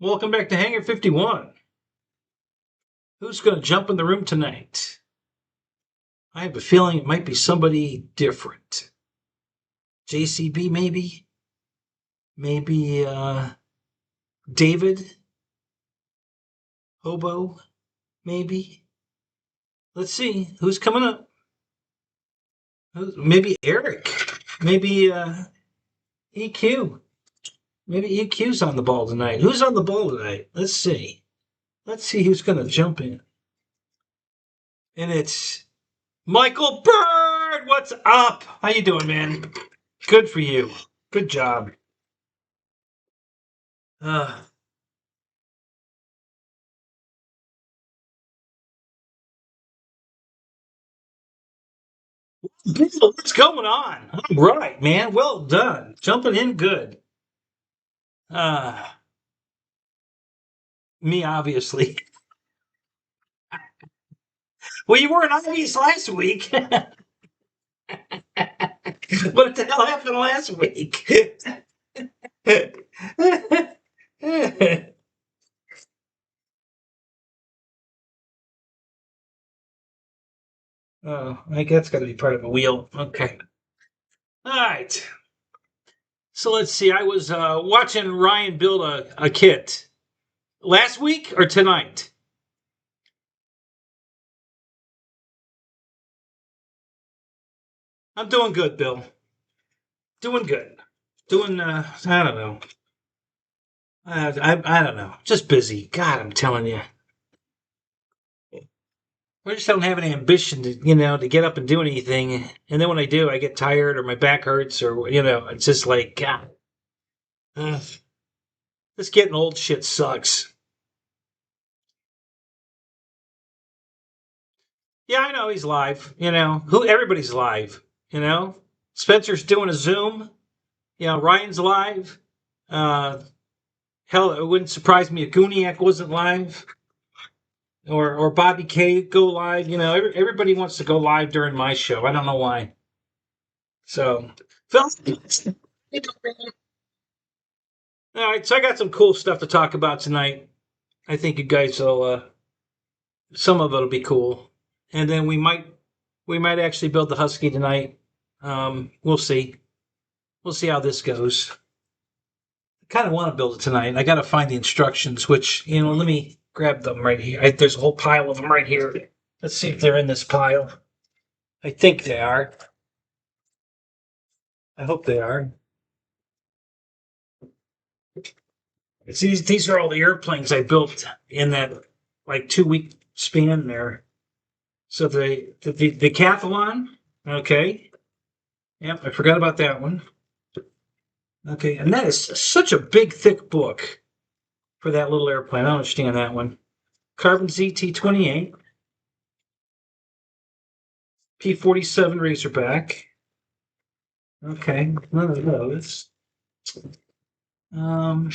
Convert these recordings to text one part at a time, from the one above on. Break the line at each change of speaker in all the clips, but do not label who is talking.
Welcome back to Hanger 51. Who's going to jump in the room tonight? I have a feeling it might be somebody different. JCB, maybe? Maybe David? Hobo? Maybe? Let's see. Who's coming up? Maybe Eric? Maybe EQ? Maybe EQ's on the ball tonight. Who's on the ball tonight? Let's see. Let's see who's going to jump in. And it's Michael Bird. What's up? How you doing, man? Good for you. Good job. Uh, what's going on? All right, man. Well done. Jumping in good. Uh, Me, obviously. Well, you weren't obvious last week. What the hell happened last week? Oh, I guess that's got to be part of a wheel. Okay. All right. So let's see. I was watching Ryan build a kit last week or tonight. I'm doing good, Bill. Doing good. Doing, I don't know. I don't know. Just busy. God, I'm telling you. I just don't have any ambition to get up and do anything. And then when I do, I get tired or my back hurts or, it's just like, God, ugh, this getting old shit sucks. Yeah, I know he's live. Everybody's live. Spencer's doing a Zoom. Ryan's live. Uh, Hell, it wouldn't surprise me if Gooniac wasn't live. Or Bobby K go live. Everybody wants to go live during my show. I don't know why. So, Phil, all right. So I got some cool stuff to talk about tonight. I think you guys will. Some of it'll be cool, and then we might actually build the Husky tonight. We'll see. We'll see how this goes. I kind of want to build it tonight. I got to find the instructions, which let me grab them right here. There's a whole pile of them right here. Let's see if they're in this pile. I think they are. I hope they are. These are all the airplanes I built in that like 2 week span there. So the decathlon, okay. Yep, I forgot about that one. Okay, and that is such a big, thick book for that little airplane. I don't understand that one. Carbon ZT-28, P-47 Razorback. Okay, none of those. Um,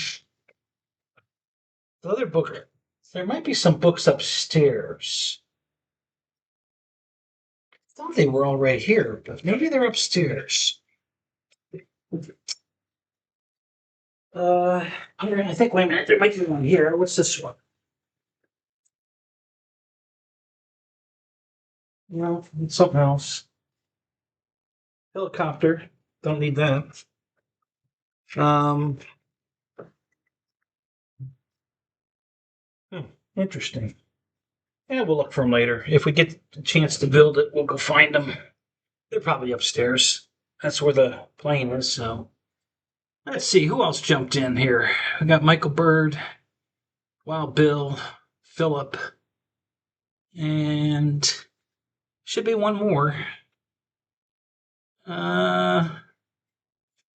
the other book, there might be some books upstairs. I thought they were all right here, but maybe they're upstairs. I think, wait a minute, there might be one here. What's this one? No, it's something else. Helicopter. Don't need that. Um, Interesting. Yeah, we'll look for them later. If we get a chance to build it, we'll go find them. They're probably upstairs. That's where the plane is, so. Let's see, who else jumped in here? We got Michael Bird, Wild Bill, Philip, and should be one more. Got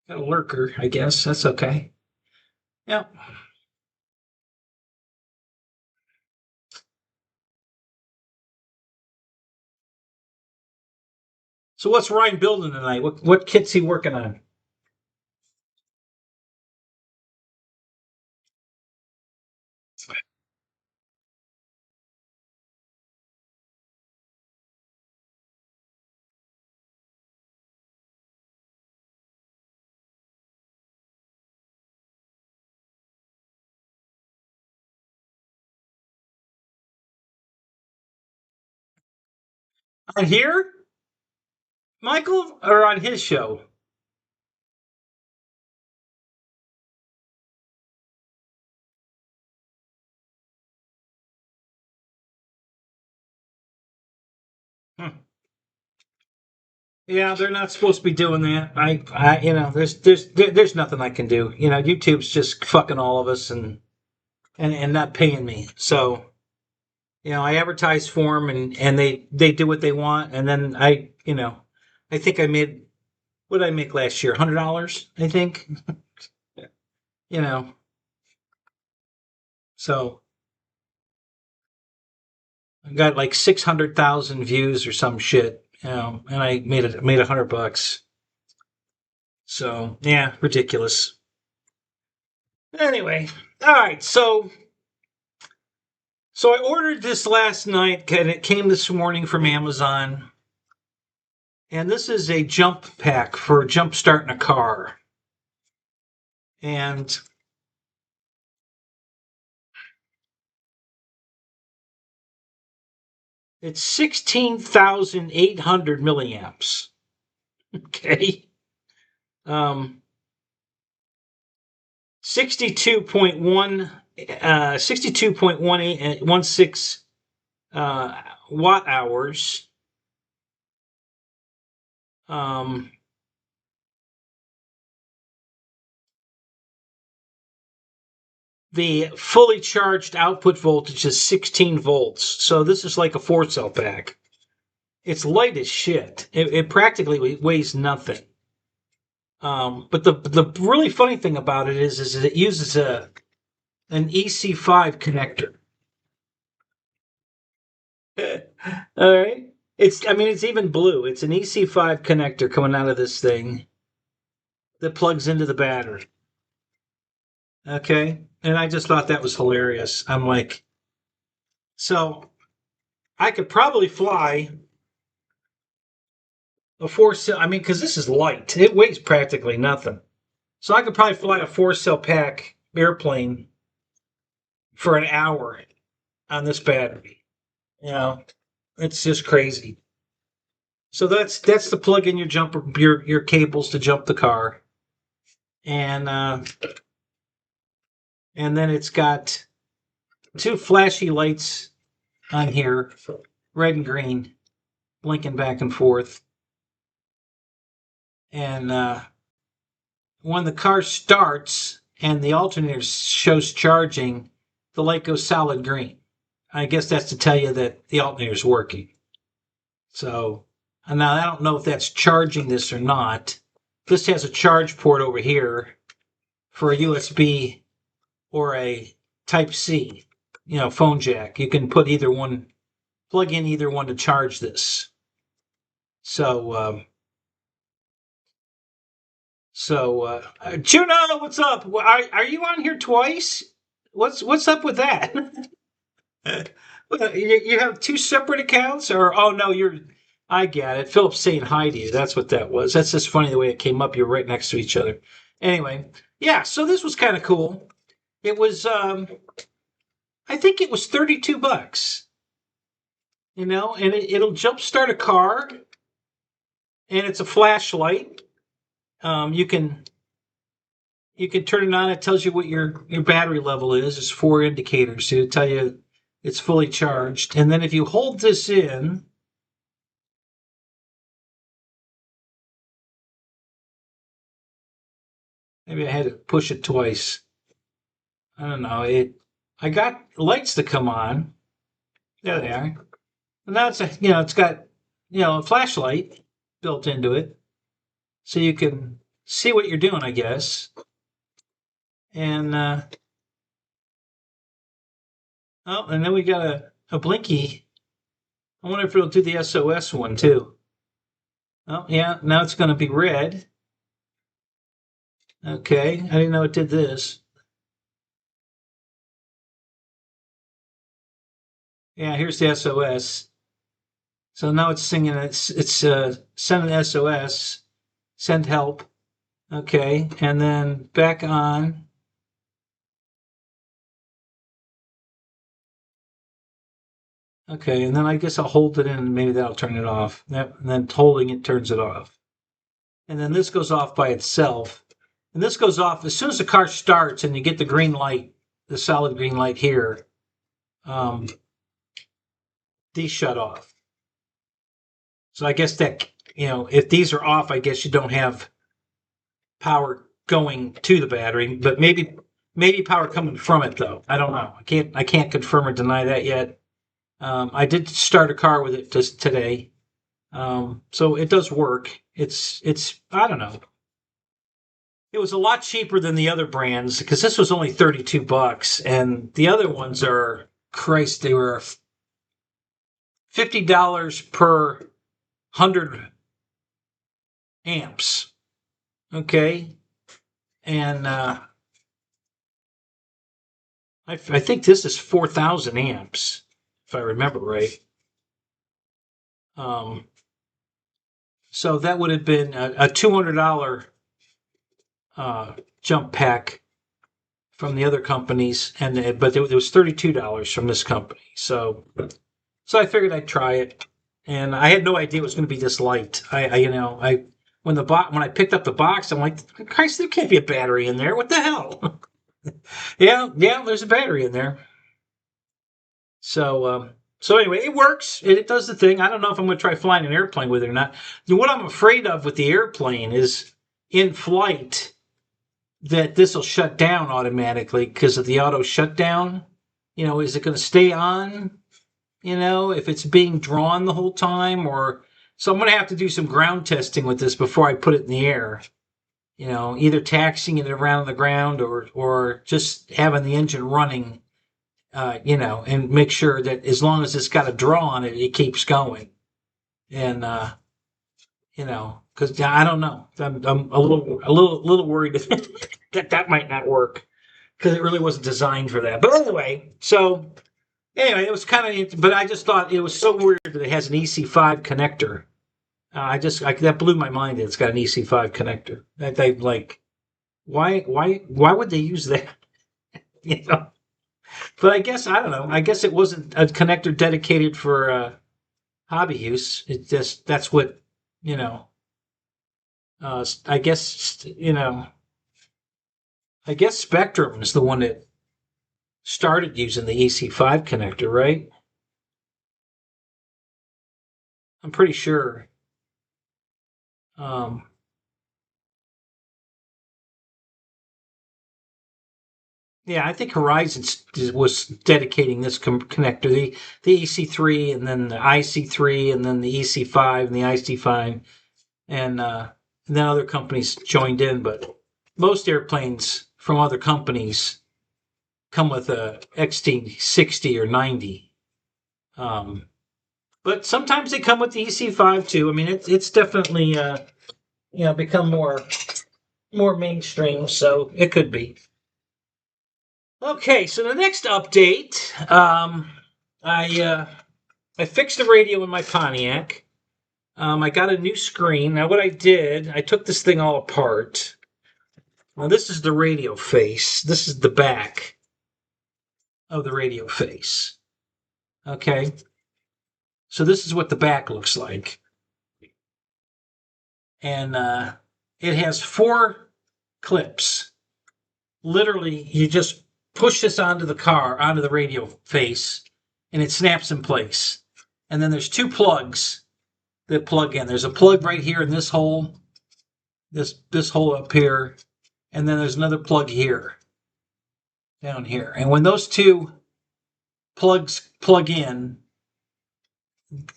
a lurker, I guess. That's okay. Yep. So what's Ryan building tonight? What kit's he working on? On here, Michael, or on his show? Hmm. Yeah, they're not supposed to be doing that. There's nothing I can do. YouTube's just fucking all of us and not paying me. So, I advertise for them and they do what they want. And then I think I made, what did I make last year? $100, I think. you know, so I got like 600,000 views or some shit, and I made $100. So yeah, ridiculous. Anyway, all right. So I ordered this last night, and it came this morning from Amazon. And this is a jump pack for jump starting a car. And it's 16,800 milliamps. Okay. 62.1, 62.1816 watt hours. Um, the fully charged output voltage is 16 volts. So this is like a 4-cell pack. It's light as shit. It practically weighs nothing. But the really funny thing about it is it uses an EC5 connector. All right. It's even blue. It's an EC5 connector coming out of this thing that plugs into the battery. Okay. And I just thought that was hilarious. I'm like, so I could probably fly a 4-cell. Because this is light. It weighs practically nothing. So I could probably fly a 4-cell pack airplane for an hour on this battery. It's just crazy. So that's to plug in your cables to jump the car, and then it's got two flashy lights on here, red and green, blinking back and forth. And when the car starts and the alternator shows charging, the light goes solid green. I guess that's to tell you that the alternator is working. So, and now I don't know if that's charging this or not. This has a charge port over here for a USB or a Type C, phone jack. You can put either one, plug in either one to charge this. So, Juno, what's up? Are you on here twice? What's up with that? You have two separate accounts, or oh no, I get it. Philip's saying hi to you. That's what that was. That's just funny the way it came up. You're right next to each other. Anyway, yeah. So this was kind of cool. It was, I think it was $32. And it'll jumpstart a car, and it's a flashlight. You can turn it on. It tells you what your battery level is. It's 4 indicators to tell you it's fully charged. And then if you hold this in, maybe I had to push it twice. I don't know. I got lights to come on. There they are. And now it's got a flashlight built into it, so you can see what you're doing, I guess. And and then we got a blinky. I wonder if it'll do the SOS one too. Oh yeah, now it's going to be red. Okay, I didn't know it did this. Yeah, here's the SOS. So now it's singing. It's sending SOS, send help. Okay, and then back on. Okay, and then I guess I'll hold it in and maybe that'll turn it off. Yep, and then holding it turns it off. And then this goes off by itself. And this goes off as soon as the car starts and you get the green light, the solid green light here. These shut off. So I guess that, if these are off, I guess you don't have power going to the battery, but maybe power coming from it though. I don't know. I can't confirm or deny that yet. I did start a car with it just today. So it does work. It's I don't know. It was a lot cheaper than the other brands because this was only $32 and the other ones are, Christ, they were $50 per 100 amps. Okay. And I think this is 4,000 amps, if I remember right. So that would have been a $200 jump pack from the other companies, but it was $32 from this company. So I figured I'd try it, and I had no idea it was going to be this light. When I picked up the box, I'm like, Christ, there can't be a battery in there. What the hell? yeah, there's a battery in there. So anyway, it works. It does the thing. I don't know if I'm going to try flying an airplane with it or not. What I'm afraid of with the airplane is in flight that this will shut down automatically because of the auto shutdown. Is it going to stay on? If it's being drawn the whole time, so I'm going to have to do some ground testing with this before I put it in the air. Either taxiing it around the ground or just having the engine running. And make sure that as long as it's got a draw on it, it keeps going. And because I don't know, I'm a little worried that might not work because it really wasn't designed for that. But anyway, it was kind of, but I just thought it was so weird that it has an EC5 connector. That blew my mind that it's got an EC5 connector. That they like, why would they use that? But I guess, I don't know. I guess it wasn't a connector dedicated for hobby use. It just, that's what, I guess, I guess Spectrum is the one that started using the EC5 connector, right? I'm pretty sure. Yeah, I think Horizon was dedicating this connector, the EC3, and then the IC3, and then the EC5, and the IC5, and then other companies joined in. But most airplanes from other companies come with a XT60 or 90. But sometimes they come with the EC5 too. I mean, it's definitely become more mainstream, so it could be. Okay, so the next update, I fixed the radio in my Pontiac. I got a new screen. Now, what I did, I took this thing all apart. Now, this is the radio face. This is the back of the radio face. Okay, so this is what the back looks like, and it has 4 clips. Literally, you just push this onto the radio face, and it snaps in place. And then there's 2 plugs that plug in. There's a plug right here in this hole, this hole up here, and then there's another plug here, down here. And when those 2 plugs plug in,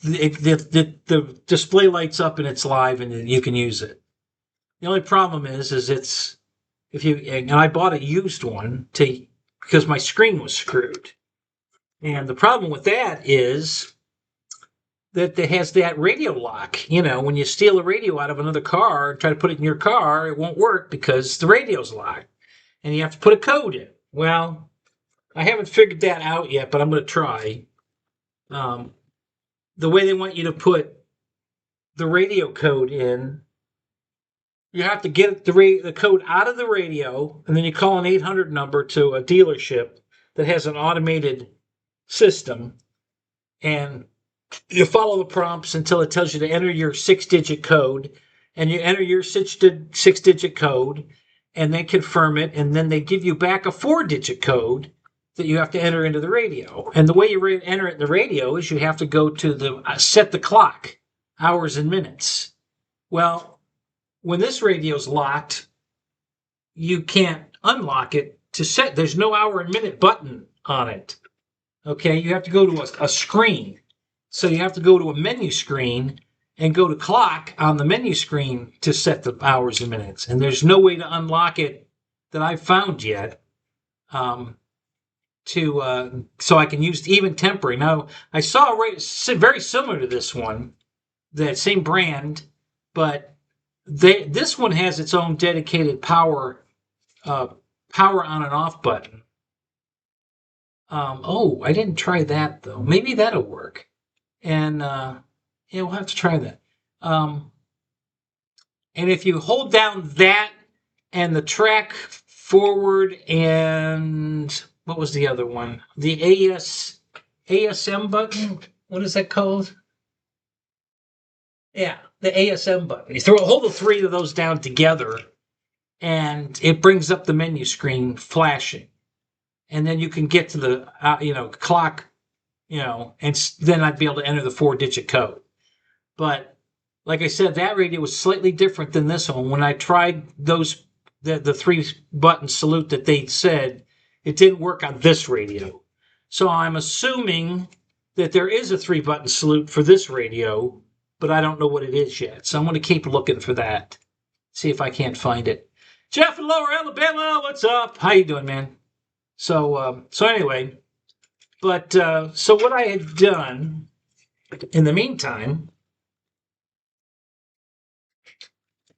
the display lights up and it's live and you can use it. The only problem is it's, and I bought a used one because my screen was screwed. And the problem with that is that it has that radio lock. When you steal a radio out of another car and try to put it in your car, it won't work because the radio's locked. And you have to put a code in. Well, I haven't figured that out yet, but I'm going to try. The way they want you to put the radio code in, you have to get the code out of the radio, and then you call an 800 number to a dealership that has an automated system, and you follow the prompts until it tells you to enter your 6-digit code, and you enter your 6-digit code, and they confirm it, and then they give you back a 4-digit code that you have to enter into the radio. And the way you enter it in the radio is you have to go to the set the clock, hours and minutes. Well, when this radio's locked, you can't unlock it to set. There's no hour and minute button on it. Okay, you have to go to a screen. So you have to go to a menu screen and go to clock on the menu screen to set the hours and minutes. And there's no way to unlock it that I've found yet. So I can use even tempering. Now, I saw a very similar to this one, that same brand, but this one has its own dedicated power on and off button. I didn't try that though. Maybe that'll work. And yeah, we'll have to try that. And if you hold down that and the track forward and what was the other one? The ASM button? What is that called? Yeah, the ASM button. You hold the 3 of those down together, and it brings up the menu screen flashing. And then you can get to the clock, and then I'd be able to enter the 4-digit code. But like I said, that radio was slightly different than this one. When I tried the 3-button salute that they said, it didn't work on this radio. So I'm assuming that there is a 3-button salute for this radio, but I don't know what it is yet. So I'm going to keep looking for that. See if I can't find it. Jeff in Lower Alabama, what's up? How you doing, man? So anyway, but so what I had done in the meantime,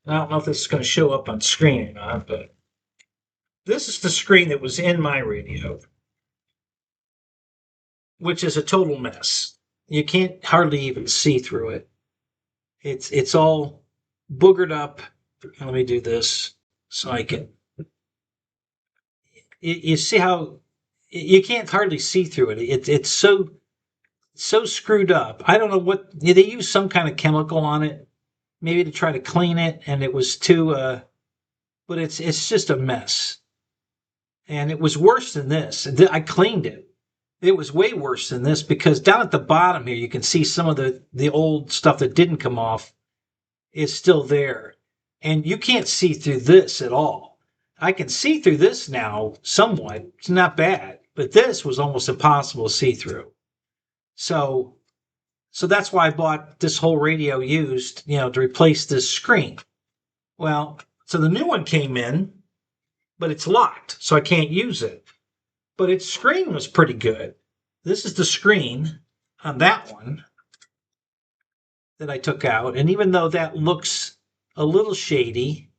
I don't know if this is going to show up on screen or not, but this is the screen that was in my radio, which is a total mess. You can't hardly even see through it. It's all boogered up. Let me do this so I can. You see how you can't hardly see through it. It's so screwed up. I don't know what they use, some kind of chemical on it, maybe to try to clean it, and it was too. But it's just a mess. And it was worse than this. I cleaned it. It was way worse than this because down at the bottom here, you can see some of the old stuff that didn't come off is still there. And you can't see through this at all. I can see through this now somewhat. It's not bad. But this was almost impossible to see through. So that's why I bought this whole radio used, to replace this screen. Well, so the new one came in, but it's locked, so I can't use it. But its screen was pretty good. This is the screen on that one that I took out. And even though that looks a little shady,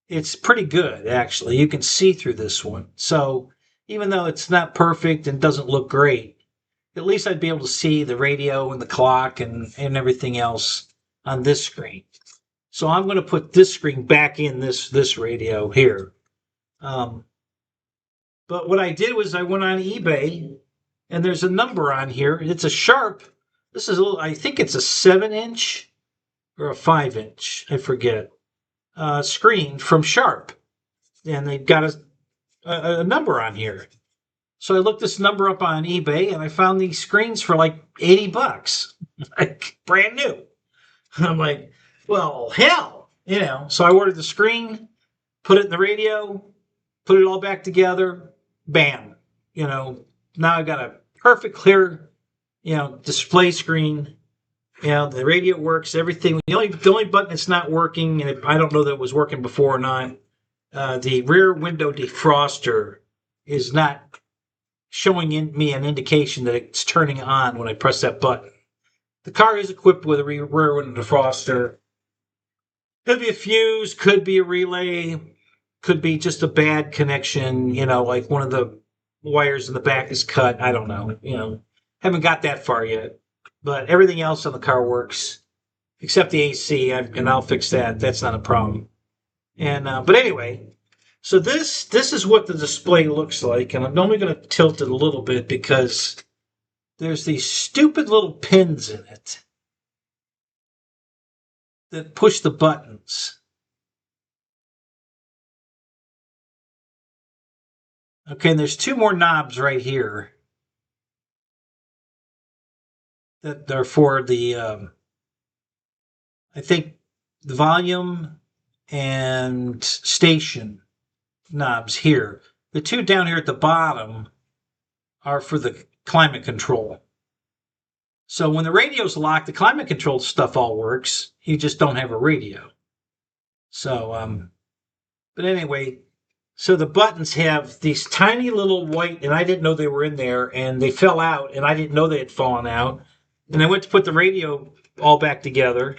it's pretty good, actually. You can see through this one. So even though it's not perfect and doesn't look great, at least I'd be able to see the radio and the clock and everything else on this screen. So I'm going to put this screen back in this radio here. But what I did was I went on eBay, and there's a number on here. It's a Sharp. This is I think it's a 7-inch or a 5-inch, I forget, screen from Sharp. And they've got a number on here. So I looked this number up on eBay, and I found these screens for like $80, like brand new. I'm like, well, hell, So I ordered the screen, put it in the radio, put it all back together, bam. Now I've got a perfect clear, display screen. The radio works, everything. The only button that's not working, and I don't know that it was working before or not, the rear window defroster is not showing me an indication that it's turning on when I press that button. The car is equipped with a rear window defroster. Could be a fuse, could be a relay, could be just a bad connection, like one of the wires in the back is cut. I don't know, haven't got that far yet. But everything else on the car works, except the AC, and I'll fix that. That's not a problem. And but anyway, so this is what the display looks like, and I'm only going to tilt it a little bit because there's these stupid little pins in it that push the buttons. Okay, and there's two more knobs right here that are for the, I think, the volume and station knobs here. The two down here at the bottom are for the climate control. So when the radio's locked, the climate control stuff all works. You just don't have a radio. So, but anyway, so the buttons have these tiny little white, and I didn't know they were in there, and they fell out, and I didn't know they had fallen out. And I went to put the radio all back together,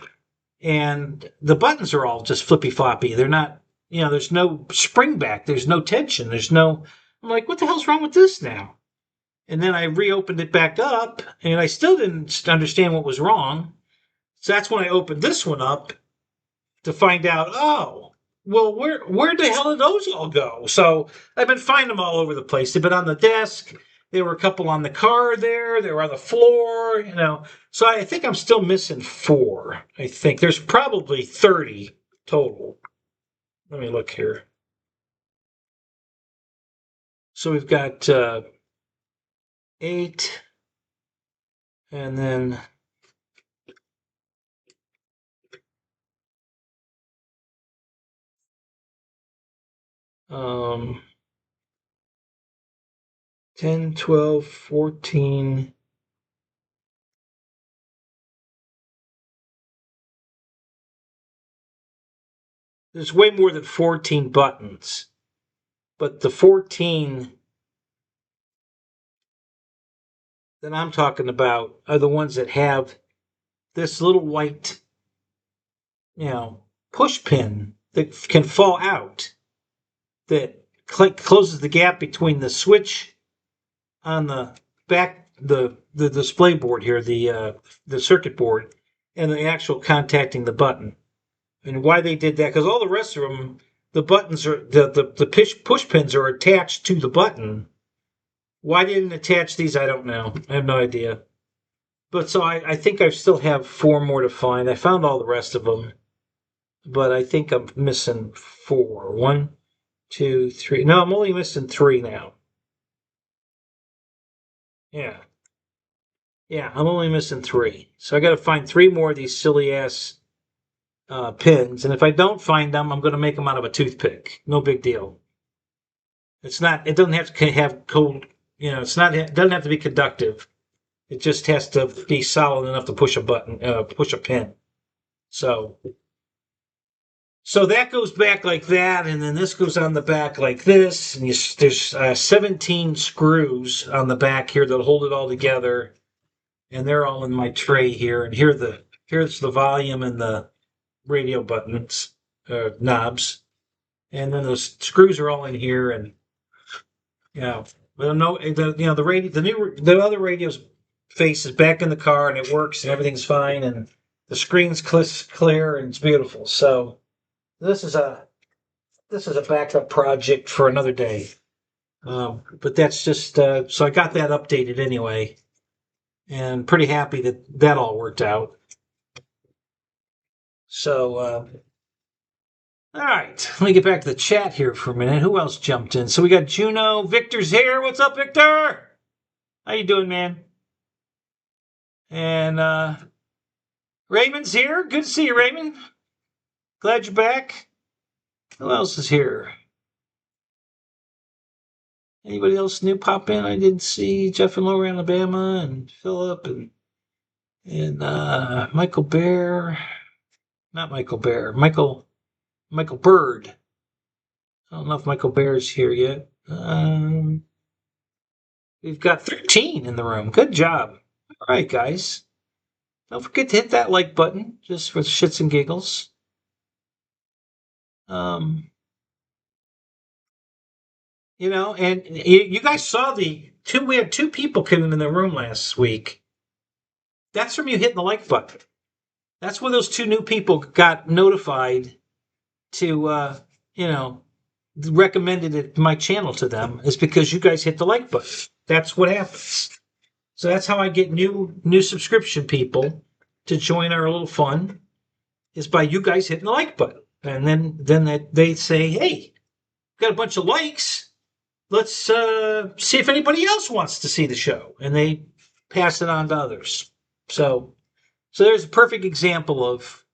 and the buttons are all just flippy floppy. They're not, there's no spring back, there's no tension, I'm like, what the hell's wrong with this now? And then I reopened it back up, and I still didn't understand what was wrong. So that's when I opened this one up to find out, oh, well, where the hell did those all go? So I've been finding them all over the place. They've been on the desk. There were a couple on the car there. They were on the floor, So I think I'm still missing 4. I think there's probably 30 total. Let me look here. So we've got 8, and then 10, 12, 14. There's way more than 14 buttons, but the 14 that I'm talking about are the ones that have this little white, push pin that can fall out, that closes the gap between the switch on the back, the display board here, the circuit board, and the actual contacting the button. And why they did that, because all the rest of them, the buttons are, the push pins are attached to the button. Why they didn't attach these, I don't know. I have no idea. But so I think I still have 4 more to find. I found all the rest of them, but I think I'm missing 4. 1, 2, 3. No, I'm only missing 3 now. Yeah. Yeah, I'm only missing 3. So I got to find 3 more of these silly ass pins. And if I don't find them, I'm going to make them out of a toothpick. No big deal. It doesn't have to have cold, it doesn't have to be conductive. It just has to be solid enough to push a button, push a pin. So that goes back like that, and then this goes on the back like this. And there's 17 screws on the back here that hold it all together, and they're all in my tray here. And here's the volume and the radio buttons, knobs, and then those screws are all in here. And but no, the other radio's face is back in the car, and it works, and everything's fine, and the screen's clear, and it's beautiful. So this is a backup project for another day. But that's just so I got that updated anyway, and pretty happy that all worked out. So all right, let me get back to the chat here for a minute. Who else jumped in? So we got Juno. Victor's here. What's up, Victor? How you doing, man? And Raymond's here. Good to see you, Raymond. Glad you're back. Who else is here? Anybody else new pop in? I didn't see Jeff in Lower Alabama, and Philip, and Michael Bear. Not Michael Bear. Michael Bird. I don't know if Michael Bear is here yet. We've got 13 in the room. Good job. All right, guys. Don't forget to hit that like button, just for shits and giggles. And you guys saw we had 2 people come in the room last week. That's from you hitting the like button. That's where those 2 new people got notified to, recommended my channel to them, is because you guys hit the like button. That's what happens. So that's how I get new subscription people to join our little fun, is by you guys hitting the like button. And then they say, hey, got a bunch of likes. Let's see if anybody else wants to see the show. And they pass it on to others. So there's a perfect example of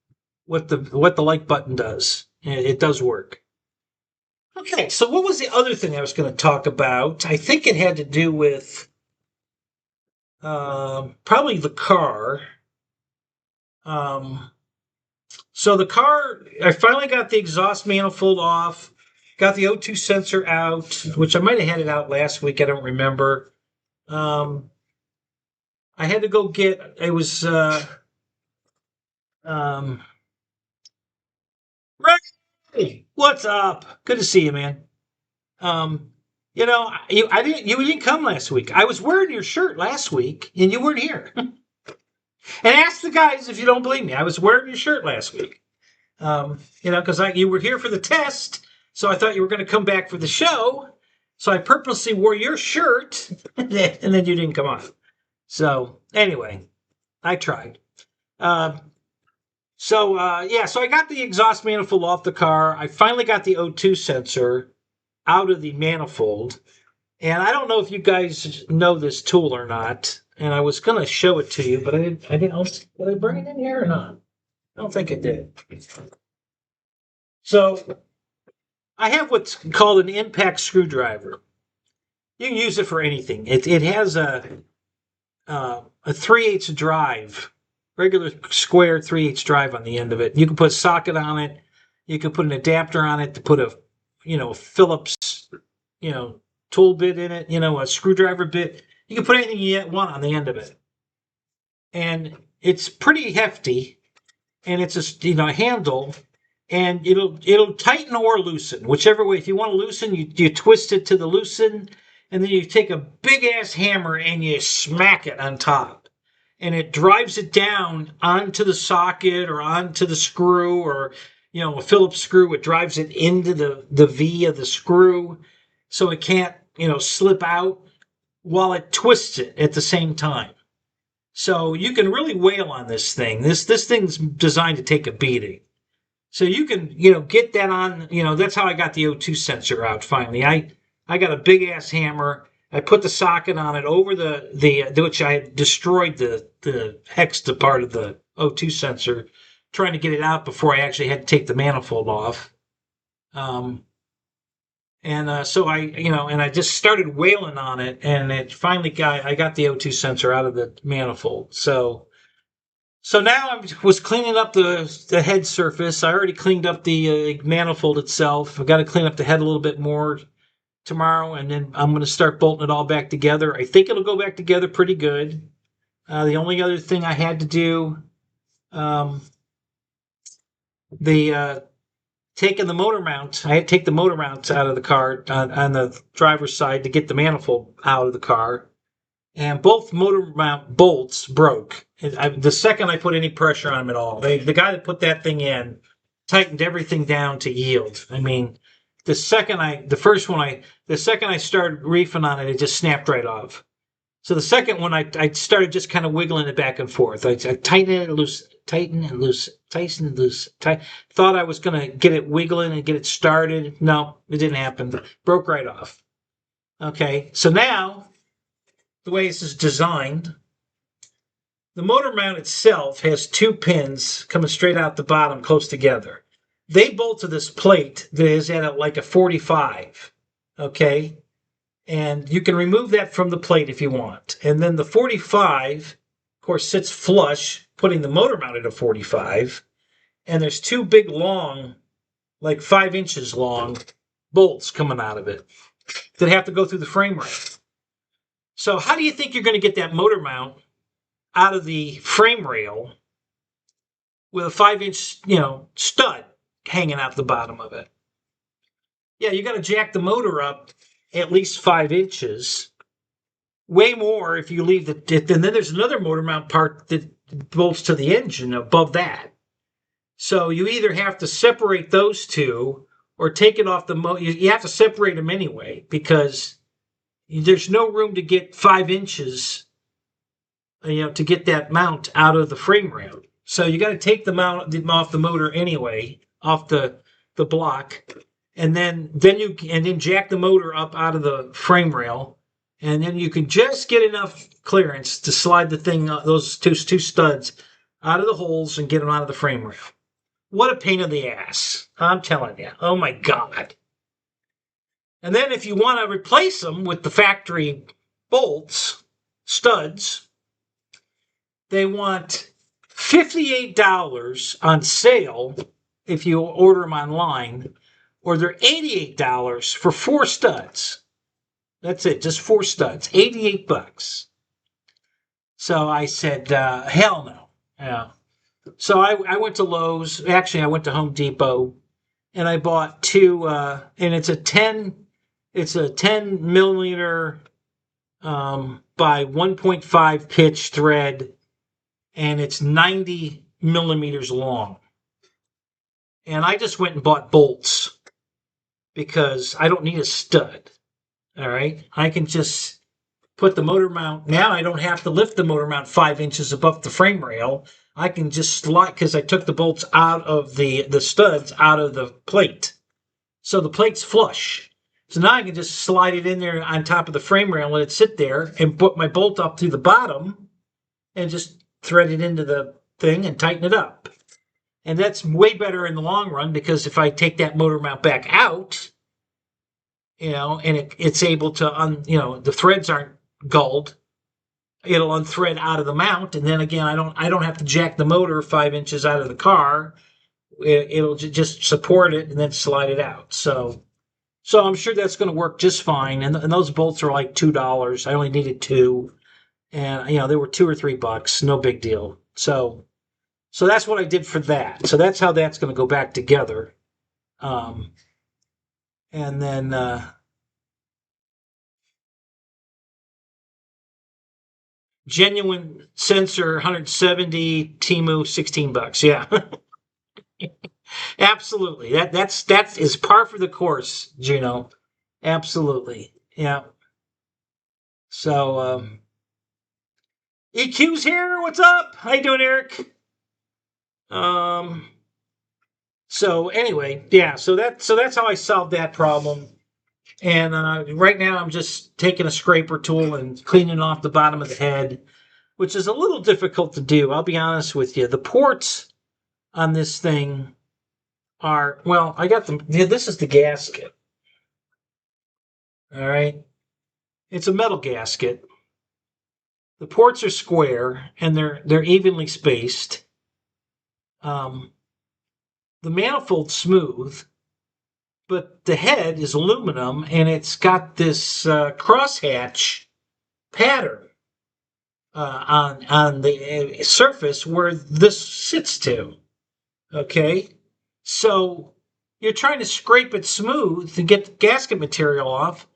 what the like button does. It does work. Okay, so what was the other thing I was going to talk about? I think it had to do with probably the car. So the car, I finally got the exhaust manifold off, got the O2 sensor out, which I might have had it out last week. I don't remember. I had to go get, it was, Ray, what's up? Good to see you, man. You didn't come last week. I was wearing your shirt last week, and you weren't here. And ask the guys if you don't believe me. I was wearing your shirt last week. Because you were here for the test, so I thought you were going to come back for the show. So I purposely wore your shirt, and then you didn't come on. So anyway, I tried. So I got the exhaust manifold off the car. I finally got the O2 sensor out of the manifold. And I don't know if you guys know this tool or not. And I was going to show it to you, but I didn't. Did I bring it in here or not? I don't think it did. So I have what's called an impact screwdriver. You can use it for anything. It has a 3/8 drive, regular square 3/8 drive on the end of it. You can put a socket on it. You can put an adapter on it to put a Phillips, tool bit in it, a screwdriver bit. You can put anything you want on the end of it. And it's pretty hefty, and it's a handle, and it'll tighten or loosen, whichever way. If you want to loosen, you twist it to the loosen, and then you take a big ass hammer and you smack it on top. And it drives it down onto the socket or onto the screw, or a Phillips screw. It drives it into the V of the screw, so it can't slip out, while it twists it at the same time. So you can really wail on this thing. This thing's designed to take a beating. So you can get that on. That's how I got the O2 sensor out finally. I got a big ass hammer. I put the socket on it over the which I had destroyed the hex part of the O2 sensor, trying to get it out before I actually had to take the manifold off. So I just started wailing on it, and it finally I got the O2 sensor out of the manifold. So now I was cleaning up the head surface. I already cleaned up the manifold itself. I've got to clean up the head a little bit more tomorrow, and then I'm going to start bolting it all back together. I think it'll go back together pretty good. The only other thing I had to do, taking the motor mount. I had to take the motor mounts out of the car on the driver's side to get the manifold out of the car. And both motor mount bolts broke. The second I put any pressure on them at all. The guy that put that thing in tightened everything down to yield. I mean, the second I started reefing on it, it just snapped right off. So the second one, I started just kind of wiggling it back and forth. I tighten it and loose, tighten and loose, tighten and loose. Thought I was going to get it wiggling and get it started. No, it didn't happen. Broke right off. Okay, so now, the way this is designed, the motor mount itself has two pins coming straight out the bottom close together. They bolt to this plate that is at like a 45, okay? And you can remove that from the plate if you want. And then the 45, of course, sits flush, putting the motor mount at a 45. And there's two big long, like 5 inches long, bolts coming out of it that have to go through the frame rail. So how do you think you're going to get that motor mount out of the frame rail with a 5-inch, stud hanging out the bottom of it? Yeah, you got to jack the motor up at least 5 inches. Way more if you leave and then there's another motor mount part that bolts to the engine above that. So you either have to separate those two or take it off the motor. You have to separate them anyway, because there's no room to get 5 inches to get that mount out of the frame rail. So you got to take the mount off the motor anyway, off the block, and then jack the motor up out of the frame rail, and then you can just get enough clearance to slide the thing, those two studs, out of the holes and get them out of the frame rail. What a pain in the ass! I'm telling you. Oh my God! And then if you want to replace them with the factory bolts, studs, they want $58 on sale if you order them online, or they're $88 for 4 studs. That's it, just 4 studs, $88. So I said, hell no. Yeah. So I went to Lowe's. Actually, I went to Home Depot, and I bought 2. And it's a 10 millimeter by 1.5 pitch thread, and it's 90 millimeters long. And I just went and bought bolts because I don't need a stud. All right. I can just put the motor mount. Now I don't have to lift the motor mount 5 inches above the frame rail. I can just slide, because I took the bolts out of the studs out of the plate. So the plate's flush. So now I can just slide it in there on top of the frame rail and let it sit there and put my bolt up through the bottom and just thread it into the thing and tighten it up. And that's way better in the long run, because if I take that motor mount back out, and it's able to, the threads aren't gulled, it'll unthread out of the mount. And then again, I don't have to jack the motor 5 inches out of the car. It'll just support it and then slide it out. So I'm sure that's going to work just fine. And those bolts are like $2. I only needed 2. And, they were $2 or $3. No big deal. So that's what I did for that. So that's how that's going to go back together. And then genuine sensor, 170, Temu, $16. Yeah. Absolutely. That is par for the course, Gino. Absolutely. Yeah. So EQ's here. What's up? How you doing, Eric? So anyway, yeah, so that's how I solved that problem. And right now I'm just taking a scraper tool and cleaning off the bottom of the head, which is a little difficult to do. I'll be honest with you. The ports on this thing are, well, I got them. Yeah, this is the gasket. All right. It's a metal gasket. The ports are square and they're evenly spaced. The manifold's smooth, but the head is aluminum, and it's got this crosshatch pattern on the surface where this sits to. Okay, so you're trying to scrape it smooth to get the gasket material off,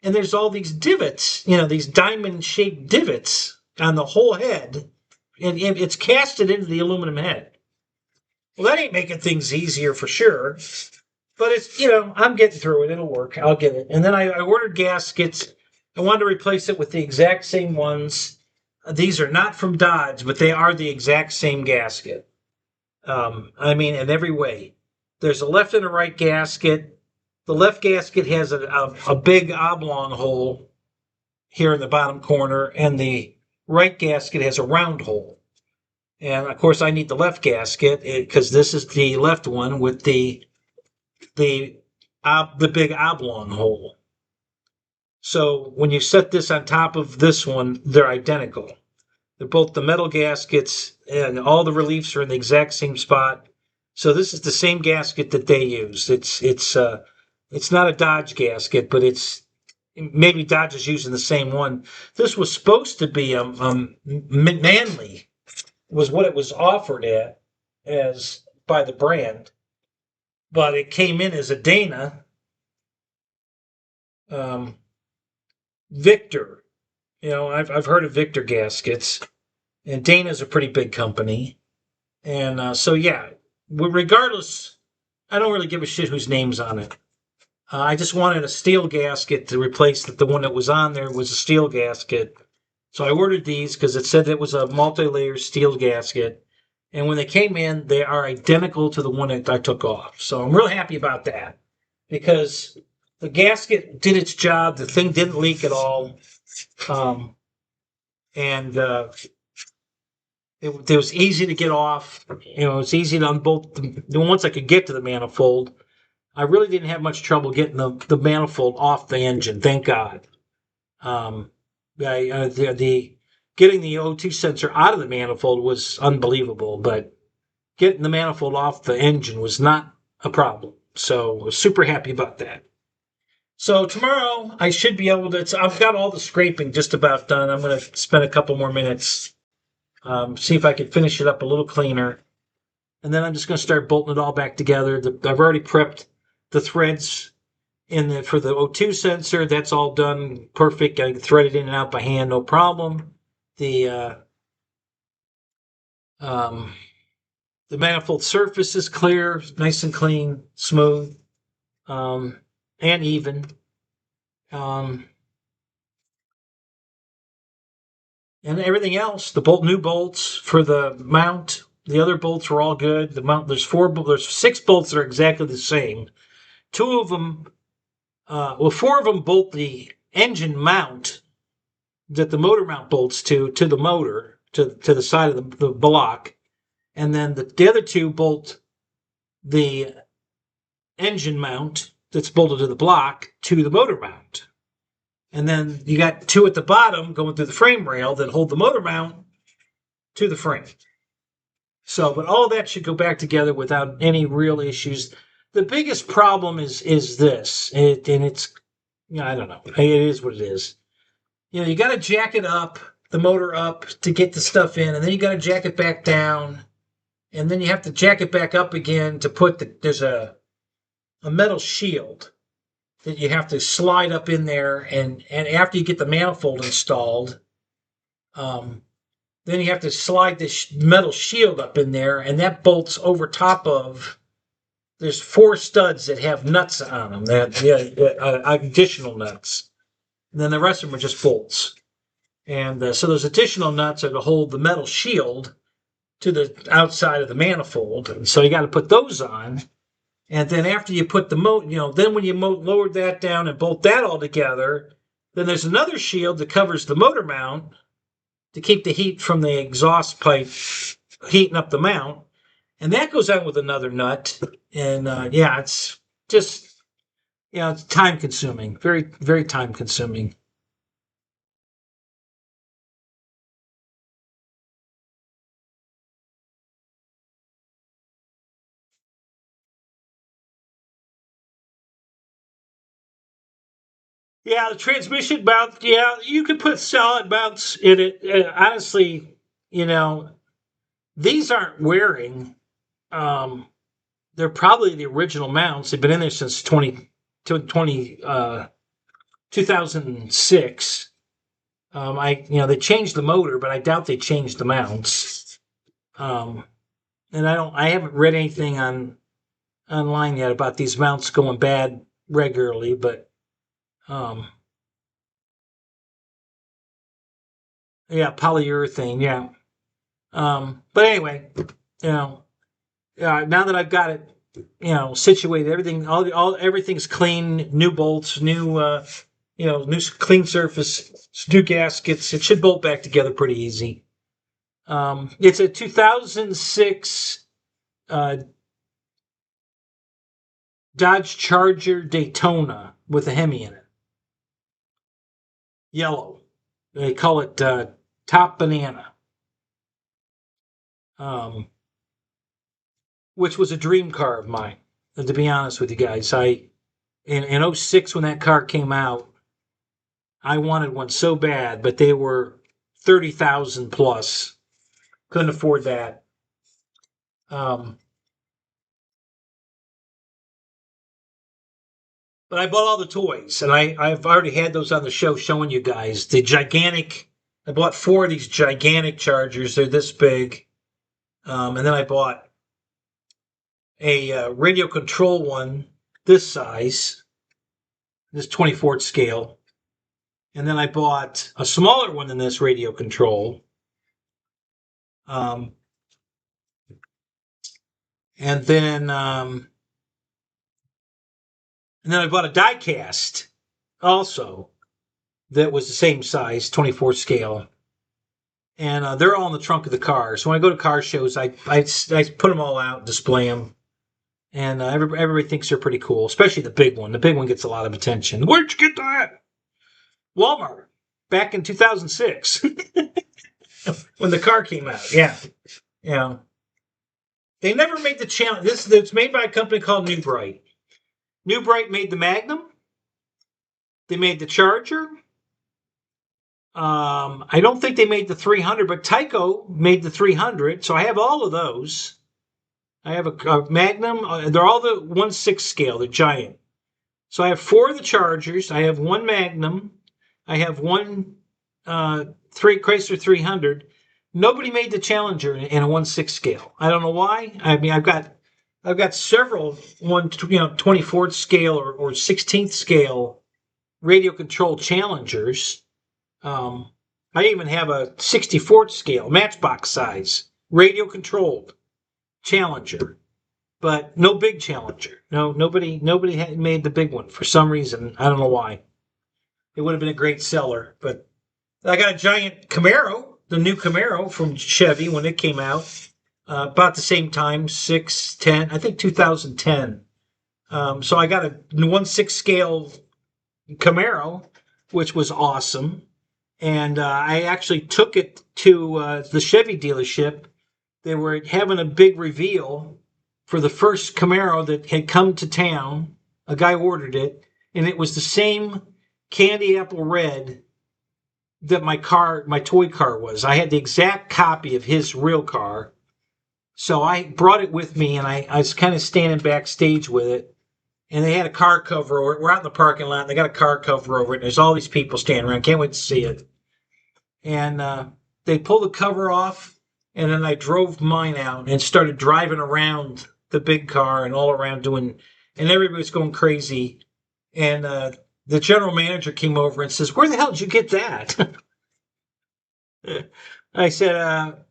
and there's all these divots, these diamond-shaped divots on the whole head, and it's casted into the aluminum head. Well, that ain't making things easier for sure, but it's, I'm getting through it. It'll work. I'll get it. And then I ordered gaskets. I wanted to replace it with the exact same ones. These are not from Dodge, but they are the exact same gasket. In every way. There's a left and a right gasket. The left gasket has a big oblong hole here in the bottom corner, and the right gasket has a round hole. And of course, I need the left gasket because this is the left one with the big oblong hole. So when you set this on top of this one, they're identical. They're both the metal gaskets, and all the reliefs are in the exact same spot. So this is the same gasket that they use. It's not a Dodge gasket, but maybe Dodge is using the same one. This was supposed to be Manley. Was what it was offered at as by the brand, but it came in as a Dana Victor. I've heard of Victor gaskets, and Dana's a pretty big company, and so yeah. Regardless, I don't really give a shit whose name's on it. I just wanted a steel gasket to replace the one that was on there was a steel gasket. So I ordered these because it said it was a multi-layer steel gasket. And when they came in, they are identical to the one that I took off. So I'm real happy about that because the gasket did its job. The thing didn't leak at all. And it was easy to get off. It was easy to unbolt. Once I could get to the manifold, I really didn't have much trouble getting the manifold off the engine. Thank God. The getting the O2 sensor out of the manifold was unbelievable, but getting the manifold off the engine was not a problem. So I was super happy about that. So tomorrow I should be able to. I've got all the scraping just about done. I'm going to spend a couple more minutes, see if I can finish it up a little cleaner, and then I'm just going to start bolting it all back together. I've already prepped the threads for the O2 sensor. That's all done perfect. I can thread it in and out by hand, no problem. The manifold surface is clear, nice and clean, smooth, and even. And everything else, new bolts for the mount. The other bolts were all good. The mount, there's 6 bolts that are exactly the same. 2 of them, 4 of them bolt the engine mount that the motor mount bolts to the motor, to the side of the block. And then the other 2 bolt the engine mount that's bolted to the block to the motor mount. And then you got 2 at the bottom going through the frame rail that hold the motor mount to the frame. So, but all that should go back together without any real issues. The biggest problem is this, and it's, I don't know, it is what it is. You got to jack it up, the motor up to get the stuff in, and then you got to jack it back down, and then you have to jack it back up again to put there's a metal shield that you have to slide up in there, and after you get the manifold installed, then you have to slide this metal shield up in there, and that bolts over top of. There's 4 studs that have nuts on them, additional nuts. And then the rest of them are just bolts. And so those additional nuts are to hold the metal shield to the outside of the manifold. And so you got to put those on. And then after you put the then when you lower that down and bolt that all together, then there's another shield that covers the motor mount to keep the heat from the exhaust pipe heating up the mount. And that goes on with another nut. And it's just, it's time consuming, very, very time consuming. Yeah, the transmission mount, you could put solid mounts in it. Honestly, these aren't wearing. They're probably the original mounts. They've been in there since 2006. They changed the motor, but I doubt they changed the mounts. And I haven't read anything online yet about these mounts going bad regularly, but polyurethane, yeah. But anyway, now that I've got it, situated, everything's clean, new bolts, new clean surface, new gaskets. It should bolt back together pretty easy. It's a 2006 Dodge Charger Daytona with a Hemi in it. Yellow. They call it Top Banana. Which was a dream car of mine. And to be honest with you guys, in 06 when that car came out, I wanted one so bad, but they were 30,000 plus. Couldn't afford that. But I bought all the toys, and I've already had those on the show showing you guys. I bought 4 of these gigantic chargers. They're this big. And then I bought a radio control one this size, this 24th scale. And then I bought a smaller one than this radio control. And then I bought a die cast also that was the same size, 24 scale. And they're all in the trunk of the car. So when I go to car shows, I put them all out, display them. And everybody thinks they're pretty cool, especially the big one. The big one gets a lot of attention. Where'd you get that? Walmart, back in 2006, when the car came out. Yeah. Yeah. They never made the challenge. It's made by a company called New Bright. New Bright made the Magnum. They made the Charger. I don't think they made the 300, but Tyco made the 300. So I have all of those. I have a Magnum. They're all the 1/6 scale. They're giant. So I have 4 of the Chargers. I have 1 Magnum. I have 1 Chrysler 300. Nobody made the Challenger in a 1/6 scale. I don't know why. I mean, I've got several 24th scale or 16th scale radio controlled Challengers. I even have a 64th scale Matchbox size radio controlled Challenger, but no big Challenger. No, nobody had made the big one for some reason. I don't know why. It would have been a great seller, but I got a giant Camaro, the new Camaro from Chevy when it came out, about the same time, 610, I think 2010. So I got a 1/6 scale Camaro, which was awesome. And I actually took it to the Chevy dealership. They were having a big reveal for the first Camaro that had come to town. A guy ordered it, and it was the same candy apple red that my toy car was. I had the exact copy of his real car. So I brought it with me, and I was kind of standing backstage with it. And they had a car cover over it. We're out in the parking lot, and they got a car cover over it. And there's all these people standing around. Can't wait to see it. And they pulled the cover off, and then I drove mine out and started driving around the big car and all around and everybody was going crazy. And the general manager came over and says, "Where the hell did you get that?" I said,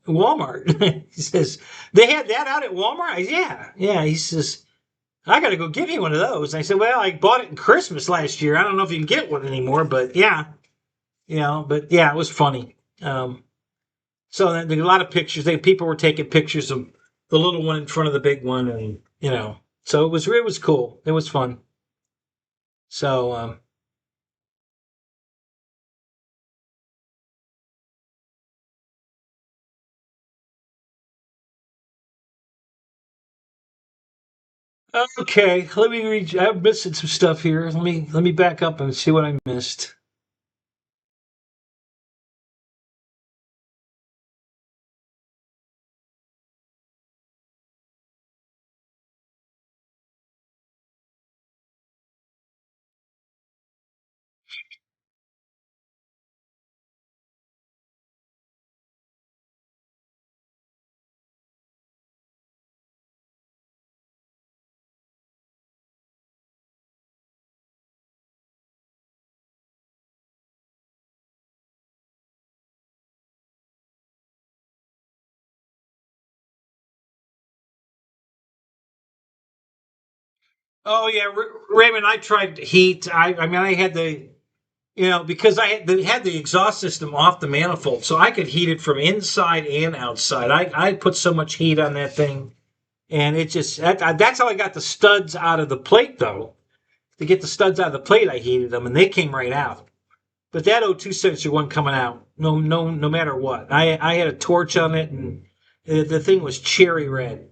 "Walmart." He says, "They had that out at Walmart?" Yeah. He says, "I got to go get me one of those." I said, "Well, I bought it in Christmas last year. I don't know if you can get one anymore, but yeah, it was funny." So then a lot of pictures. People were taking pictures of the little one in front of the big one, and so it was cool. It was fun. So okay, let me read. I'm missing some stuff here. Let me back up and see what I missed. Oh yeah, Raymond. I tried heat. I mean, I had because had the exhaust system off the manifold, so I could heat it from inside and outside. I put so much heat on that thing, and it just that's how I got the studs out of the plate though. To get the studs out of the plate, I heated them, and they came right out. But that O2 sensor wasn't coming out. No matter what. I had a torch on it, and the thing was cherry red.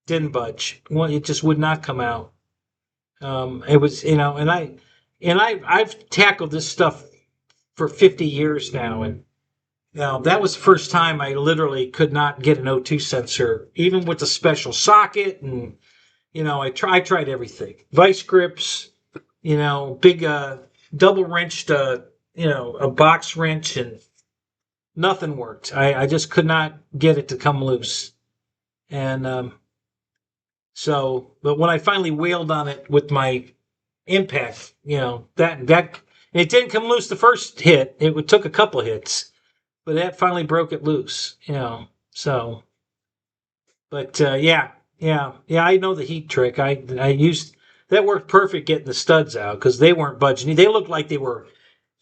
Didn't budge. Well, it just would not come out. It was, I've tackled this stuff for 50 years now, and that was the first time I literally could not get an O2 sensor, even with the special socket, and I tried everything, vice grips, big double wrenched, a box wrench, and nothing worked. I just could not get it to come loose, and but when I finally wailed on it with my impact, that And it didn't come loose the first hit. It took a couple hits, but that finally broke it loose. So. But yeah, I know the heat trick. I used that worked perfect getting the studs out because they weren't budging. They looked like they were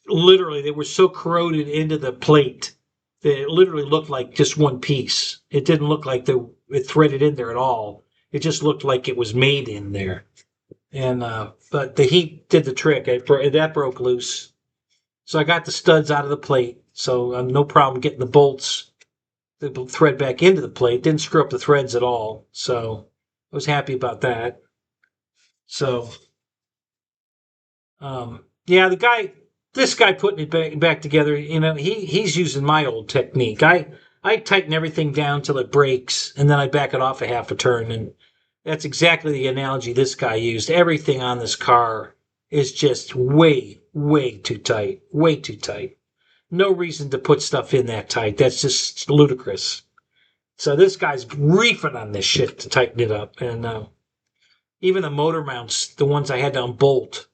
literally they were so corroded into the plate that it literally looked like just one piece. It didn't look like it threaded in there at all. It just looked like it was made in there. And but the heat did the trick. That broke loose, so I got the studs out of the plate. So no problem getting the bolts the thread back into the plate. Didn't screw up the threads at all. So I was happy about that. So yeah, this guy putting it back together, he's using my old technique. I tighten everything down till it breaks, and then I back it off a half a turn, and that's exactly the analogy this guy used. Everything on this car is just way, way too tight. Way too tight. No reason to put stuff in that tight. That's just ludicrous. So this guy's reefing on this shit to tighten it up. And even the motor mounts, the ones I had to unbolt,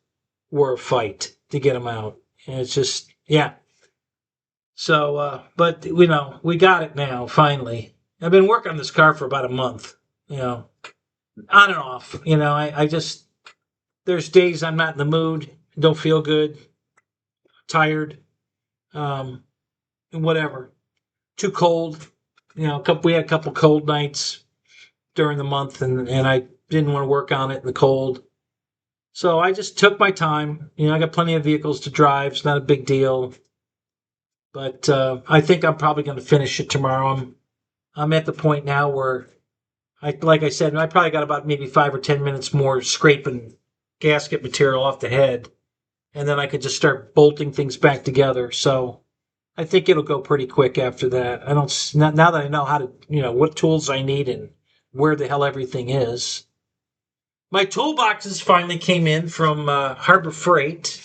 were a fight to get them out. And it's just, yeah. So, but, we got it now, finally. I've been working on this car for about a month, on and off. I just, there's days I'm not in the mood, don't feel good, tired, and whatever. Too cold. We had a couple cold nights during the month, and I didn't want to work on it in the cold. So I just took my time. I got plenty of vehicles to drive. It's not a big deal. But I think I'm probably going to finish it tomorrow. I'm at the point now where, like I said, I probably got about maybe 5 or 10 minutes more scraping gasket material off the head, and then I could just start bolting things back together. So I think it'll go pretty quick after that. Now that I know how to, what tools I need and where the hell everything is. My toolboxes finally came in from Harbor Freight.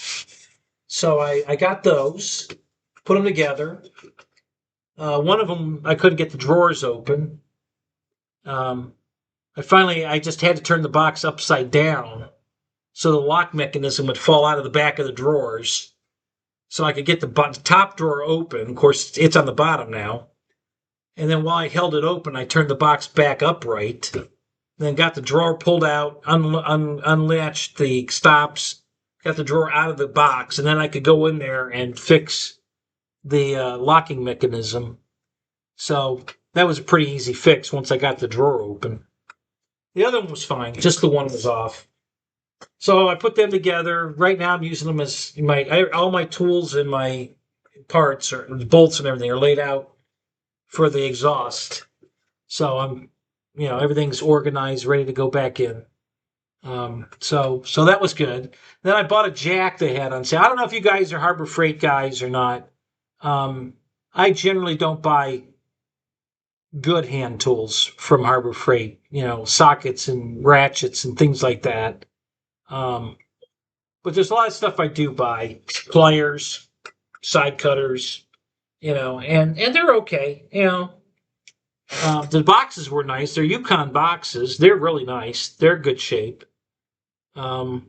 So I got those, put them together. One of them, I couldn't get the drawers open. I just had to turn the box upside down so the lock mechanism would fall out of the back of the drawers so I could get the top drawer open. Of course, it's on the bottom now. And then while I held it open, I turned the box back upright, then got the drawer pulled out, unlatched the stops, got the drawer out of the box, and then I could go in there and fix the locking mechanism. So that was a pretty easy fix once I got the drawer open. The other one was fine, just the one was off. So I put them together. Right now I'm using them as all my tools and my parts or bolts and everything are laid out for the exhaust. So I'm, everything's organized, ready to go back in. So that was good. Then I bought a jack they had on sale. I don't know if you guys are Harbor Freight guys or not. I generally don't buy good hand tools from Harbor Freight, sockets and ratchets and things like that. But there's a lot of stuff I do buy, pliers, side cutters, and they're okay, the boxes were nice. They're Yukon boxes. They're really nice. They're good shape. And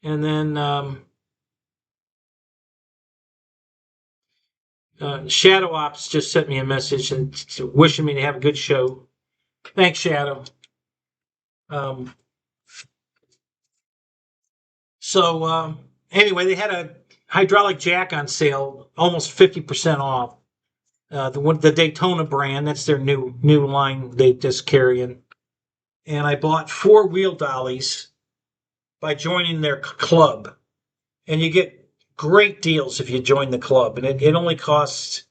then Shadow Ops just sent me a message and wishing me to have a good show. Thanks, Shadow. Anyway, they had a hydraulic jack on sale, almost 50% off. The Daytona brand, that's their new line they just carrying. And I bought 4 wheel dollies by joining their club. And you get great deals if you join the club. And it only costs,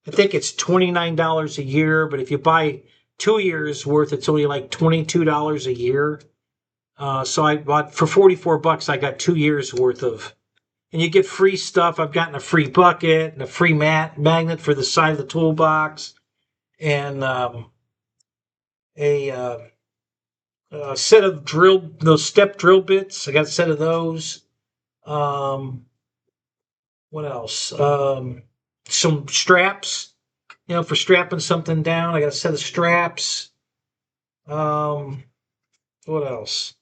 I think it's $29 a year, but if you buy 2 years worth, it's only like $22 a year. So I bought for $44. I got 2 years worth of, and you get free stuff. I've gotten a free bucket and a free magnet for the side of the toolbox, and a set of those step drill bits. I got a set of those. What else? Some straps, for strapping something down. I got a set of straps. What else?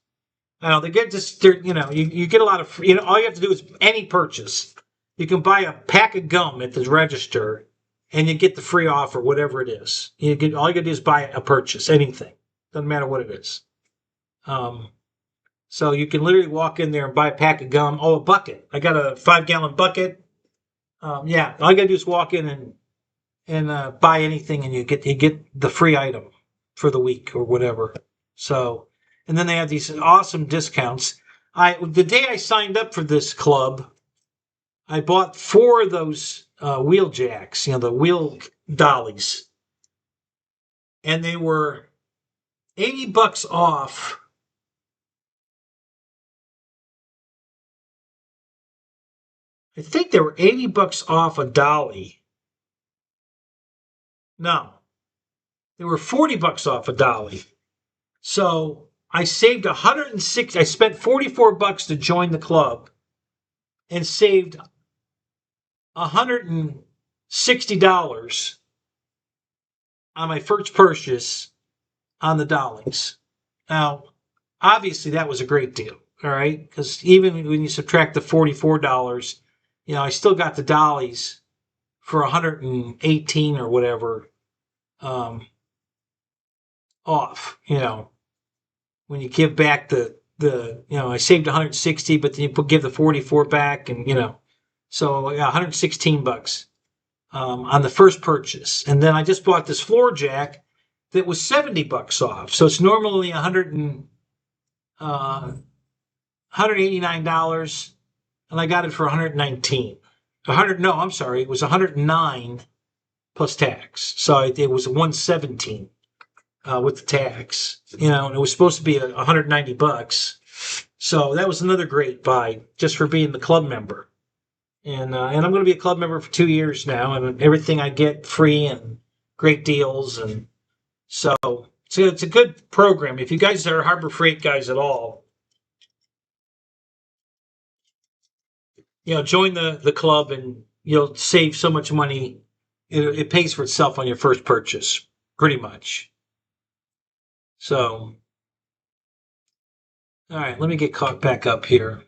They get this, you get a lot of, all you have to do is any purchase. You can buy a pack of gum at the register and you get the free offer, whatever it is. All you gotta do is buy a purchase, anything. Doesn't matter what it is. So you can literally walk in there and buy a pack of gum. Oh, a bucket. I got a 5-gallon bucket. Yeah, all you gotta do is walk in and buy anything, and you get the free item for the week or whatever. So, and then they have these awesome discounts. The day I signed up for this club, I bought 4 of those wheel jacks, the wheel dollies, and they were $80 off. I think they were $80 off a dolly. No, they were $40 off a dolly. So I saved 106. I spent $44 to join the club, and saved $160 on my first purchase on the dollies. Now, obviously, that was a great deal. All right, because even when you subtract the $44, I still got the dollies for 118 or whatever off. When you give back the I saved 160, but then you give the 44 back, and so yeah, $116 on the first purchase. And then I just bought this floor jack that was $70 off. So it's normally $189, and I got it for 119. No, I'm sorry, it was 109 plus tax. So it was 117 with the tax. And it was supposed to be $190. So that was another great buy just for being the club member. And I'm going to be a club member for 2 years now, and everything I get free and great deals, and so it's a good program. If you guys are Harbor Freight guys at all, join the club, and you'll save so much money. It pays for itself on your first purchase, pretty much. So, all right, let me get caught back up here.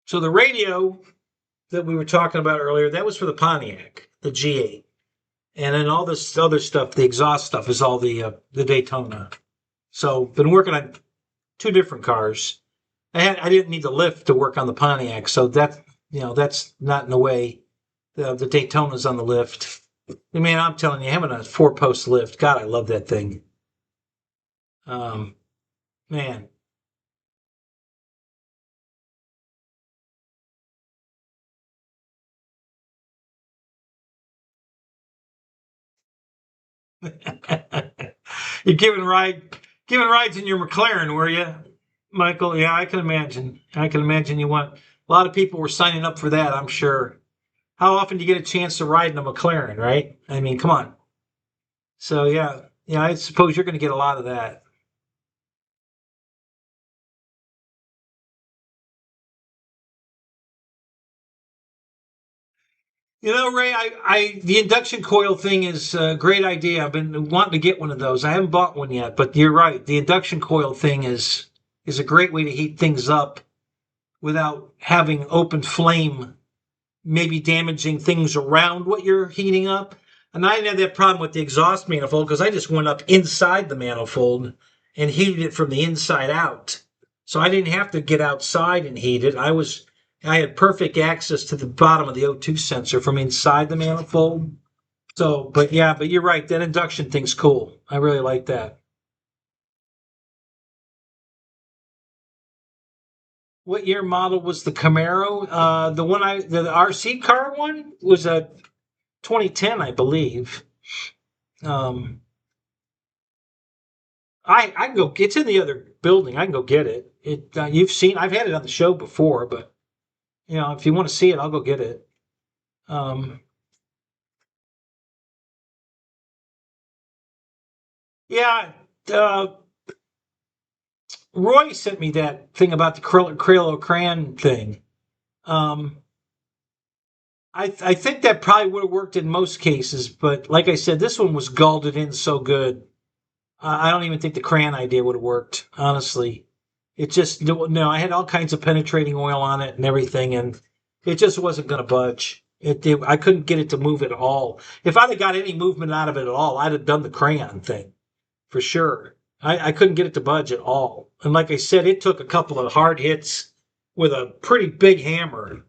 So the radio that we were talking about earlier, that was for the Pontiac, the G8. And then all this other stuff, the exhaust stuff, is all the Daytona. So been working on 2 different cars. I didn't need the lift to work on the Pontiac, so that's not in the way. The Daytona's on the lift. I mean, I'm telling you, having a 4-post lift, God, I love that thing. Man. You're giving rides in your McLaren, were you, Michael? Yeah, I can imagine. You want a lot of people were signing up for that, I'm sure. How often do you get a chance to ride in a McLaren, right? I mean, come on. So yeah, I suppose you're going to get a lot of that. Ray, the induction coil thing is a great idea. I've been wanting to get one of those. I haven't bought one yet, but you're right. The induction coil thing is a great way to heat things up without having open flame, maybe damaging things around what you're heating up. And I didn't have that problem with the exhaust manifold because I just went up inside the manifold and heated it from the inside out. So I didn't have to get outside and heat it. I had perfect access to the bottom of the O2 sensor from inside the manifold. So, but you're right. That induction thing's cool. I really like that. What year model was the Camaro? The RC car one was a 2010, I believe. Um, I can go. It's in the other building. I can go get it. You've seen. I've had it on the show before, but if you want to see it, I'll go get it. Um, Yeah, uh, Roy sent me that thing about the Kralo Cran thing. Um, I think that probably would have worked in most cases, but like I said, this one was galled in so good. I don't even think the crayon idea would have worked, honestly. It just, no, I had all kinds of penetrating oil on it and everything, and it just wasn't going to budge. I couldn't get it to move at all. If I'd have got any movement out of it at all, I'd have done the crayon thing for sure. I couldn't get it to budge at all. And like I said, it took a couple of hard hits with a pretty big hammer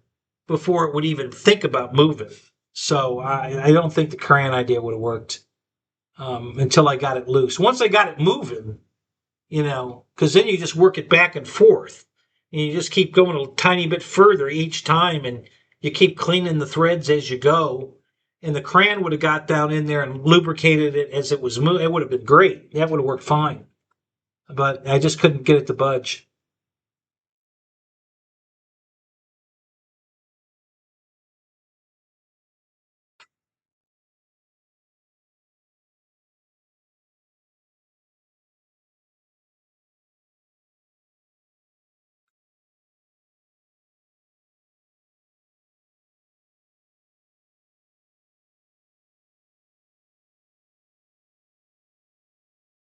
before it would even think about moving. So I don't think the crayon idea would have worked until I got it loose. Once I got it moving, because then you just work it back and forth, and you just keep going a tiny bit further each time, and you keep cleaning the threads as you go. And the crayon would have got down in there and lubricated it as it was moving. It would have been great. That would have worked fine. But I just couldn't get it to budge.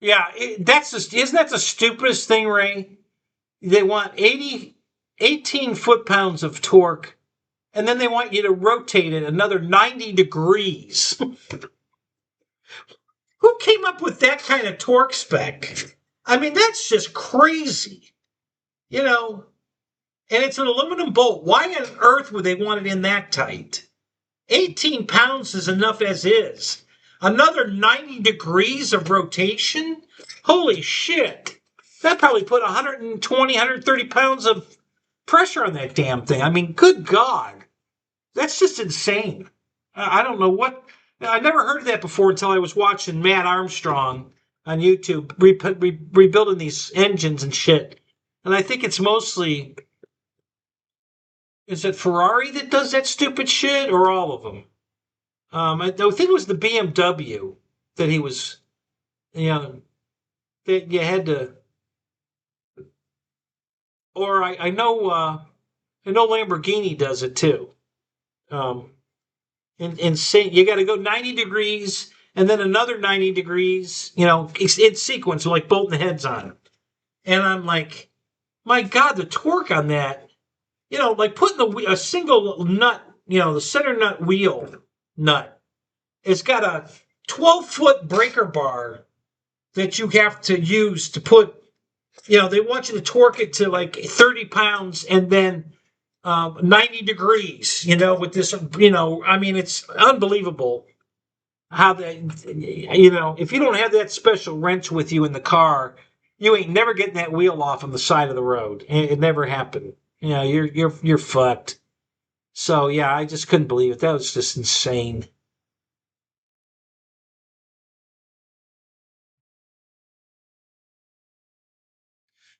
Yeah, that's just isn't that the stupidest thing, Ray? They want 18 foot-pounds of torque, and then they want you to rotate it another 90 degrees. Who came up with that kind of torque spec? I mean, that's just crazy, you know. And it's an aluminum bolt. Why on earth would they want it in that tight? 18 pounds is enough as is. Another 90 degrees of rotation? Holy shit. That probably put 120, 130 pounds of pressure on that damn thing. I mean, good God. That's just insane. I don't know what. I never heard of that before until I was watching Matt Armstrong on YouTube rebuilding these engines and shit. And I think it's mostly, is it Ferrari that does that stupid shit or all of them? I think it was the BMW that he was, you know, that you had to, or I know Lamborghini does it too. Um, insane. You got to go 90 degrees and then another 90 degrees, in sequence, like bolting the heads on. And I'm like, my God, the torque on that, like putting a single nut, the center nut wheel nut, it's got a 12-foot breaker bar that you have to use to put, they want you to torque it to like 30 pounds and then 90 degrees, with this, I mean, it's unbelievable how that, if you don't have that special wrench with you in the car, you ain't never getting that wheel off on the side of the road. It never happened. You're fucked. So yeah, I just couldn't believe it. That was just insane.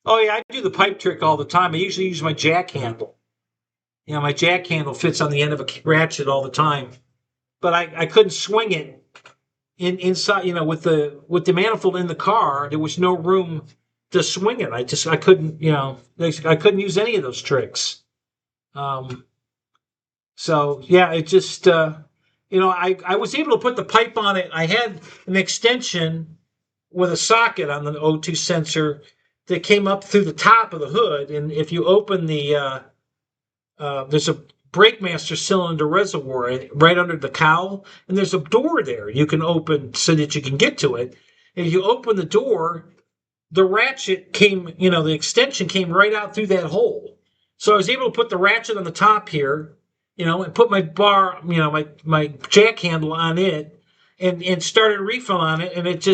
Oh yeah, I do the pipe trick all the time. I usually use my jack handle. My jack handle fits on the end of a ratchet all the time, but I couldn't swing it inside, with the manifold in the car. There was no room to swing it. I couldn't, I couldn't use any of those tricks. Um, so yeah, it just, I was able to put the pipe on it. I had an extension with a socket on the O2 sensor that came up through the top of the hood. And if you open there's a Breakmaster cylinder reservoir right under the cowl, and there's a door there you can open so that you can get to it. And if you open the door, the ratchet came, the extension came right out through that hole. So I was able to put the ratchet on the top here, and put my bar, my jack handle on it, and started a refill on it, and it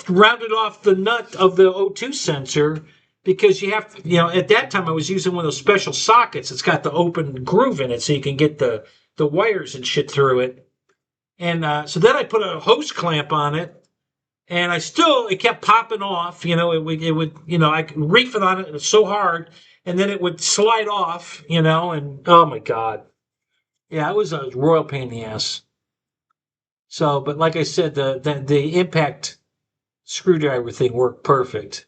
rounded off the nut of the O2 sensor because you have to, at that time I was using one of those special sockets. It's got the open groove in it so you can get the wires and shit through it. And so then I put a hose clamp on it, and it kept popping off. It would, I could reef it on it, and it's so hard, and then it would slide off, and oh my God. Yeah, it was a royal pain in the ass. So, but like I said, the impact screwdriver thing worked perfect.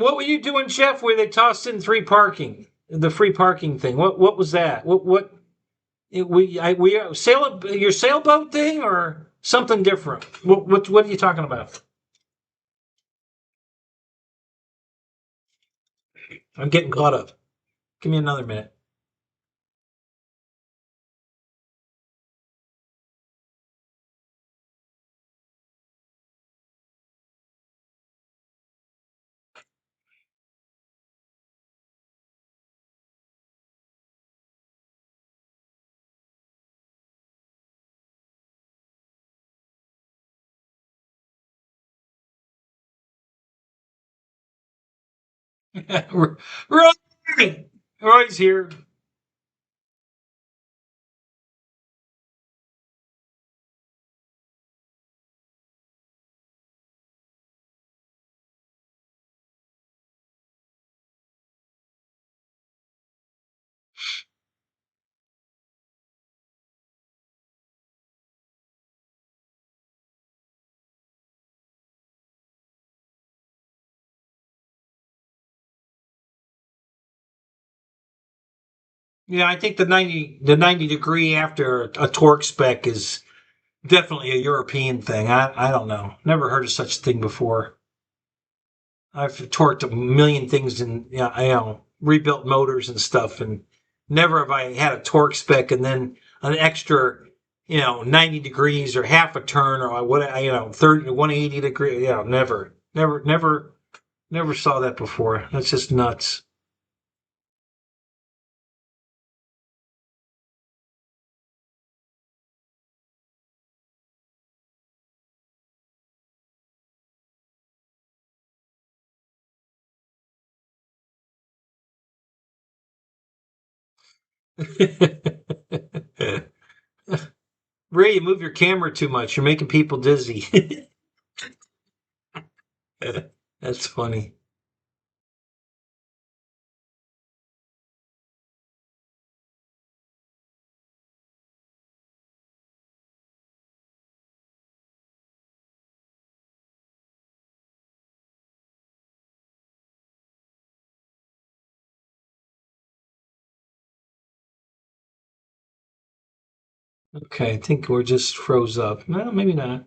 What were you doing, Jeff? Where they tossed in the free parking thing? What was that? We sail your sailboat thing or something different? What are you talking about? I'm getting caught up. Give me another minute. Roy, Roy's here. Yeah, I think the 90 degree after a torque spec is definitely a European thing. I don't know. Never heard of such a thing before. I've torqued a million things and rebuilt motors and stuff, and never have I had a torque spec and then an extra 90 degrees or half a turn or what 30 180 degree. Yeah, never saw that before. That's just nuts. Ray, you move your camera too much. You're making people dizzy. That's funny. Okay, I think we're just froze up. No, maybe not.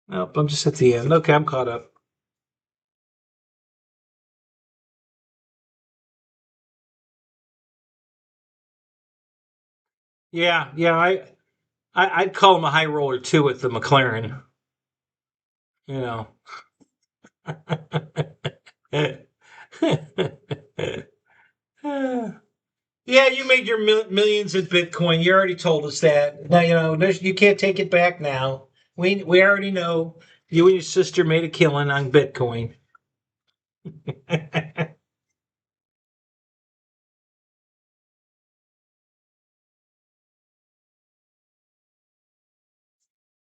Nope, I'm just at the end. Okay, I'm caught up. Yeah, yeah, I'd call him a high roller too with the McLaren. You know. Yeah, you made your millions in Bitcoin. You already told us that. Now you can't take it back now. We already know you and your sister made a killing on Bitcoin.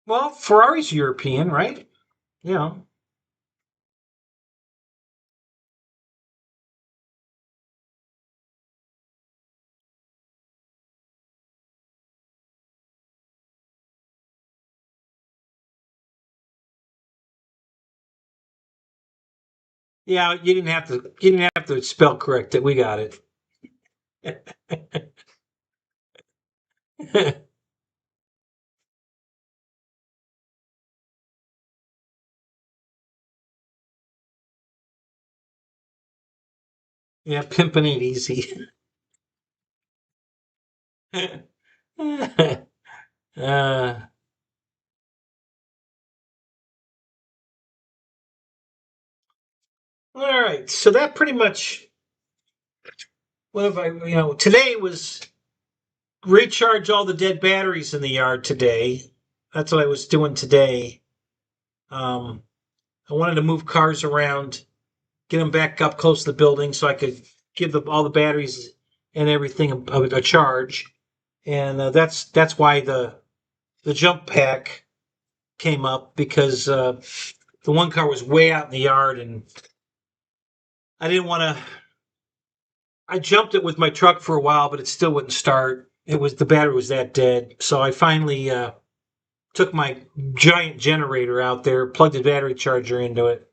Well, Ferrari's European, right? You know. Yeah, you didn't have to spell correct it. We got it. Yeah, pimping ain't easy. uh, all right, so that pretty much what have I today was recharge all the dead batteries in the yard today. That's what I was doing today. I wanted to move cars around, get them back up close to the building so I could give all the batteries and everything a charge. And that's why the jump pack came up, because the one car was way out in the yard, and I didn't want to. I jumped it with my truck for a while, but it still wouldn't start. The battery was that dead. So I finally took my giant generator out there, plugged the battery charger into it,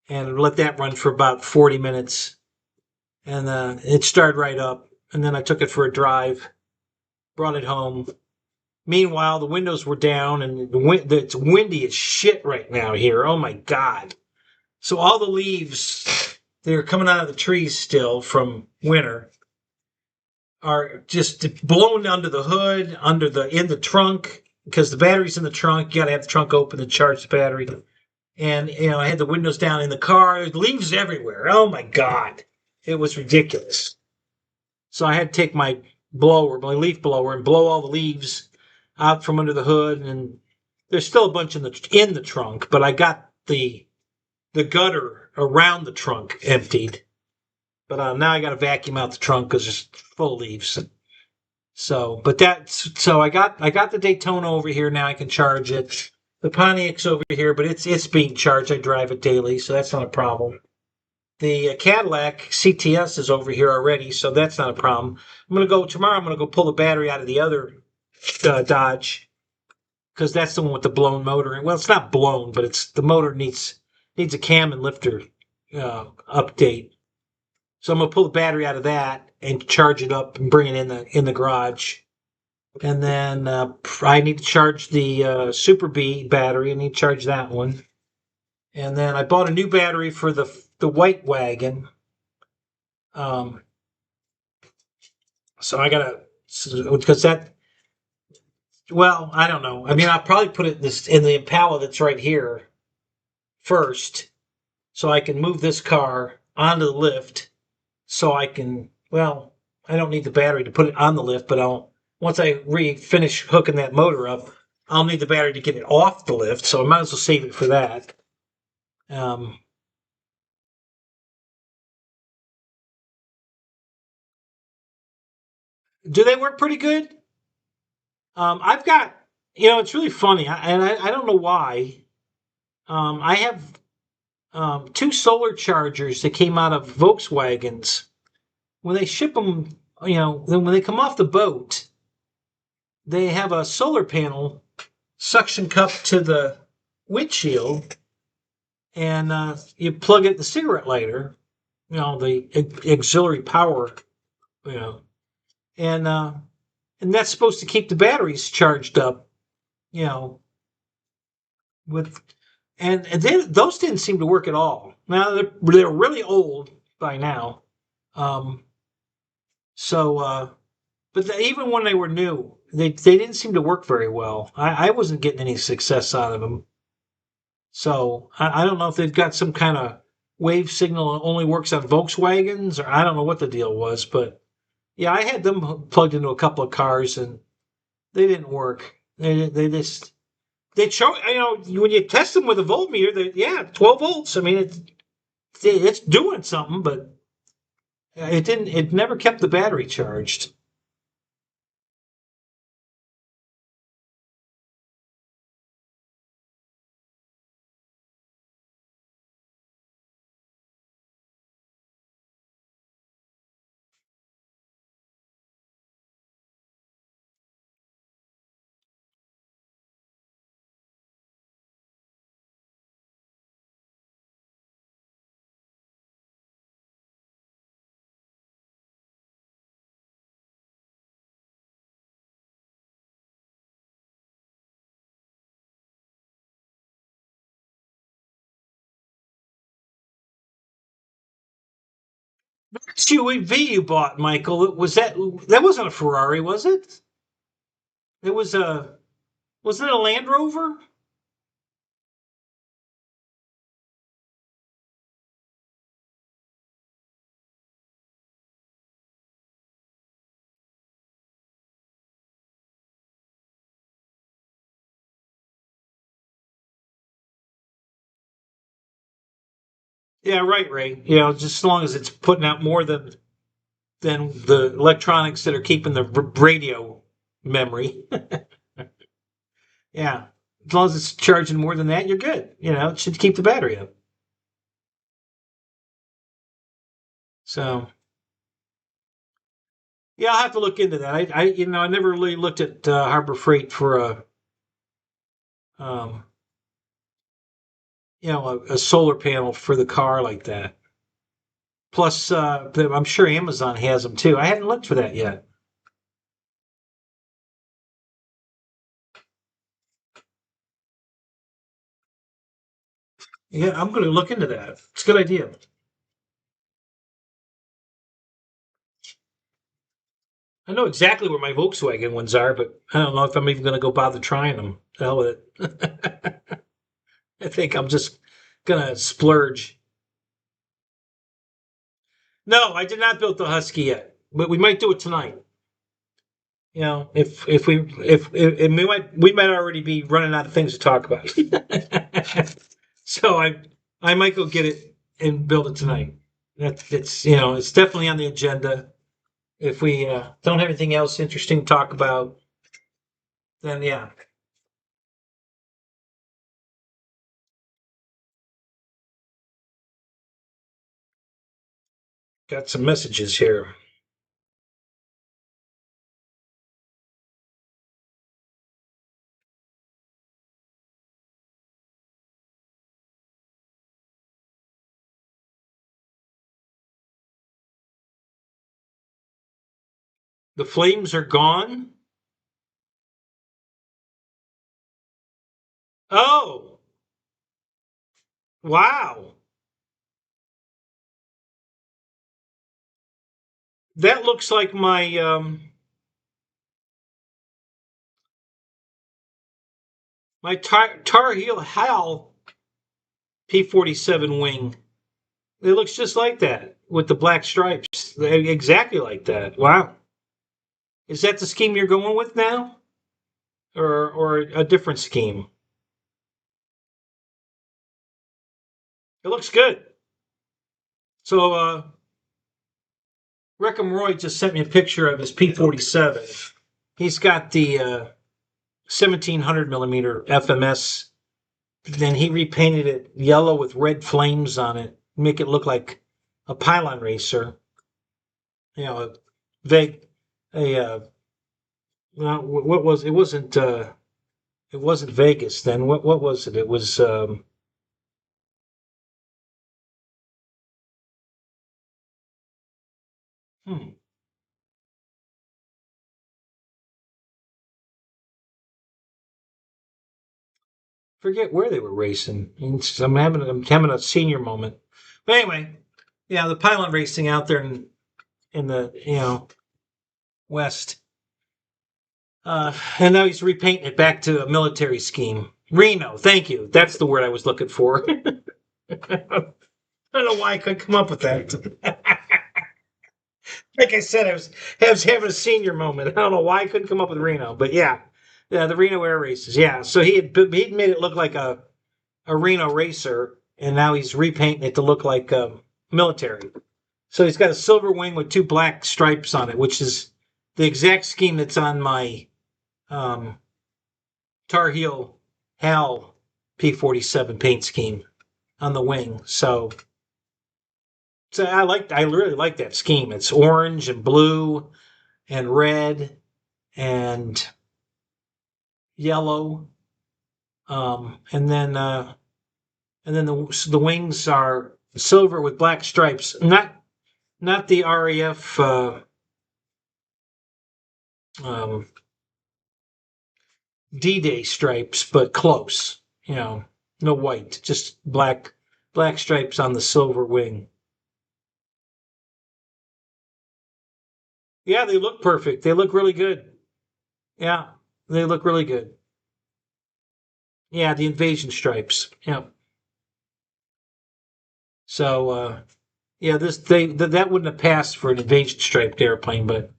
and let that run for about 40 minutes. And it started right up. And then I took it for a drive, brought it home. Meanwhile, the windows were down, and it's windy as shit right now here. Oh my God. So all the leaves that are coming out of the trees still from winter are just blown under the hood, in the trunk, because the battery's in the trunk. You got to have the trunk open to charge the battery. And I had the windows down in the car. Leaves everywhere. Oh my God, it was ridiculous. So I had to take my leaf blower, and blow all the leaves out from under the hood. And there's still a bunch in the trunk, but I got the gutter around the trunk emptied. But now I got to vacuum out the trunk because it's full of leaves. So I got the Daytona over here now. I can charge it. The Pontiac's over here, but it's being charged. I drive it daily, so that's not a problem. The Cadillac CTS is over here already, so that's not a problem. I'm gonna go pull the battery out of the other Dodge, because that's the one with the blown motor. Well, it's not blown, but the motor needs a cam and lifter update. So I'm gonna pull the battery out of that and charge it up and bring it in the garage. And then I need to charge the Super B battery. I need to charge that one. And then I bought a new battery for the white wagon. Um, so I gotta, because that. Well, I don't know. I mean, I'll probably put it in the Impala that's right here first, so I can move this car onto the lift. So I can. Well, I don't need the battery to put it on the lift, but once I finish hooking that motor up, I'll need the battery to get it off the lift. So I might as well save it for that. Um, do they work pretty good? I've got, it's really funny, and I don't know why. I have two solar chargers that came out of Volkswagens. When they ship them, then when they come off the boat, they have a solar panel suction cup to the windshield, and you plug it in the cigarette lighter, the auxiliary power, you know, and uh, and that's supposed to keep the batteries charged up, you know, with and then those didn't seem to work at all. Now they're really old by now, um, so but even when they were new, they didn't seem to work very well. I wasn't getting any success out of them. So I don't know if they've got some kind of wave signal that only works on Volkswagens, or I don't know what the deal was. But yeah, I had them plugged into a couple of cars, and they didn't work. They just they show, when you test them with a voltmeter, 12 volts. I mean, it's doing something, but it didn't. It never kept the battery charged. That SUV you bought, Michael, that wasn't a Ferrari, was it? It was it a Land Rover? Yeah, right, Ray. You know, just as long as it's putting out more than the electronics that are keeping the radio memory. Yeah, as long as it's charging more than that, you're good. You know, it should keep the battery up. So yeah, I'll have to look into that. I never really looked at Harbor Freight for um, a solar panel for the car like that. Plus, I'm sure Amazon has them too. I hadn't looked for that yet. Yeah, I'm going to look into that. It's a good idea. I know exactly where my Volkswagen ones are, but I don't know if I'm even going to go bother trying them. The hell with it. I think I'm just going to splurge. No, I did not build the Husky yet, but we might do it tonight. You know, if we might already be running out of things to talk about. So I might go get it and build it tonight. It's definitely on the agenda. If we don't have anything else interesting to talk about, then yeah, got some messages here. The flames are gone. Oh, wow. That looks like my Tar Heel Hal P-47 wing. It looks just like that with the black stripes. Exactly like that. Wow. Is that the scheme you're going with now? Or a different scheme? It looks good. So Reckham Roy just sent me a picture of his P-47. He's got the 1700 millimeter FMS. Then he repainted it yellow with red flames on it, make it look like a pylon racer. You know, a vague, a what was it? Wasn't Vegas then. What was it? It was hmm, forget where they were racing. I'm having a senior moment. But anyway, yeah, the pylon racing out there in the west. And now he's repainting it back to a military scheme. Reno, thank you. That's the word I was looking for. I don't know why I couldn't come up with that. Like I said, I was having a senior moment. I don't know why I couldn't come up with Reno, but yeah, the Reno Air Races. Yeah, so he'd made it look like a Reno racer, and now he's repainting it to look like military. So he's got a silver wing with two black stripes on it, which is the exact scheme that's on my um, Tar Heel Hal P-47 paint scheme on the wing. So I really like that scheme. It's orange and blue and red and yellow, and then the wings are silver with black stripes. Not the RAF um, D-Day stripes, but close. No white, just black stripes on the silver wing. Yeah, they look perfect. They look really good. Yeah, they look really good. Yeah, the invasion stripes. Yeah. So yeah, that wouldn't have passed for an invasion striped airplane, but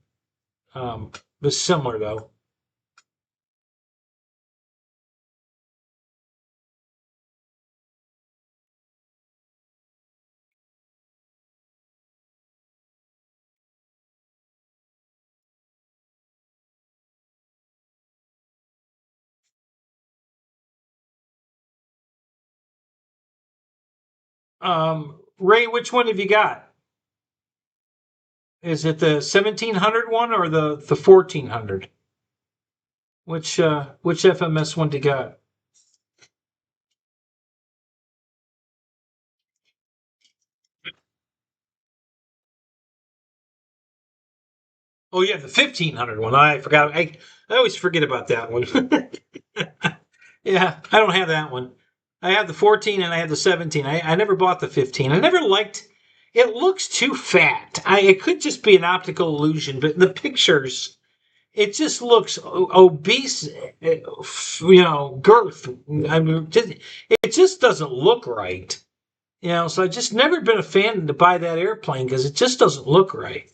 it was similar though. Ray, which one have you got? Is it the 1700 one or the 1400? Which FMS one do you got? Oh yeah, the 1500 one. I forgot. I always forget about that one. Yeah, I don't have that one. I have the 14 and I have the 17. I never bought the 15. I never liked. It looks too fat. It could just be an optical illusion, but the pictures, it just looks obese. Girth. I mean, it just doesn't look right. So I just never been a fan to buy that airplane because it just doesn't look right.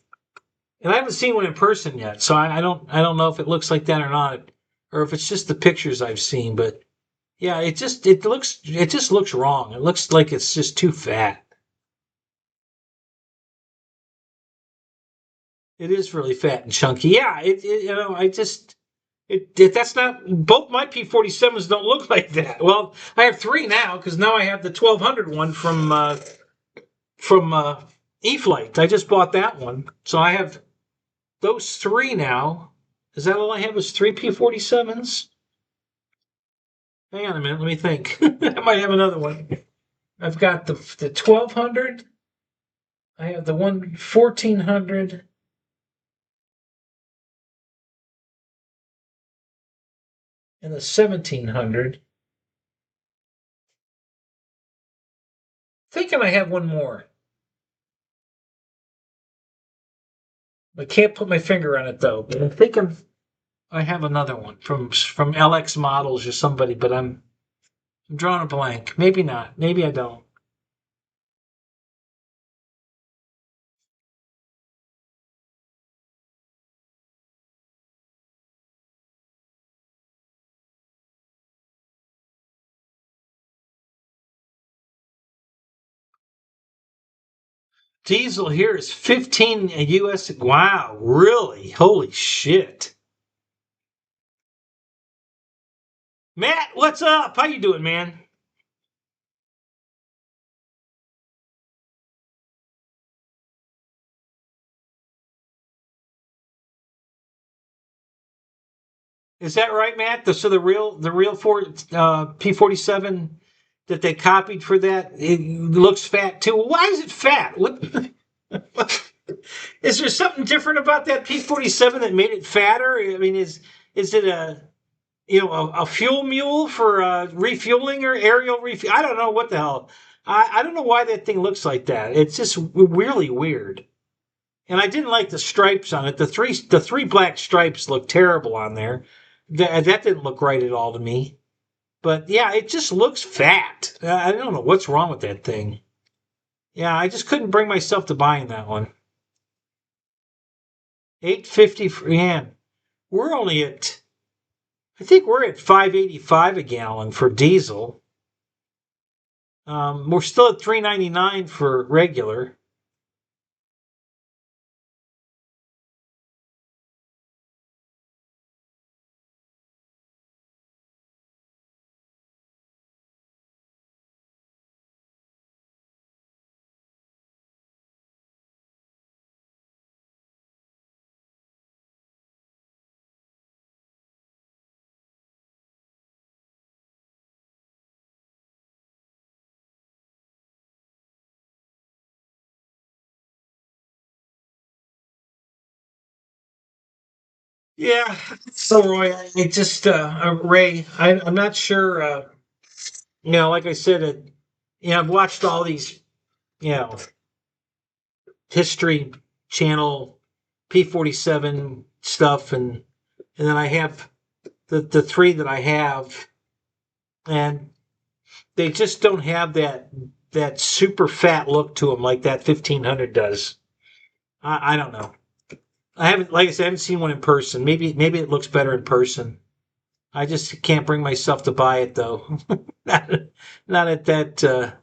And I haven't seen one in person yet, so I don't know if it looks like that or not, or if it's just the pictures I've seen. But yeah, it just looks wrong. It looks like it's just too fat. It is really fat and chunky. Yeah, I just that's not both my P-47s don't look like that. Well, I have three now because now I have the 1200 one from E-Flight. I just bought that one, so I have those three now. Is that all I have? Is three P-47s? Hang on a minute. Let me think. I might have another one. I've got the 1200. I have the 1400 and the 1700. Thinking I have one more. I can't put my finger on it though. But I'm thinking I have another one from LX Models or somebody. But I'm drawing a blank. Maybe not. Maybe I don't. Diesel here is 15 US. Wow, really? Holy shit. Matt, what's up? How you doing, man? Is that right, Matt? So the real P-47 that they copied for that, it looks fat too. Why is it fat? What is there something different about that P-47 that made it fatter? I mean, is it a fuel mule for refueling or aerial refuel? I don't know what the hell. I don't know why that thing looks like that. It's just really weird. And I didn't like the stripes on it. The three black stripes look terrible on there. That didn't look right at all to me. But yeah, it just looks fat. I don't know what's wrong with that thing. Yeah, I just couldn't bring myself to buying that one. 850 for yen. We're only at I think we're at 585 a gallon for diesel. We're still at 399 for regular. Yeah. So Roy, I just Ray, I'm not sure. Like I said, I've watched all these, you know, History Channel P-47 stuff, and then I have the three that I have, and they just don't have that super fat look to them like that 1500 does. I don't know. I haven't, like I said, I haven't seen one in person. Maybe it looks better in person. I just can't bring myself to buy it though. not, not at that.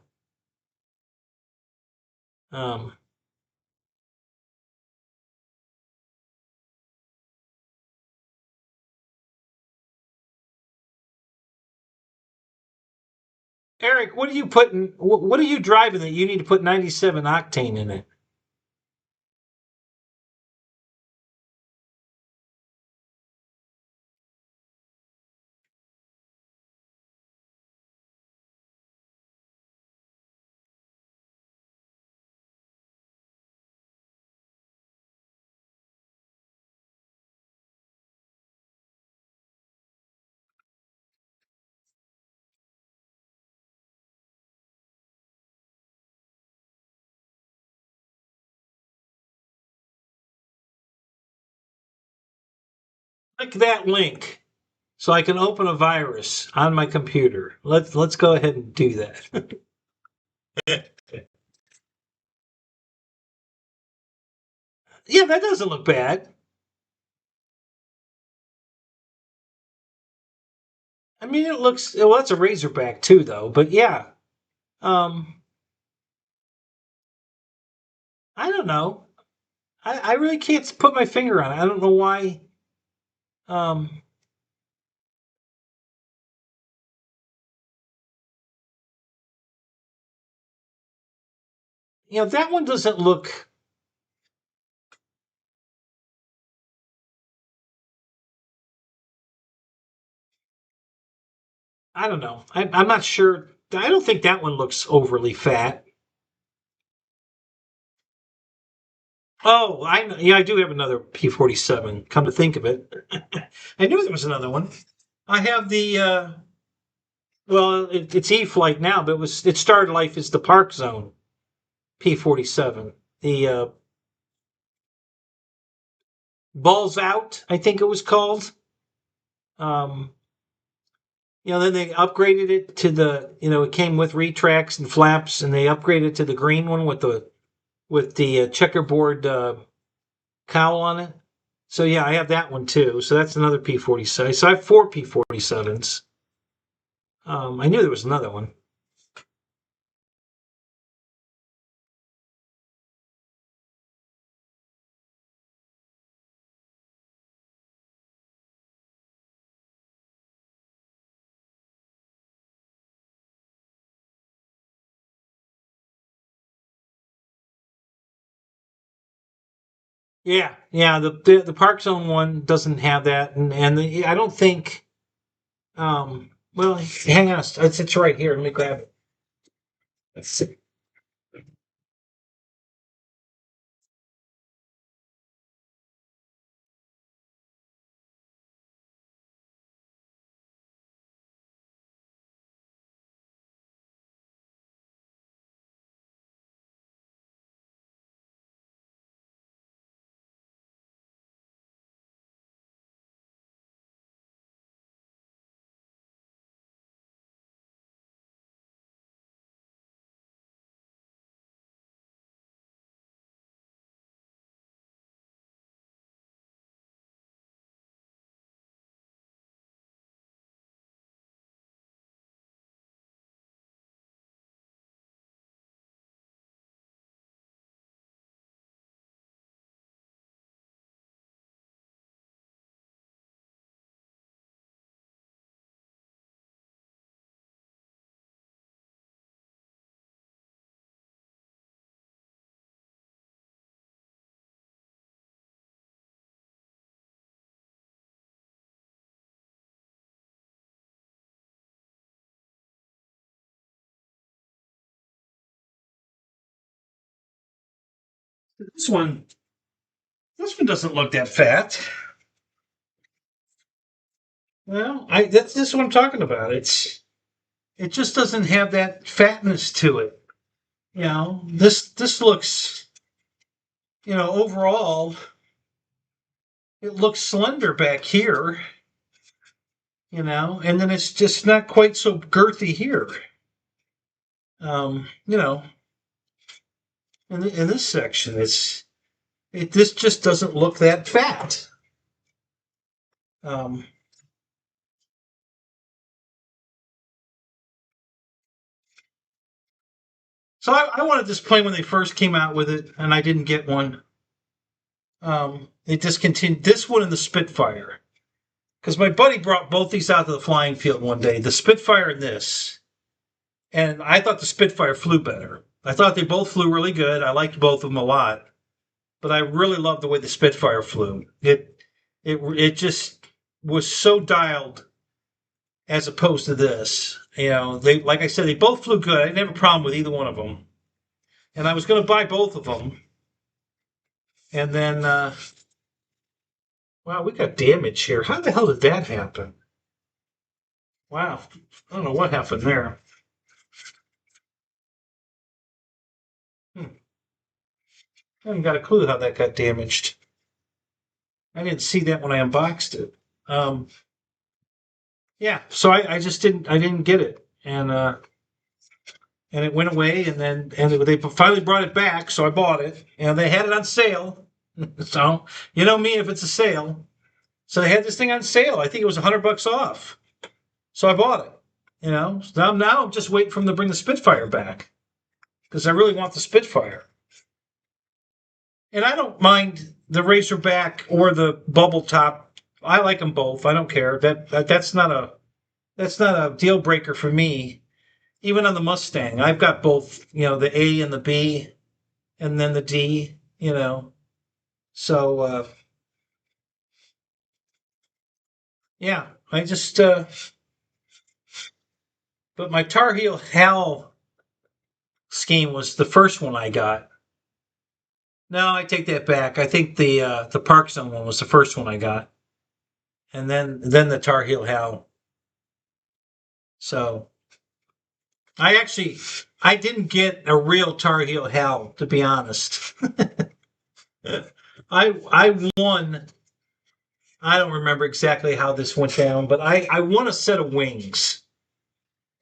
Um, Eric, what are you putting? What are you driving that you need to put 97 octane in it? Click that link so I can open a virus on my computer. Let's go ahead and do that. Yeah, that doesn't look bad. I mean, it looks well. That's a Razorback too, though. But yeah, um, I don't know. I really can't put my finger on it. I don't know why. Um, that one doesn't look. I don't know. I'm not sure. I don't think that one looks overly fat. Oh, I know. Yeah, I do have another P-47. Come to think of it, I knew there was another one. I have the well, it's E-Flight now, but it started life as the Park Zone P-47. The Balls Out, I think it was called. Um, then they upgraded it to it came with retracts and flaps, and they upgraded it to the green one with the checkerboard cowl on it. So yeah, I have that one too. So that's another P-47. So I have four P-47s. I knew there was another one. Yeah, yeah. The Park Zone one doesn't have that, and I don't think. Well, hang on. It's right here. Let me grab it. Let's see. This one. This one doesn't look that fat. Well, that's what I'm talking about. It just doesn't have that fatness to it. This looks, overall, it looks slender back here, and then it's just not quite so girthy here. You know, in this section, this just doesn't look that fat. Um, so I wanted this plane when they first came out with it, and I didn't get one. They discontinued this one and the Spitfire. Because my buddy brought both these out to the flying field one day, the Spitfire and this. And I thought the Spitfire flew better. I thought they both flew really good. I liked both of them a lot, but I really loved the way the Spitfire flew. It just was so dialed as opposed to this. They, like I said, they both flew good. I didn't have a problem with either one of them, and I was going to buy both of them. And then, wow, we got damage here. How the hell did that happen? Wow, I don't know what happened there. I haven't got a clue how that got damaged. I didn't see that when I unboxed it. Yeah, so I just didn't get it, and it went away, and they finally brought it back, so I bought it, and they had it on sale. So you know me, if it's a sale, so they had this thing on sale. I think it was $100 off, so I bought it. So now I'm just waiting for them to bring the Spitfire back because I really want the Spitfire, and I don't mind the Razorback or the Bubble Top. I like them both. I don't care. That's not a deal breaker for me. Even on the Mustang, I've got both. The A and the B, and then the D. So yeah, I just. But my Tar Heel Hal scheme was the first one I got. No, I take that back. I think the Park Zone one was the first one I got, and then the Tar Heel Hal. So I didn't get a real Tar Heel Hal, to be honest. I won. I don't remember exactly how this went down, but I won a set of wings,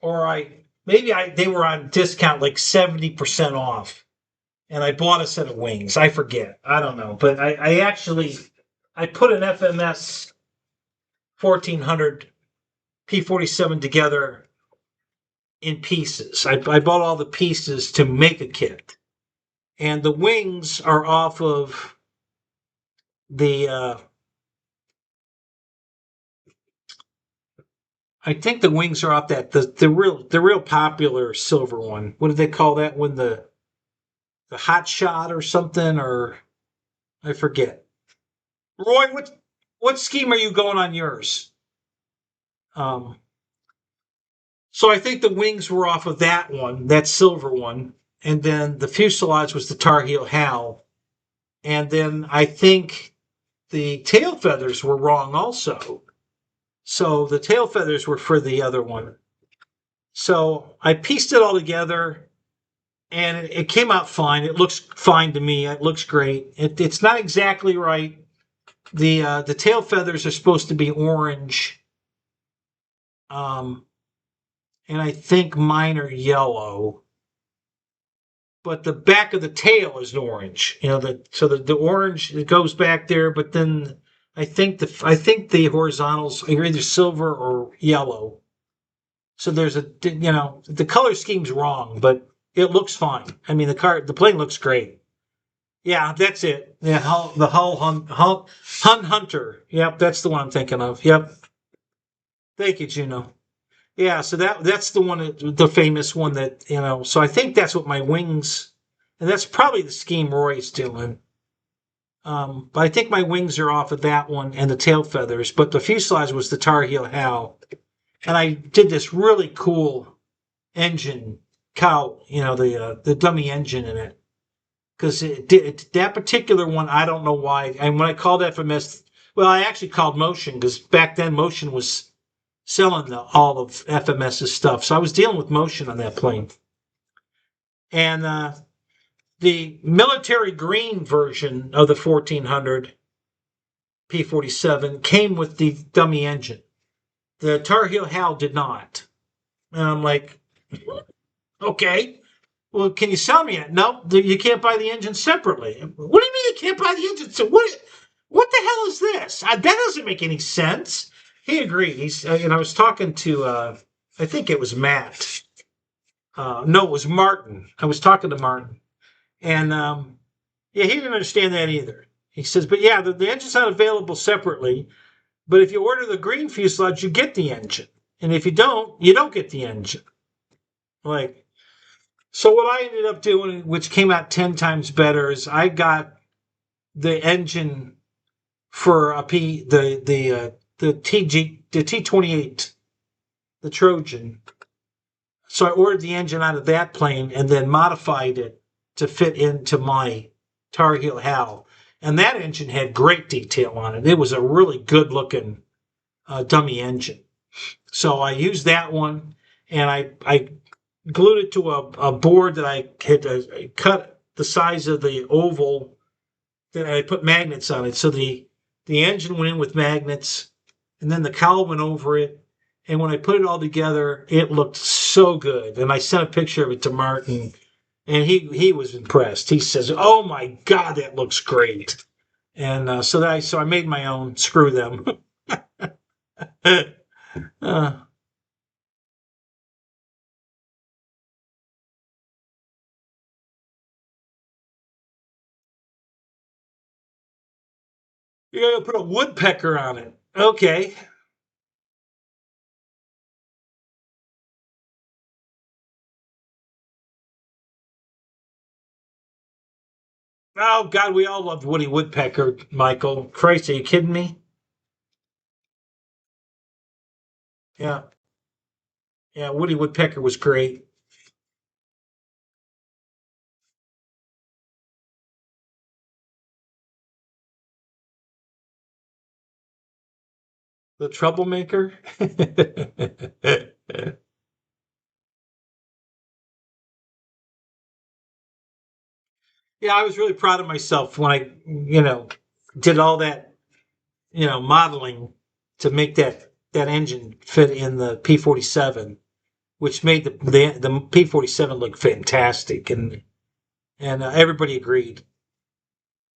or they were on discount like 70% off, and I bought a set of wings. I forget. I don't know, but I put an FMS 1400 P47 together in pieces. I bought all the pieces to make a kit, and the wings are off of the. I think the wings are off that the real popular silver one. What do they call that one? The hot shot or something, or I forget. Roy, what scheme are you going on yours? So I think the wings were off of that one, that silver one, and then the fuselage was the Tar Heel Hal, and then I think the tail feathers were wrong also. So the tail feathers were for the other one. So I pieced it all together, and it came out fine. It looks fine to me. It looks great. It's not exactly right. The tail feathers are supposed to be orange, and I think mine are yellow. But the back of the tail is orange. The orange, it goes back there, but then I think the horizontals are either silver or yellow. So there's the color scheme's wrong, but it looks fine. I mean, the plane looks great. Yeah, that's it. The Hull Hun Hunter. Yep, that's the one I'm thinking of. Yep. Thank you, Juno. Yeah, so that's the one, the famous one that. So I think that's what my wings, and that's probably the scheme Roy's doing. But I think my wings are off of that one and the tail feathers, but the fuselage was the Tar Heel Hal. And I did this really cool engine the dummy engine in it. Because that particular one, I don't know why. And when I called FMS, well, I actually called Motion because back then Motion was selling all of FMS's stuff. So I was dealing with Motion on that plane. And the military green version of the 1400 P47 came with the dummy engine. The Tar Heel Hal did not. And I'm like, okay, well, can you sell me it? No, you can't buy the engine separately. What do you mean you can't buy the engine? So what the hell is this? That doesn't make any sense. He agreed. I was talking to, I think it was Matt. No, it was Martin. I was talking to Martin. And yeah, he didn't understand that either. He says, but yeah, the engine's not available separately. But if you order the green fuselage, you get the engine. And if you don't get the engine. Like, so what I ended up doing, which came out 10 times better, is I got the engine for the T28, the Trojan. So I ordered the engine out of that plane and then modified it to fit into my Tar Heel Hal. And that engine had great detail on it. It was a really good looking dummy engine. So I used that one, and I glued it to a board that I had cut the size of the oval. Then I put magnets on it. So the engine went in with magnets, and then the cowl went over it. And when I put it all together, it looked so good. And I sent a picture of it to Martin, and he was impressed. He says, "Oh my God, that looks great!" And so I made my own. Screw them. uh, you're gonna put a woodpecker on it. Okay. Oh God, we all loved Woody Woodpecker, Michael. Christ, are you kidding me? Yeah, yeah. Woody Woodpecker was great. The troublemaker. Yeah, I was really proud of myself when I did all that, modeling to make that engine fit in the P-47, which made the P-47 look fantastic, and everybody agreed.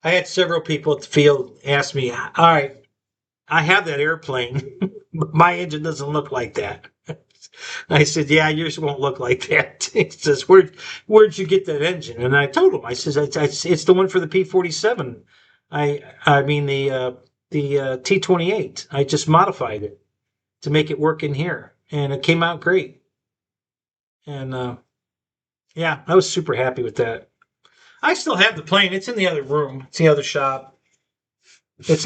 I had several people at the field ask me, "All right, I have that airplane, but my engine doesn't look like that." I said, "Yeah, yours won't look like that." He says, "Where'd you get that engine?" And I told him, I says, "It's the one for the P-47. I mean the T-28. I just modified it to make it work in here, and it came out great." And yeah, I was super happy with that. I still have the plane. It's in the other room. It's in the other shop. It's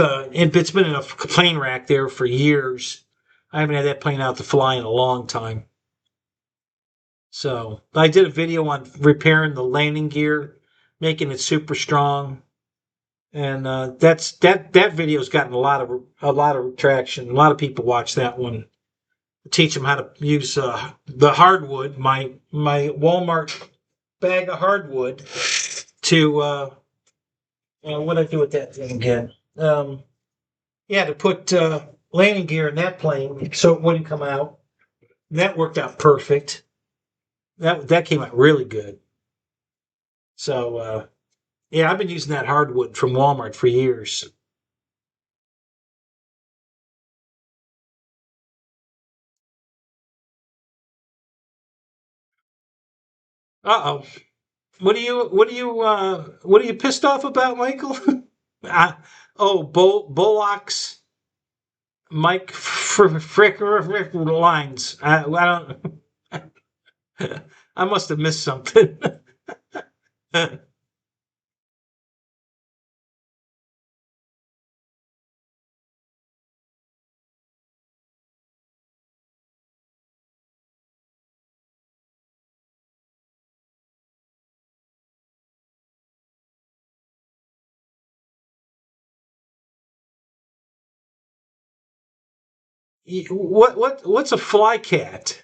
been in a plane rack there for years. I haven't had that plane out to fly in a long time. So I did a video on repairing the landing gear, making it super strong, and that video's gotten a lot of traction. A lot of people watch that one. Teach them how to use the hardwood, my Walmart bag of hardwood, to what do I do with that thing again? Yeah, to put landing gear in that plane so it wouldn't come out. That worked out perfect. That came out really good. So yeah, I've been using that hardwood from Walmart for years. Uh oh. What are you pissed off about, Michael? uh, oh, Bullocks, Mike frick lines. I don't. I must have missed something. What's a fly cat?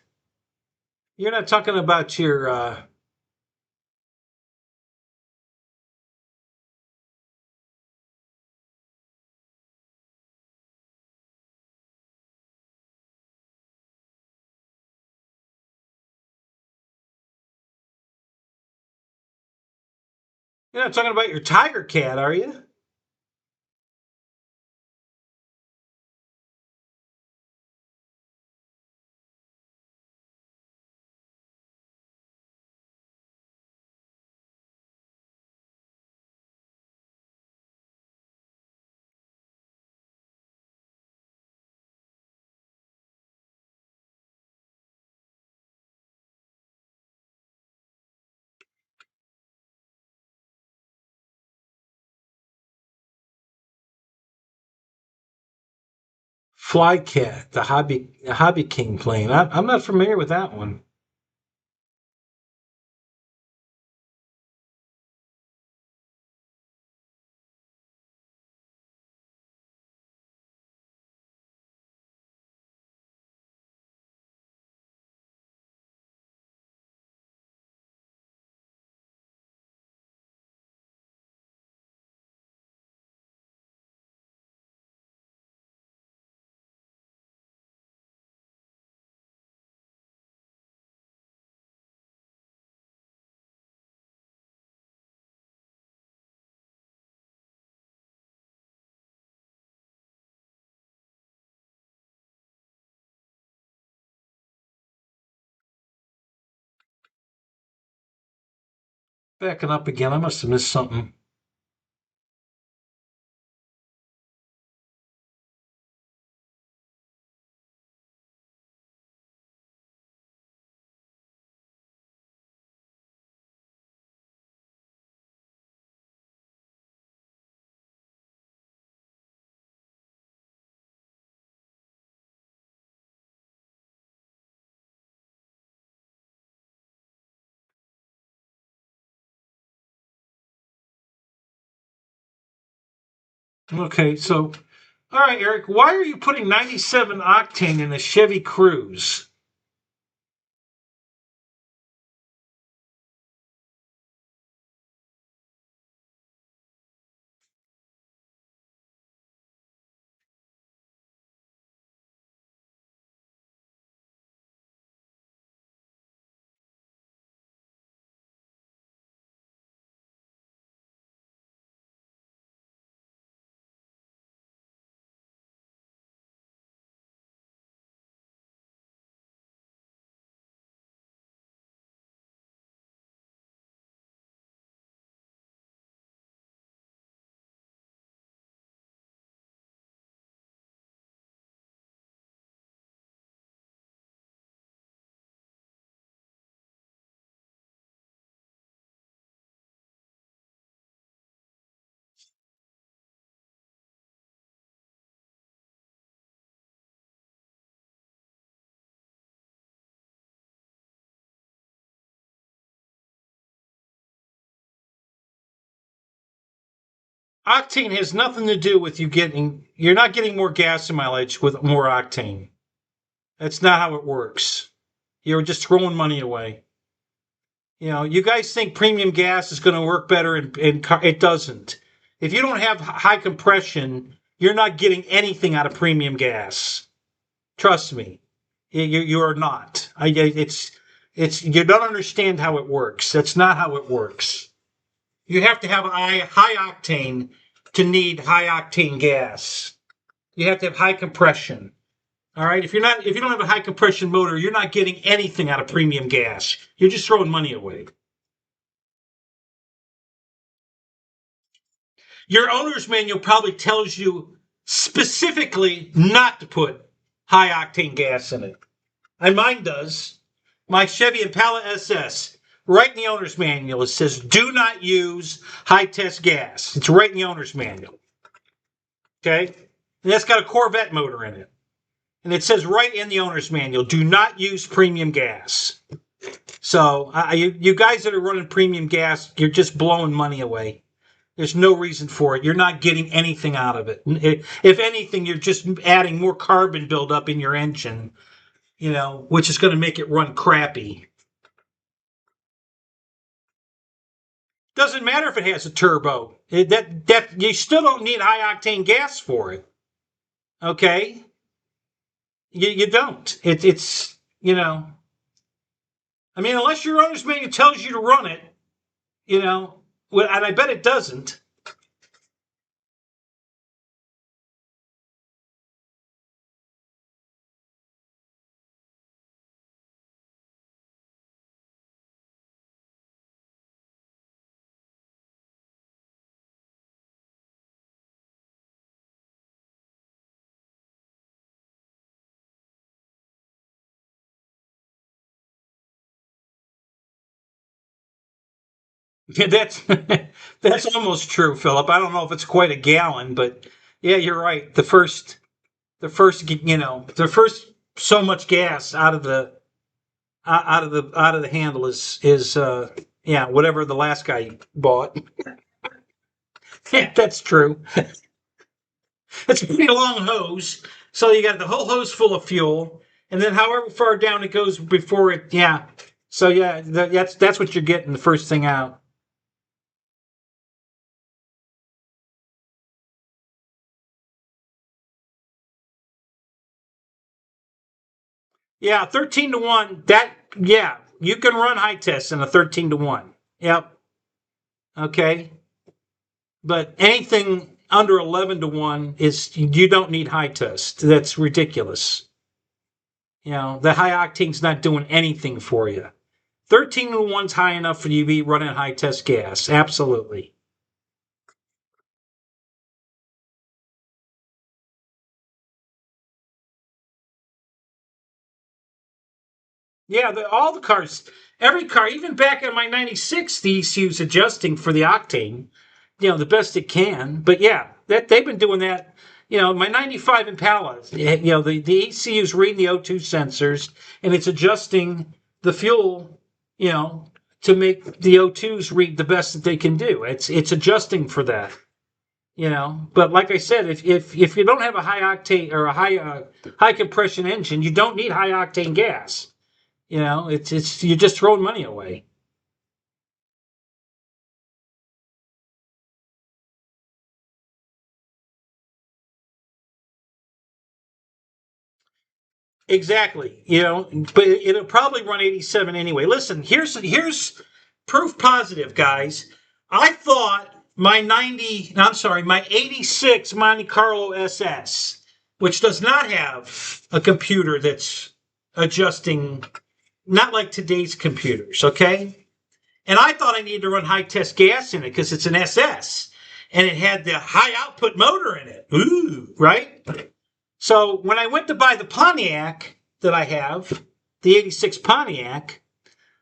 You're not talking about your. You're not talking about your tiger cat, are you? Flycat, the Hobby King plane. I'm not familiar with that one. Backing up again. I must have missed something. Okay, so all right, Eric. Why are you putting 97 octane in a Chevy Cruze? Octane has nothing to do with you're not getting more gas mileage with more octane. That's not how it works. You're just throwing money away. You guys think premium gas is going to work better, and it doesn't. If you don't have high compression, you're not getting anything out of premium gas. Trust me, you are not. It's you don't understand how it works. That's not how it works. You have to have high octane to need high octane gas. You have to have high compression. All right. If you don't have a high compression motor, you're not getting anything out of premium gas. You're just throwing money away. Your owner's manual probably tells you specifically not to put high octane gas in it. And mine does. My Chevy Impala SS, right in the owner's manual, it says do not use high test gas. It's right in the owner's manual. Okay? And that's got a Corvette motor in it. And it says right in the owner's manual, do not use premium gas. So you guys that are running premium gas, you're just blowing money away. There's no reason for it. You're not getting anything out of it. If anything, you're just adding more carbon buildup in your engine, which is going to make it run crappy. Doesn't matter if it has a turbo. That you still don't need high octane gas for it. Okay, you don't. It's I mean, unless your owner's manual tells you to run it, and I bet it doesn't. That's that's almost true, Philip. I don't know if it's quite a gallon, but yeah, you're right. The first the first so much gas out of the handle is yeah, whatever the last guy bought. Yeah, that's true. It's a pretty long hose, so you got the whole hose full of fuel, and then however far down it goes before it, yeah. So yeah, that's what you're getting the first thing out. Yeah, 13 to 1. That yeah, you can run high tests in a 13 to 1. Yep. Okay. But anything under 11 to 1 is you don't need high test. That's ridiculous. The high octane's not doing anything for you. 13 to 1's high enough for you to be running high test gas. Absolutely. Yeah, all the cars, every car, even back in my 96, the ECU's adjusting for the octane, the best it can. But yeah, that they've been doing that. My 95 Impala, the ECU's reading the O2 sensors and it's adjusting the fuel, you know, to make the O2s read the best that they can do. It's adjusting for that. But like I said, if you don't have a high octane or a high compression engine, you don't need high octane gas. It's you're just throwing money away. Exactly. But it'll probably run 87 anyway. Listen, here's proof positive, guys. I thought my 86 Monte Carlo SS, which does not have a computer that's adjusting, not like today's computers, okay? And I thought I needed to run high test gas in it because it's an SS and it had the high output motor in it. Ooh, right? So when I went to buy the Pontiac that I have, the 86 Pontiac,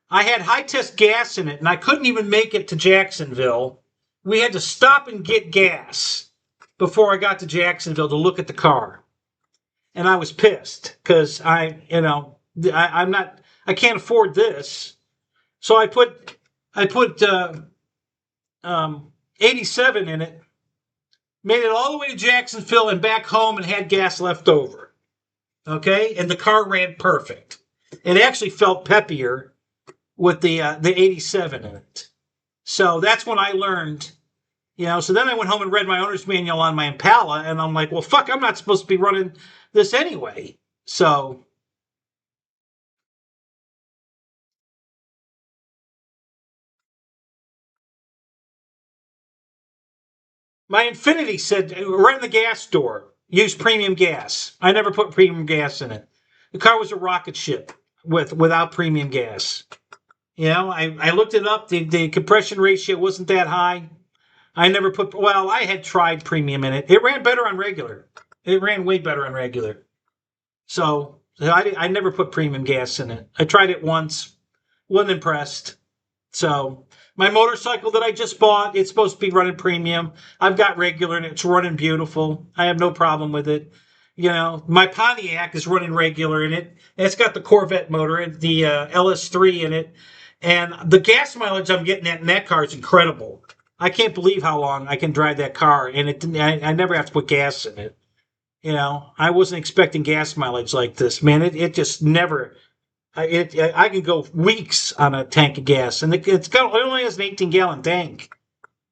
I had high test gas in it and I couldn't even make it to Jacksonville. We had to stop and get gas before I got to Jacksonville to look at the car. And I was pissed because I can't afford this. So I put 87 in it, made it all the way to Jacksonville and back home and had gas left over. Okay? And the car ran perfect. It actually felt peppier with the 87 in it. So that's when I learned, so then I went home and read my owner's manual on my Impala and I'm like, well, fuck, I'm not supposed to be running this anyway. So my Infinity said, right in the gas door, use premium gas. I never put premium gas in it. The car was a rocket ship without premium gas. I looked it up. The compression ratio wasn't that high. I had tried premium in it. It ran better on regular. It ran way better on regular. So I never put premium gas in it. I tried it once, wasn't impressed. So my motorcycle that I just bought, it's supposed to be running premium. I've got regular and it's running beautiful. I have no problem with it. My Pontiac is running regular in it. It's got the Corvette motor, the LS3 in it. And the gas mileage I'm getting in that car is incredible. I can't believe how long I can drive that car, and I never have to put gas in it. I wasn't expecting gas mileage like this, man. It just never. I can go weeks on a tank of gas, and it only has an 18-gallon tank,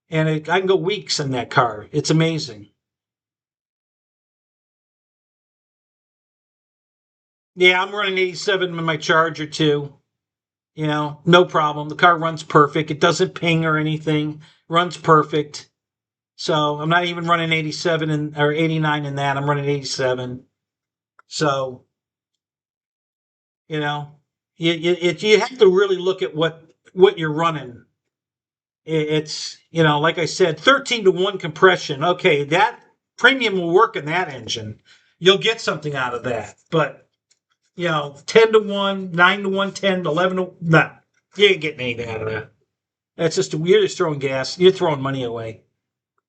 and I can go weeks in that car. It's amazing. Yeah, I'm running 87 with my Charger too. No problem. The car runs perfect. It doesn't ping or anything. Runs perfect. So I'm not even running 87 or 89 in that. I'm running 87. So you know, you have to really look at what you're running. It's like I said, 13 to 1 compression. Okay, that premium will work in that engine. You'll get something out of that. But 10 to 1, 9 to 1, 10 to 11 to no, you ain't getting anything out of that. That's you're just throwing gas. You're throwing money away.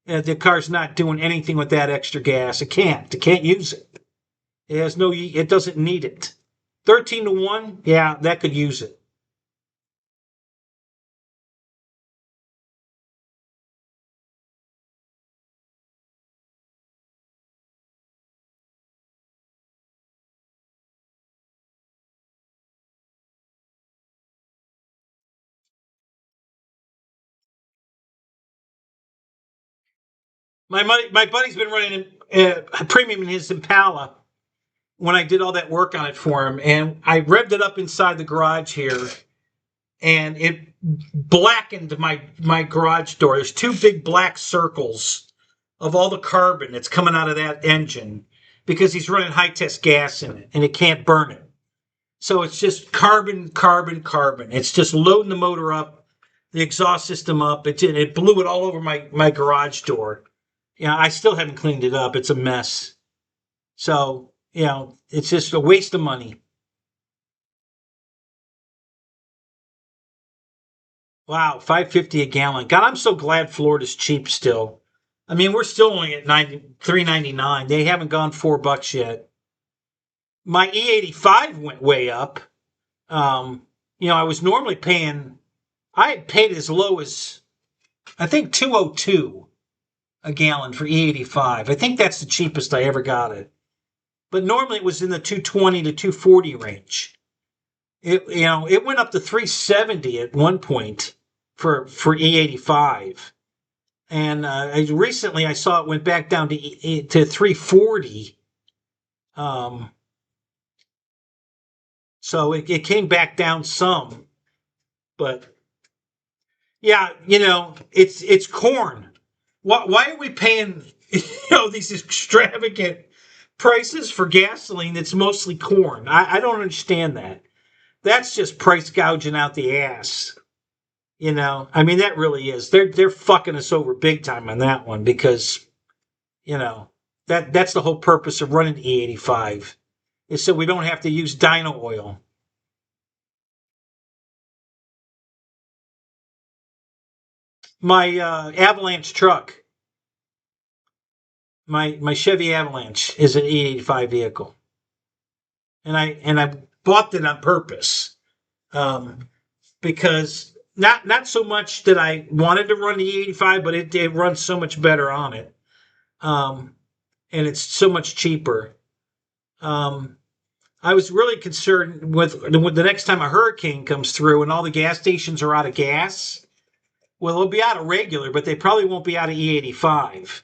The car's not doing anything with that extra gas. It can't. It can't use it. It has no, it doesn't need it. 13-1, yeah, that could use it. My buddy's been running a premium in his Impala when I did all that work on it for him, and I revved it up inside the garage here, and it blackened my garage door. There's two big black circles of all the carbon that's coming out of that engine because he's running high test gas in it, and it can't burn it. So it's just carbon, carbon, carbon. It's just loading the motor up, the exhaust system up. It blew it all over my garage door. Yeah, I still haven't cleaned it up. It's a mess. So, it's just a waste of money. Wow, 5.50 a gallon. God, I'm so glad Florida's cheap still. I mean, we're still only at 3.99. They haven't gone $4 yet. My E85 went way up. I was normally paying, I had paid as low as, I think, 202 a gallon for E85. I think that's the cheapest I ever got it. But normally it was in the 220 to 240 range. It went up to 370 at one point for E85. And recently I saw it went back down to 340. So it came back down some. But yeah, it's corn. Why are we paying these extravagant prices for gasoline that's mostly corn? I don't understand that. That's just price gouging out the ass. I mean, that really is. They're fucking us over big time on that one because, that's the whole purpose of running E85 is so we don't have to use dyno oil. My Avalanche truck, my Chevy Avalanche is an E85 vehicle, and I bought it on purpose, because not so much that I wanted to run the E85, but it runs so much better on it, and it's so much cheaper. I was really concerned with the next time a hurricane comes through and all the gas stations are out of gas. Well, they'll be out of regular, but they probably won't be out of E85.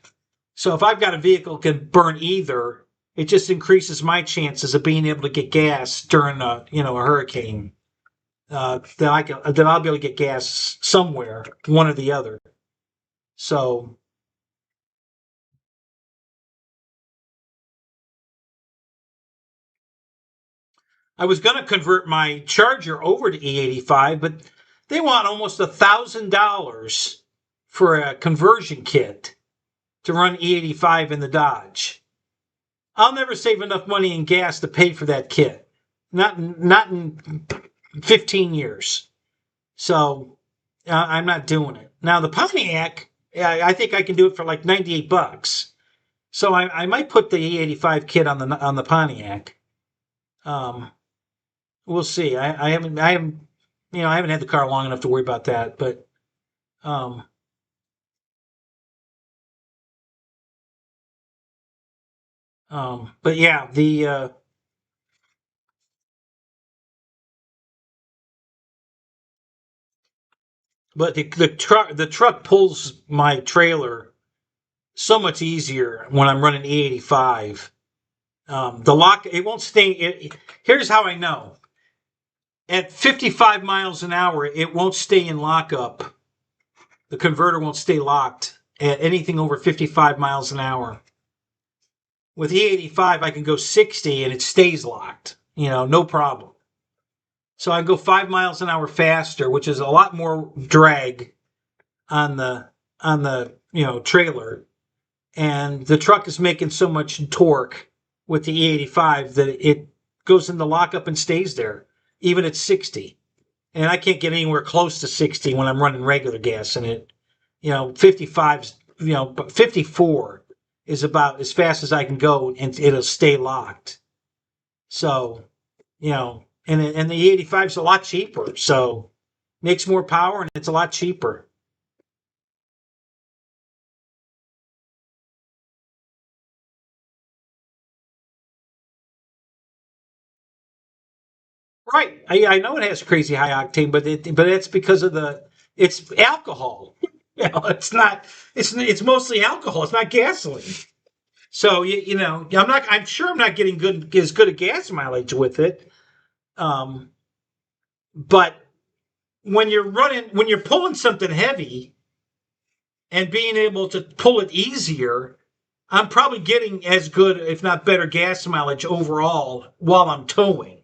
So if I've got a vehicle that can burn either, it just increases my chances of being able to get gas during a hurricane. That I'll be able to get gas somewhere, one or the other. So I was going to convert my Charger over to E85, but they want almost $1,000 for a conversion kit to run E85 in the Dodge. I'll never save enough money in gas to pay for that kit. Not in 15 years. So I'm not doing it. Now the Pontiac, I think I can do it for like $98. So I might put the E85 kit on the Pontiac. We'll see. I haven't had the car long enough to worry about that, but yeah, the truck pulls my trailer so much easier when I'm running E85. The lock, it won't stay. Here's how I know. At 55 miles an hour, it won't stay in lockup. The converter won't stay locked at anything over 55 miles an hour. With E85, I can go 60 and it stays locked. No problem. So I can go 5 miles an hour faster, which is a lot more drag on the trailer. And the truck is making so much torque with the E85 that it goes into lockup and stays there, even at 60. And I can't get anywhere close to 60 when I'm running regular gas in it. 55, 54 is about as fast as I can go and it'll stay locked. So, and the E85 is a lot cheaper. So makes more power and it's a lot cheaper. Right. I know it has crazy high octane, but it's because of it's alcohol. It's not it's mostly alcohol. It's not gasoline. So I'm sure I'm not getting as good a gas mileage with it. Um, but when you're pulling something heavy and being able to pull it easier, I'm probably getting as good, if not better, gas mileage overall while I'm towing.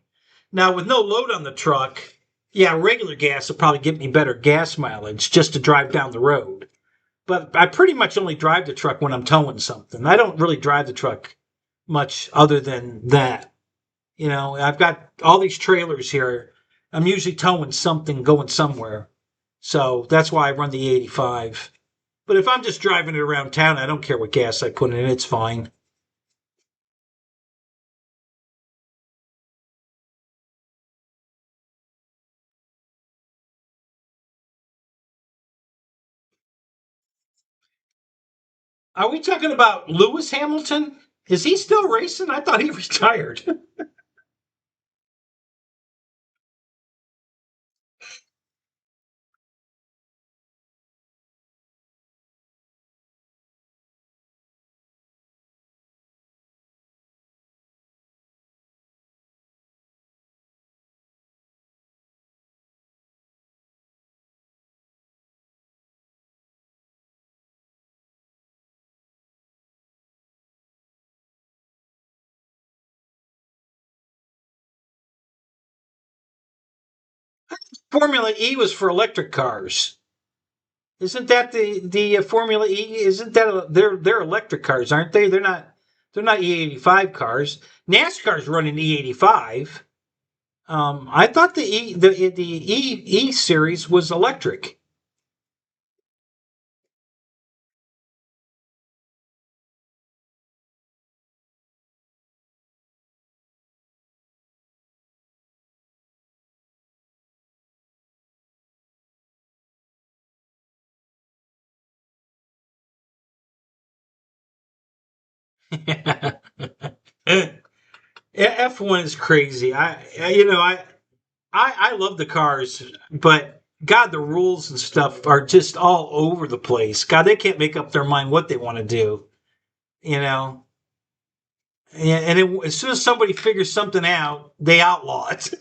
Now, with no load on the truck, yeah, regular gas will probably get me better gas mileage just to drive down the road. But I pretty much only drive the truck when I'm towing something. I don't really drive the truck much other than that. I've got all these trailers here. I'm usually towing something going somewhere. So that's why I run the 85. But if I'm just driving it around town, I don't care what gas I put in it. It's fine. Are we talking about Lewis Hamilton? Is he still racing? I thought he retired. Formula E was for electric cars. Isn't that the Formula E? Isn't that they're electric cars, aren't they? They're not E85 cars. NASCAR's running E85. I thought the E series was electric. F1 is crazy. I love the cars, but God, the rules and stuff are just all over the place. God, they can't make up their mind what they want to do. You know, as soon as somebody figures something out, they outlaw it.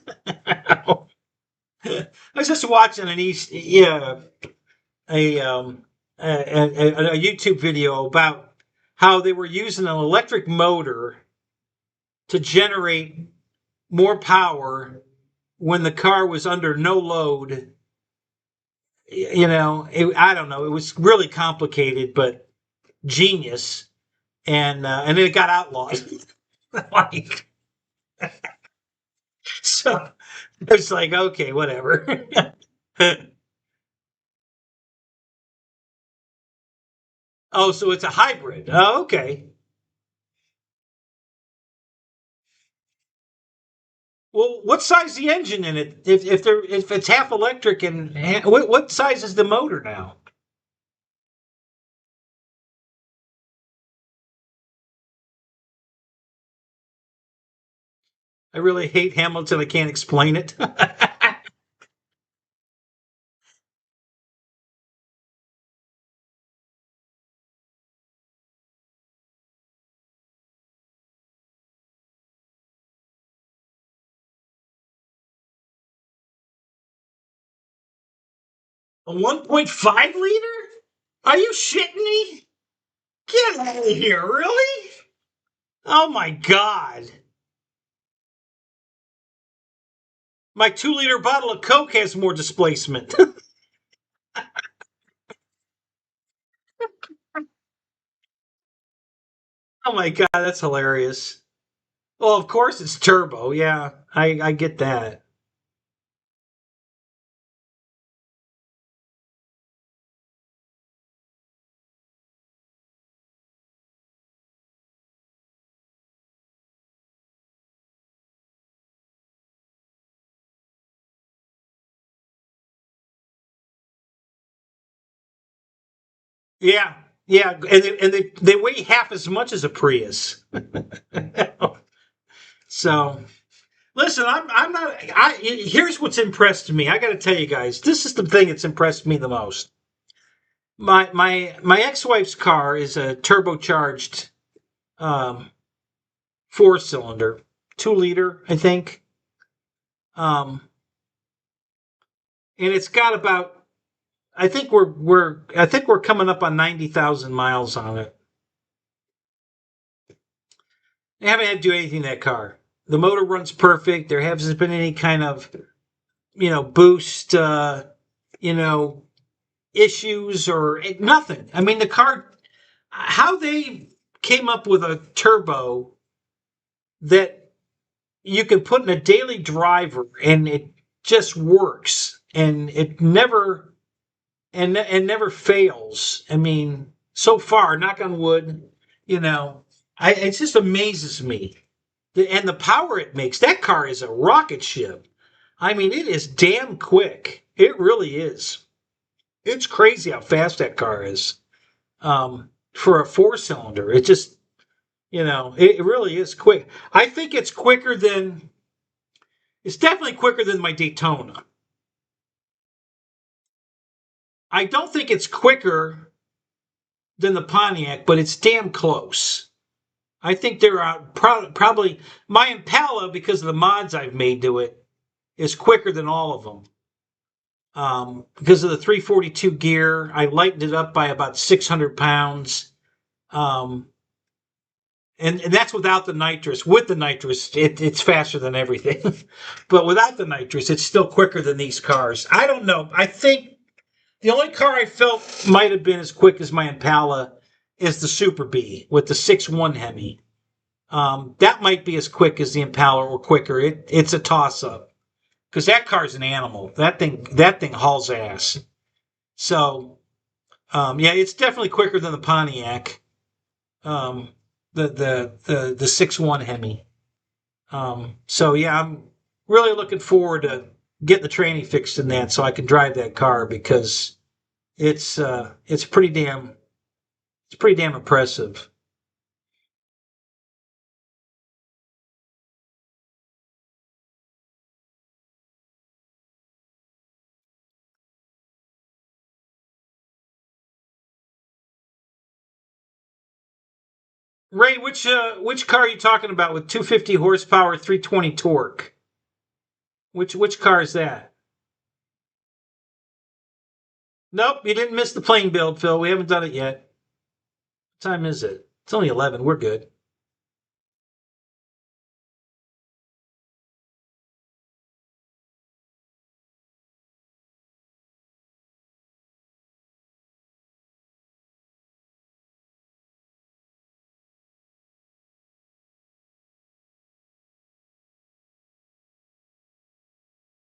I was just watching a a YouTube video about how they were using an electric motor to generate more power when the car was under no load. I don't know. It was really complicated, but genius, and then it got outlawed. Like, so it's like, okay, whatever. Oh, so it's a hybrid. Oh, okay. Well, what size is the engine in it? If it's half electric and what size is the motor now? I really hate Hamilton. I can't explain it. 1.5 liter? Are you shitting me? Get out of here! Really? Oh my god! My 2 liter bottle of Coke has more displacement. Oh my god, that's hilarious. Well, of course it's turbo. Yeah, I get that. Yeah, yeah, and they weigh half as much as a Prius. So listen, I'm not. Here's what's impressed me. I got to tell you guys, this is the thing that's impressed me the most. My ex-wife's car is a turbocharged um, 4-cylinder, 2 liter, I think, um, and it's got about. I think we're coming up on 90,000 miles on it. I haven't had to do anything to that car. The motor runs perfect. There hasn't been any kind of boost you know issues or nothing. I mean, the car, how they came up with a turbo that you can put in a daily driver and it just works and it never and never fails. I mean, so far, knock on wood, you know, it just amazes me. And the power it makes. That car is a rocket ship. I mean, it is damn quick. It really is. It's crazy how fast that car is. For a 4-cylinder, it just, it really is quick. I think it's definitely quicker than my Daytona. I don't think it's quicker than the Pontiac, but it's damn close. I think there are probably my Impala, because of the mods I've made to it, is quicker than all of them. Because of the 342 gear, I lightened it up by about 600 pounds. Um, and that's without the nitrous. With the nitrous, it's faster than everything. But without the nitrous, it's still quicker than these cars. I don't know. I think the only car I felt might have been as quick as my Impala is the Super B with the 6.1 Hemi. That might be as quick as the Impala or quicker. It's a toss up because that car's an animal. That thing hauls ass. So yeah, it's definitely quicker than the Pontiac. Um, the 6.1 Hemi. So yeah, I'm really looking forward to getting the tranny fixed in that so I can drive that car because it's pretty damn impressive. Ray, which car are you talking about with 250 horsepower, 320 torque? Which car is that? Nope, you didn't miss the plane build, Phil. We haven't done it yet. What time is it? It's only 11. We're good.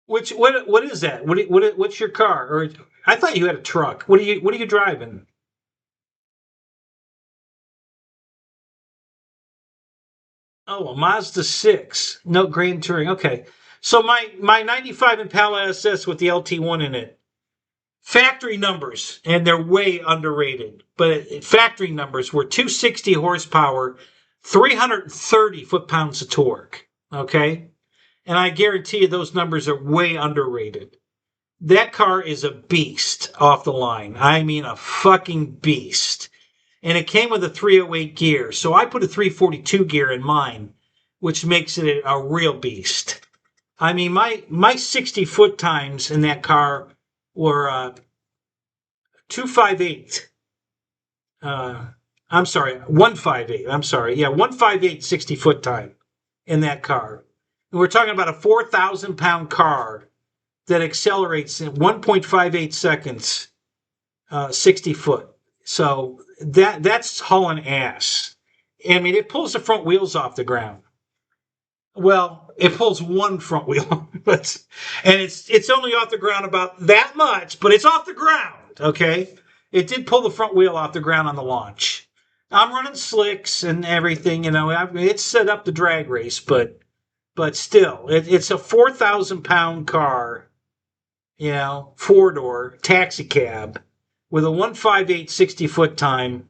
What is that? What's your car? Or I thought you had a truck. What are you driving? Oh, a Mazda 6. No Grand Touring. Okay. So my 95 Impala SS with the LT1 in it. Factory numbers, and they're way underrated. But factory numbers were 260 horsepower, 330 foot-pounds of torque. Okay? And I guarantee you those numbers are way underrated. That car is a beast off the line. I mean, a fucking beast. And it came with a 308 gear. So I put a 342 gear in mine, which makes it a real beast. I mean, my 60 foot times in that car were 258. Uh, I'm sorry, 158. I'm sorry. Yeah, 158 60 foot time in that car. And we're talking about a 4,000 pound car that accelerates in 1.58 seconds, 60 foot. So that's hauling ass. I mean, it pulls the front wheels off the ground. Well, it pulls one front wheel, but and it's only off the ground about that much, but it's off the ground. Okay, it did pull the front wheel off the ground on the launch. I'm running slicks and everything, it's set up the drag race, but still, it's a 4,000 pound car, 4-door taxi cab with a 158 60-foot time,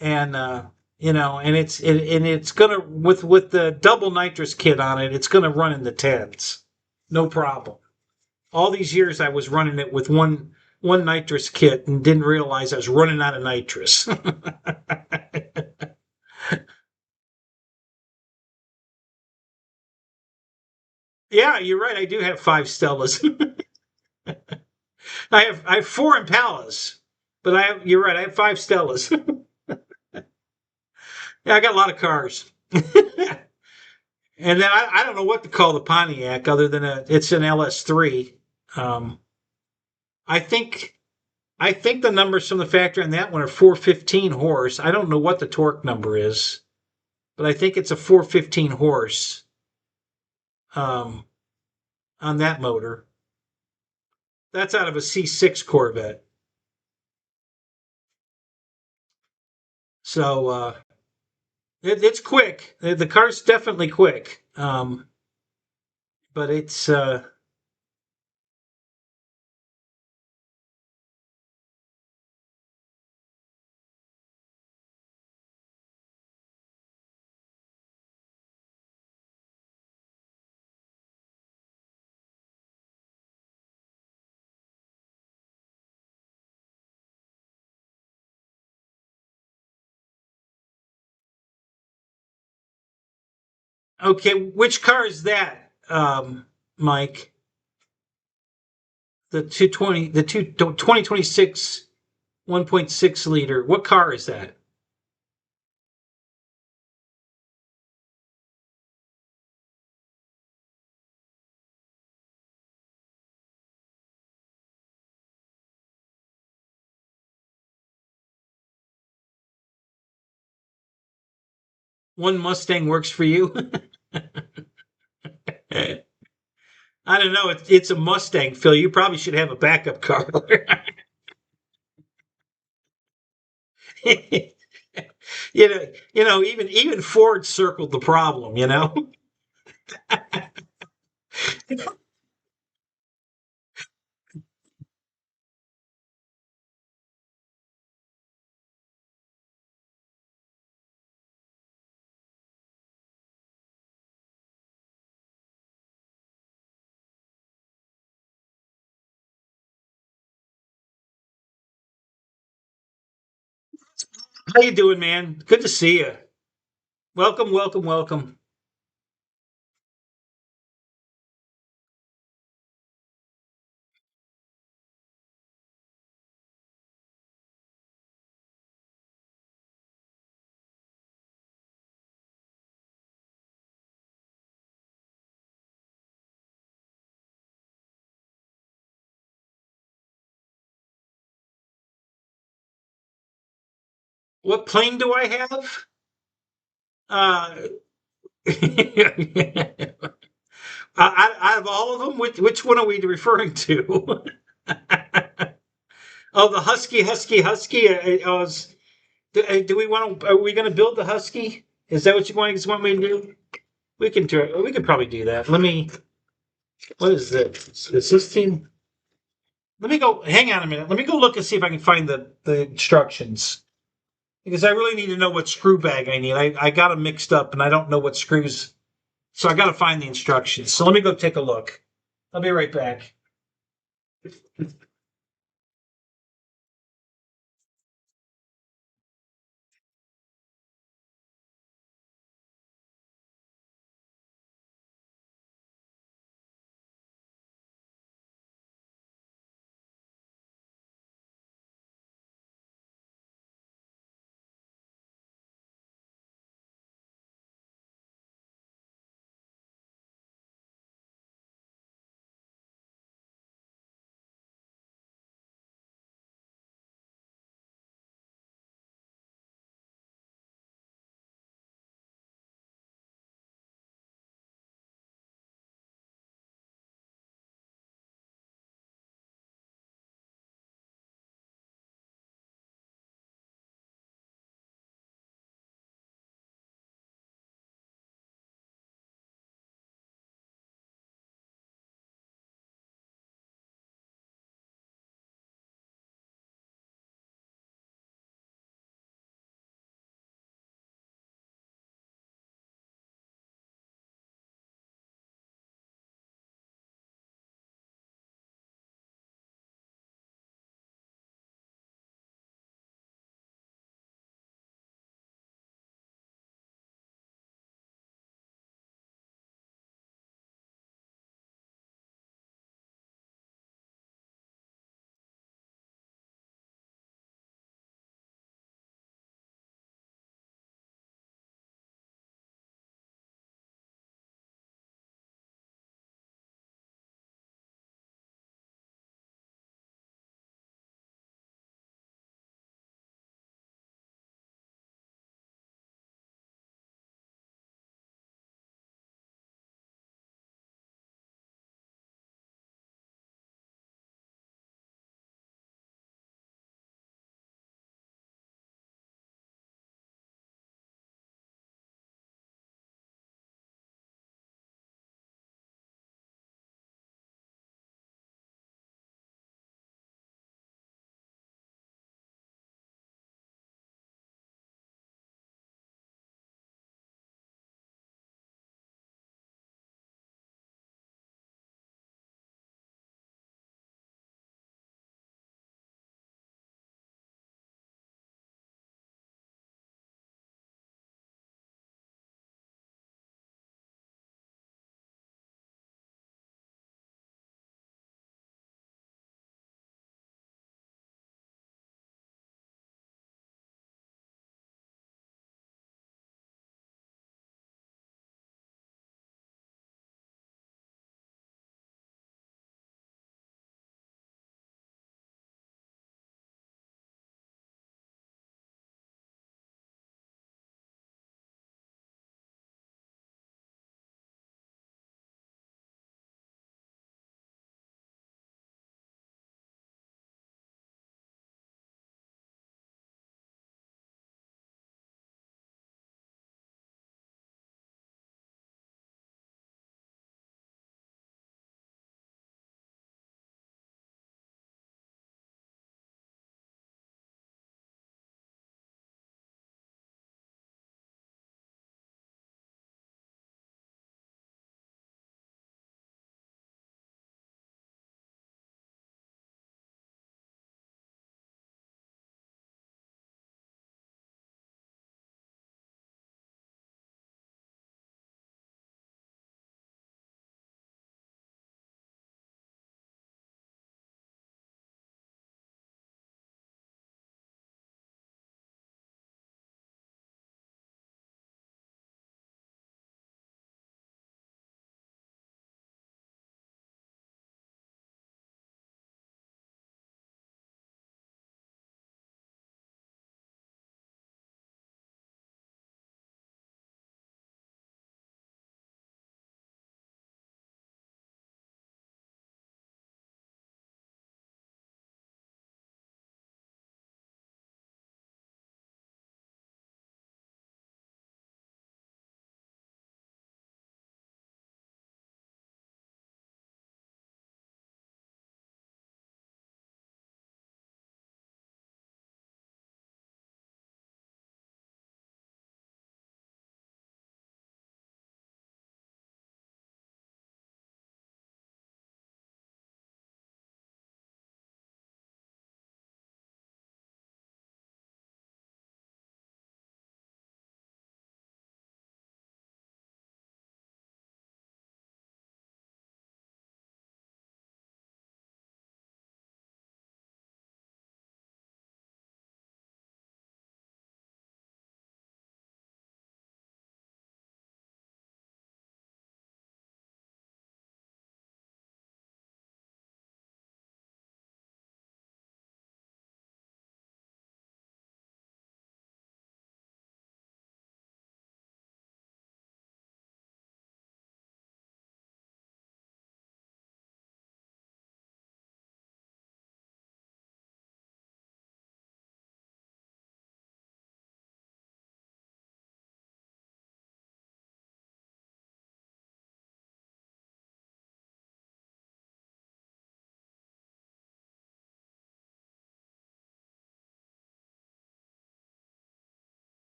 and and it's gonna with the double nitrous kit on it, it's gonna run in the tens, no problem. All these years I was running it with one nitrous kit and didn't realize I was running out of nitrous. Yeah, you're right. I do have five Stellas. I have four Impalas, but you're right. I have five Stellas. Yeah, I got a lot of cars. And then I don't know what to call the Pontiac other than it's an LS3. Um, I think I think the numbers from the factory on that one are 415 horse. I don't know what the torque number is, but I think it's a 415 horse um, on that motor. That's out of a C6 Corvette. So it's quick. The car's definitely quick, but it's okay. Which car is that, Mike? The 220, the 2026 1.6 liter. What car is that? One Mustang works for you? I don't know. It's a Mustang, Phil. You probably should have a backup car. Even Ford circled the problem. How you doing, man? Good to see you. Welcome, welcome, welcome. What plane do I have? Uh, out of all of them, which one are we referring to? Oh, the Husky, Husky, Husky. Do we want to? Are we going to build the Husky? Is that what you want me to do? We can try. We could probably do that. Let me. What is this? Is this thing? Let me go. Hang on a minute. Let me go look and see if I can find the instructions because I really need to know what screw bag I need. I got them mixed up and I don't know what screws, so I got to find the instructions. So let me go take a look. I'll be right back.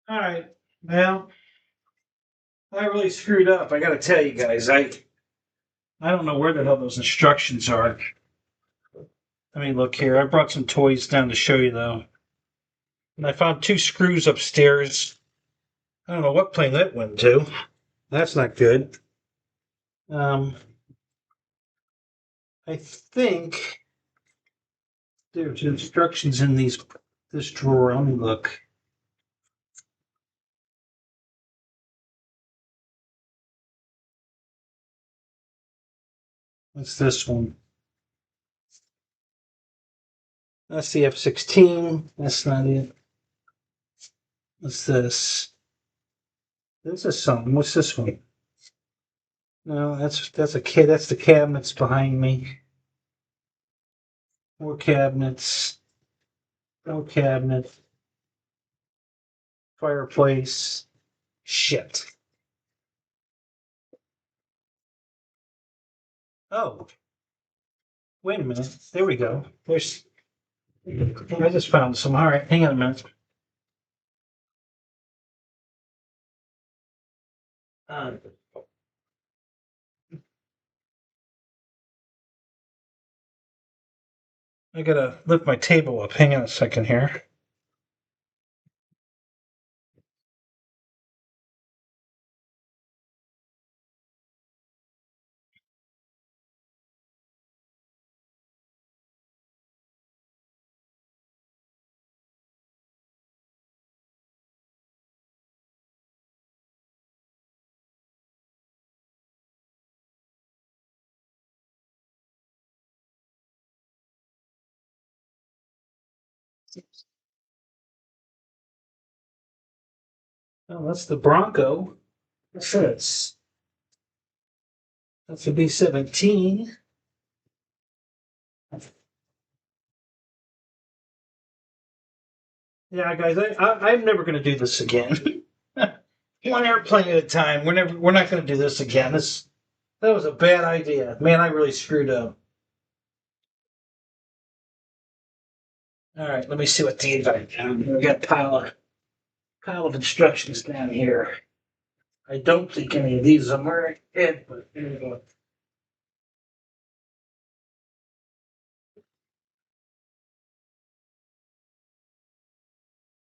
All right. Well, I really screwed up. I got to tell you guys, I don't know where the hell those instructions are. Let me look here. I brought some toys down to show you though. And I found 2 screws upstairs. I don't know what plane that went to. That's not good. Um, I think there's instructions in this drawer. Let me look. What's this one? That's the F-16. That's not it. What's this? This is something. What's this one? No, that's a kid. That's the cabinets behind me. More cabinets. No cabinet. Fireplace. Shit. Oh, wait a minute. There we go. There's. I just found some. All right, hang on a minute. Uh, I gotta lift my table up. Hang on a second here. Oh, that's the Bronco. What's this? That's a B-17. Yeah, guys, I'm never going to do this again. One airplane at a time. We're not going to do this again. That was a bad idea, man. I really screwed up. All right, let me see what the we got a pile of instructions down here. I don't think any of these are marked in, but here we go.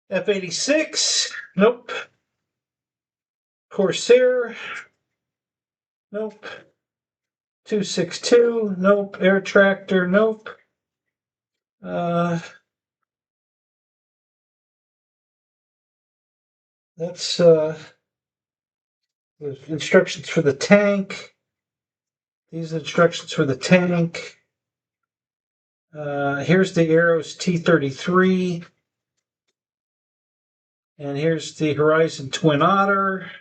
F-86. Nope. Corsair. Nope. 262. Nope. Air tractor. Nope. Uh, that's the instructions for the tank. These are instructions for the tank. Here's the Arrows T-33. And here's the Horizon Twin Otter.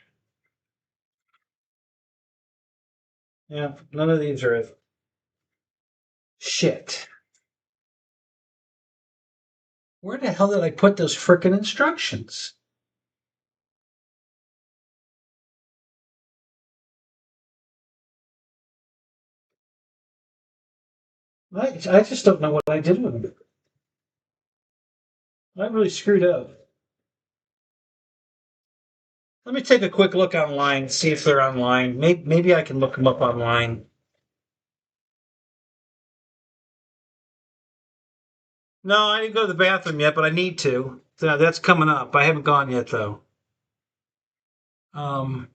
Yeah, none of these are it. Shit. Where the hell did I put those frickin' instructions? I just don't know what I did with them. I really screwed up. Let me take a quick look online, see if they're online. Maybe I can look them up online. No, I didn't go to the bathroom yet, but I need to. That's coming up. I haven't gone yet, though. Um,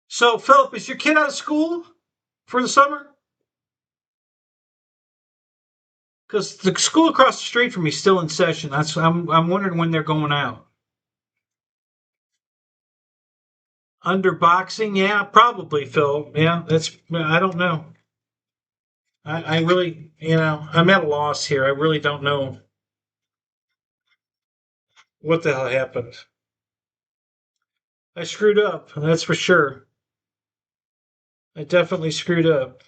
so, Philip, is your kid out of school for the summer? Because the school across the street from me is still in session. I'm wondering when they're going out. Under boxing, yeah, probably, Phil. Yeah, I don't know. I really, I'm at a loss here. I really don't know what the hell happened. I screwed up, that's for sure. I definitely screwed up.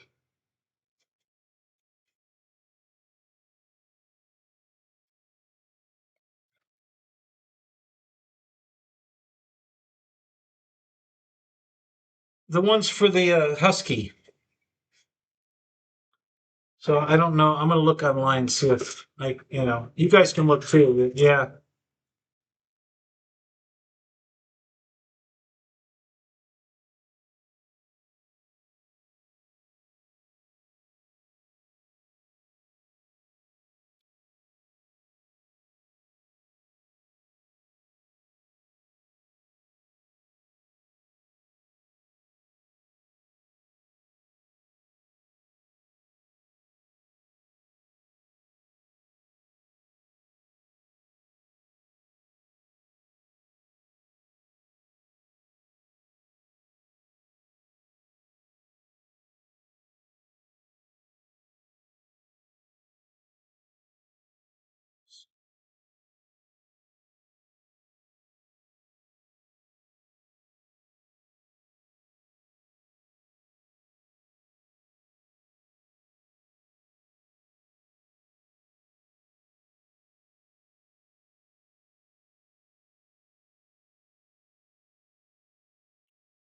The ones for the Husky. So I don't know. I'm gonna look online and see if like you guys can look too. Yeah.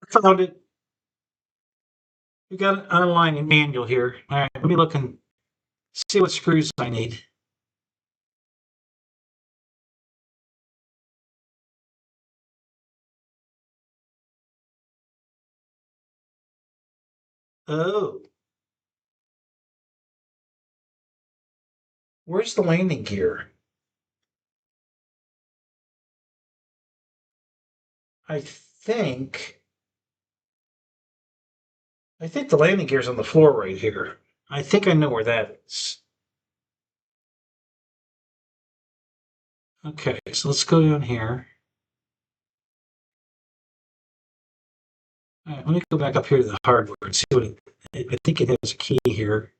I found it. We got an online manual here. All right. Let me look and see what screws I need. Oh, where's the landing gear? I think I think the landing gear's on the floor right here. I think I know where that is. Okay, so let's go down here. All right, let me go back up here to the hardware and see what I think it has a key here.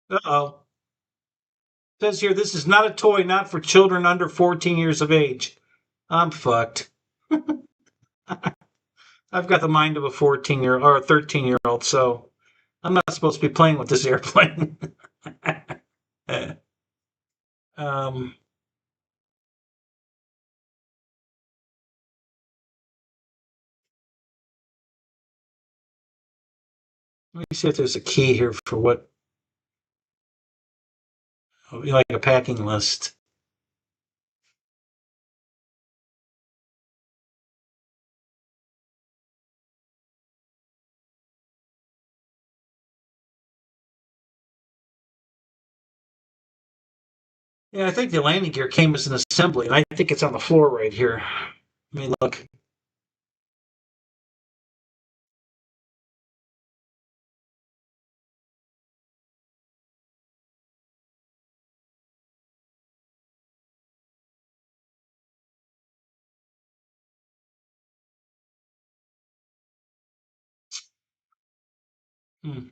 Uh-oh. It says here, this is not a toy, not for children under 14 years of age. I'm fucked. I've got the mind of a 14-year or a 13-year-old, so I'm not supposed to be playing with this airplane. um, Let me see if there's a key here for what, like a packing list. Yeah, I think the landing gear came as an assembly, and I think it's on the floor right here. Let me look. Hmm.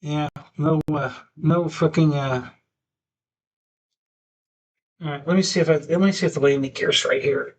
Yeah, no fucking. All right, let me see if the landing gear's right here.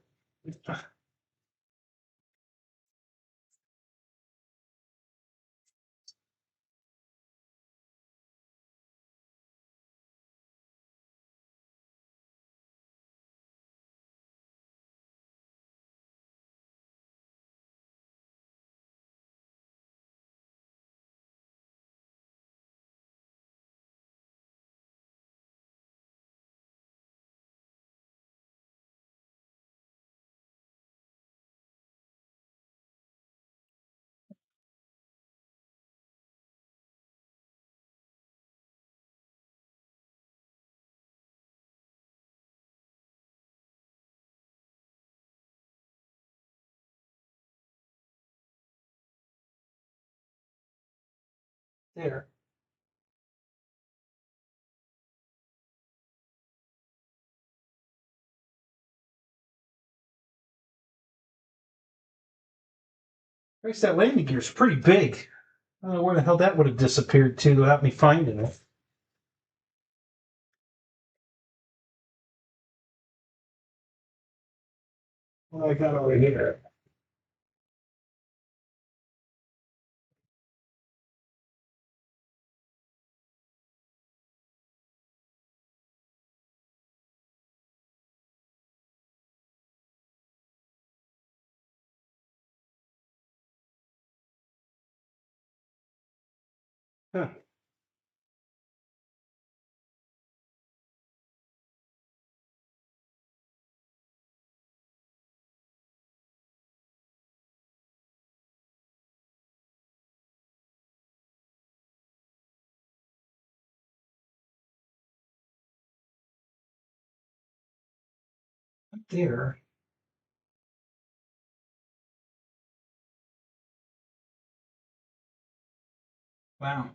There. Christ, that landing gear is pretty big. I don't know where the hell that would have disappeared to without me finding it. What I got over here? Huh. Up there. Wow.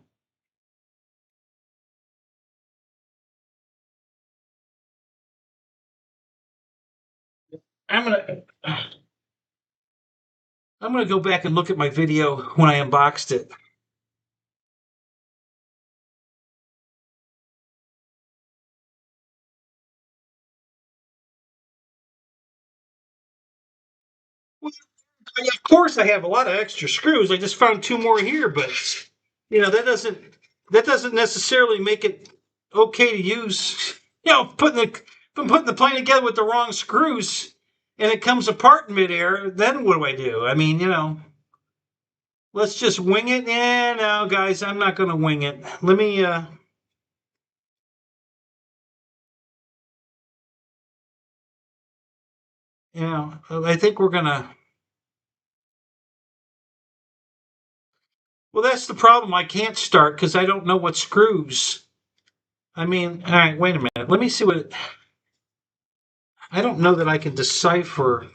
I'm gonna I'm gonna go back and look at my video when I unboxed it. Well, of course, I have a lot of extra screws. I just found two more here, but that doesn't necessarily make it okay to use. Putting the plane together with the wrong screws, and it comes apart in midair. Then what do I do? I mean, let's just wing it. Yeah, no, guys, I'm not going to wing it. Let me. I think we're gonna. Well, that's the problem. I can't start because I don't know what screws. I mean, all right, wait a minute. Let me see what. I don't know that I can decipher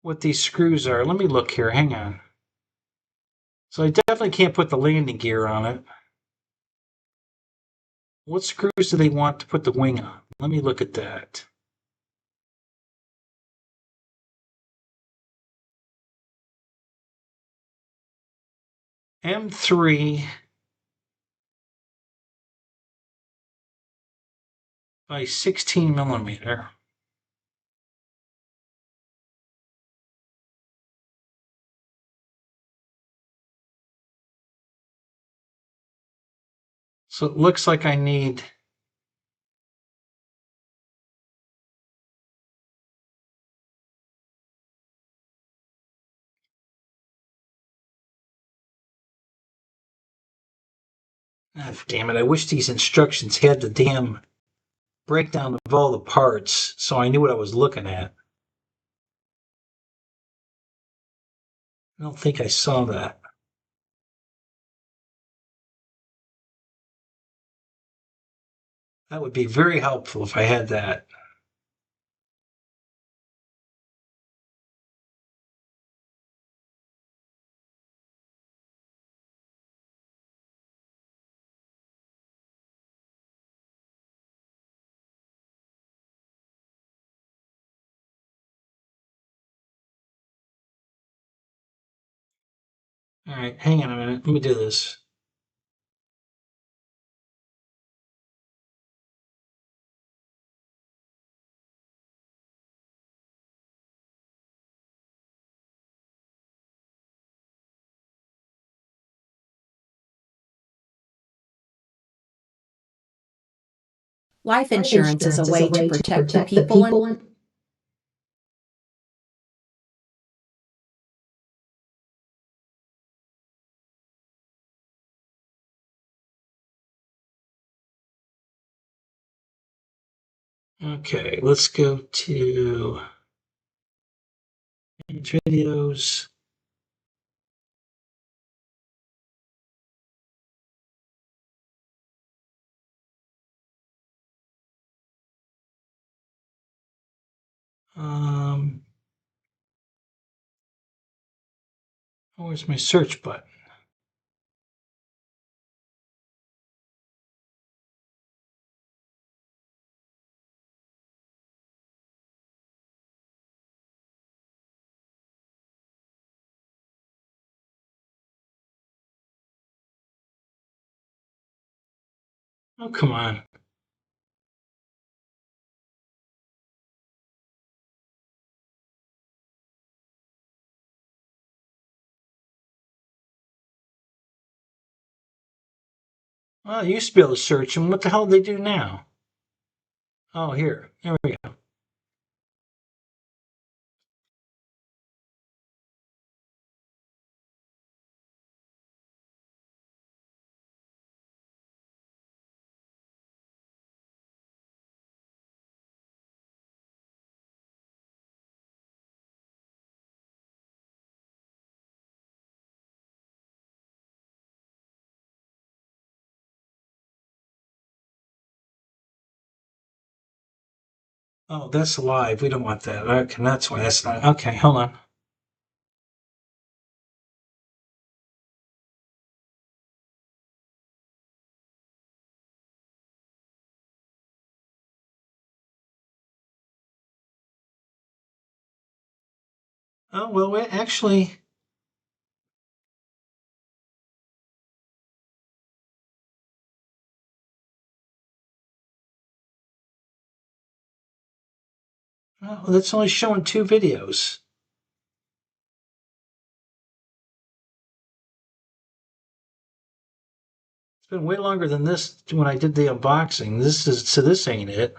what these screws are. Let me look here. Hang on. So I definitely can't put the landing gear on it. What screws do they want to put the wing on? Let me look at that. M3 by 16 millimeter. So it looks like I need. Ah, damn it. I wish these instructions had the damn breakdown of all the parts so I knew what I was looking at. I don't think I saw that. That would be very helpful if I had that. All right, hang on a minute. Let me do this.
Life insurance is a way to protect the people and
Okay, let's go to videos. Um, where's my search button? Oh, come on. Well, you used to be able to search them. What the hell do they do now? Oh, here. There we go. Oh, that's live. We don't want that. Okay, that's why that's not. Okay, hold on. Oh, well, we actually. Oh, that's only showing 2 videos. It's been way longer than this when I did the unboxing. This ain't it.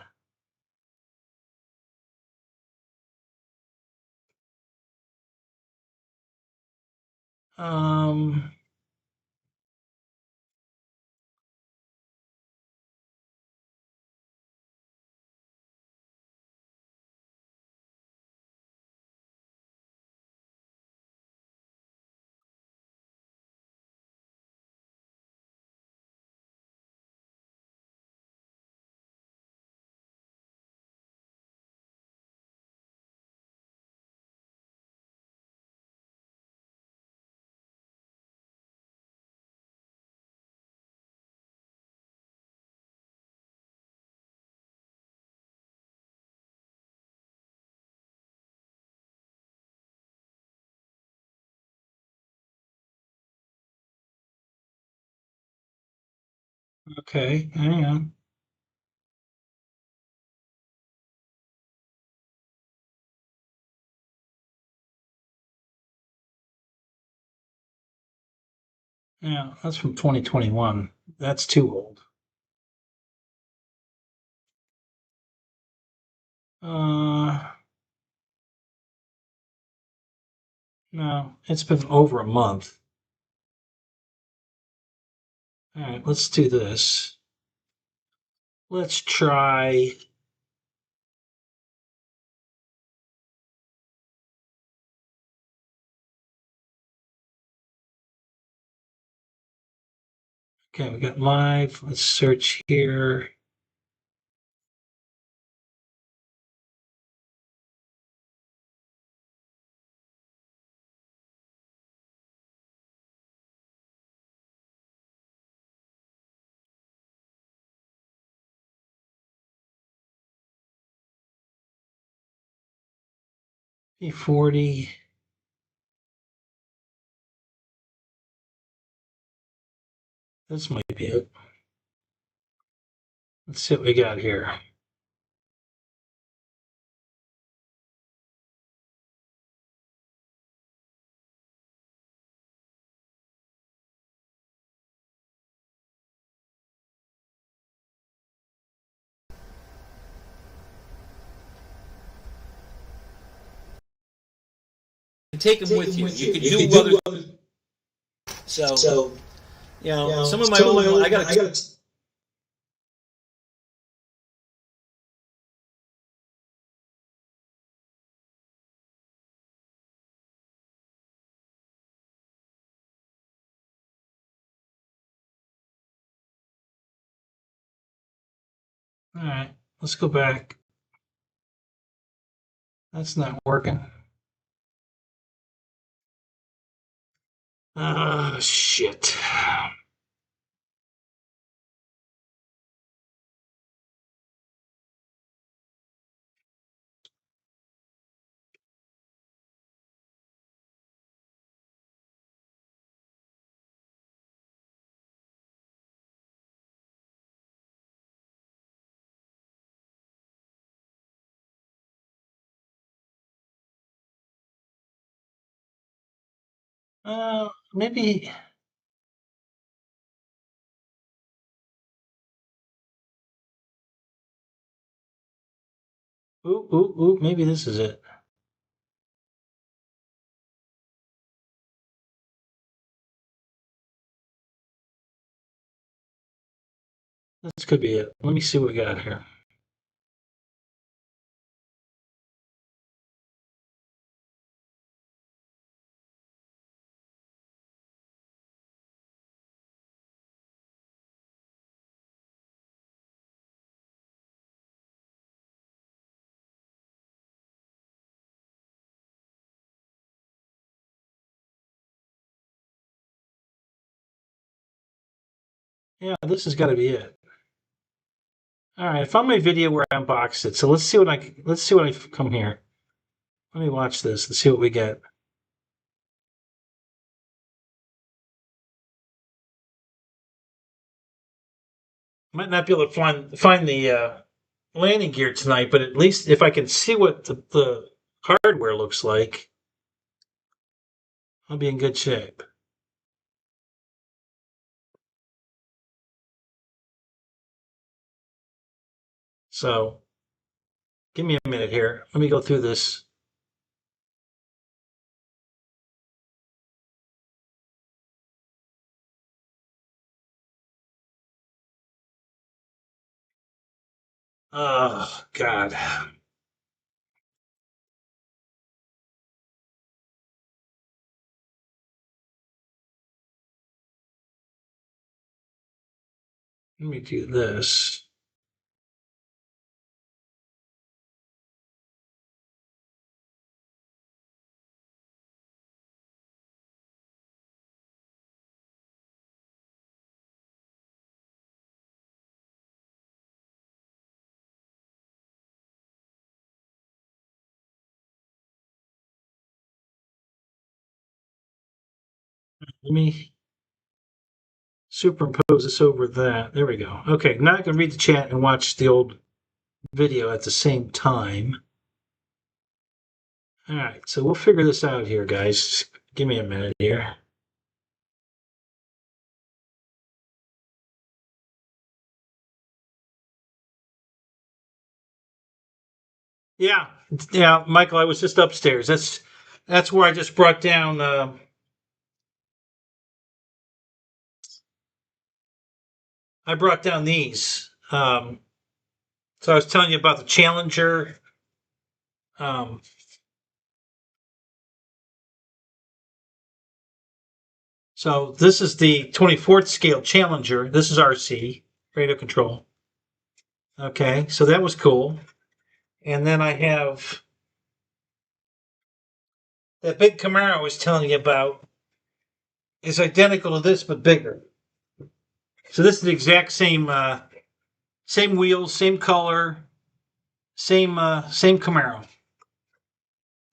Um, okay, hang on. Yeah, that's from 2021. That's too old. Uh, no, it's been over a month. All right, let's do this. Let's try. Okay, we got live. Let's search here. P40. This might be it. Let's see what we got here.
Take them with you. You could do other. So, some of my old ones, I got to.
All right, let's go back. That's not working. Ah, shit. Maybe. Ooh, ooh, ooh, maybe this is it. This could be it. Let me see what we got here. Yeah, this has got to be it. All right, I found my video where I unboxed it. So let's see what I come here. Let me watch this and see what we get. Might not be able to find the landing gear tonight, but at least if I can see what the hardware looks like, I'll be in good shape. So give me a minute here. Let me go through this. Oh, God. Let me do this. Let me superimpose this over that. There we go. Okay, now I can read the chat and watch the old video at the same time. All right, so we'll figure this out here, guys. Give me a minute here. Yeah, yeah, Michael, I was just upstairs. That's where I just brought down. I brought down these. So I was telling you about the Challenger. Um, so this is the 24th scale Challenger. This is RC radio control. Okay, so that was cool. And then I have that big Camaro I was telling you about. Is identical to this but bigger. So this is the exact same wheels, same color, same Camaro.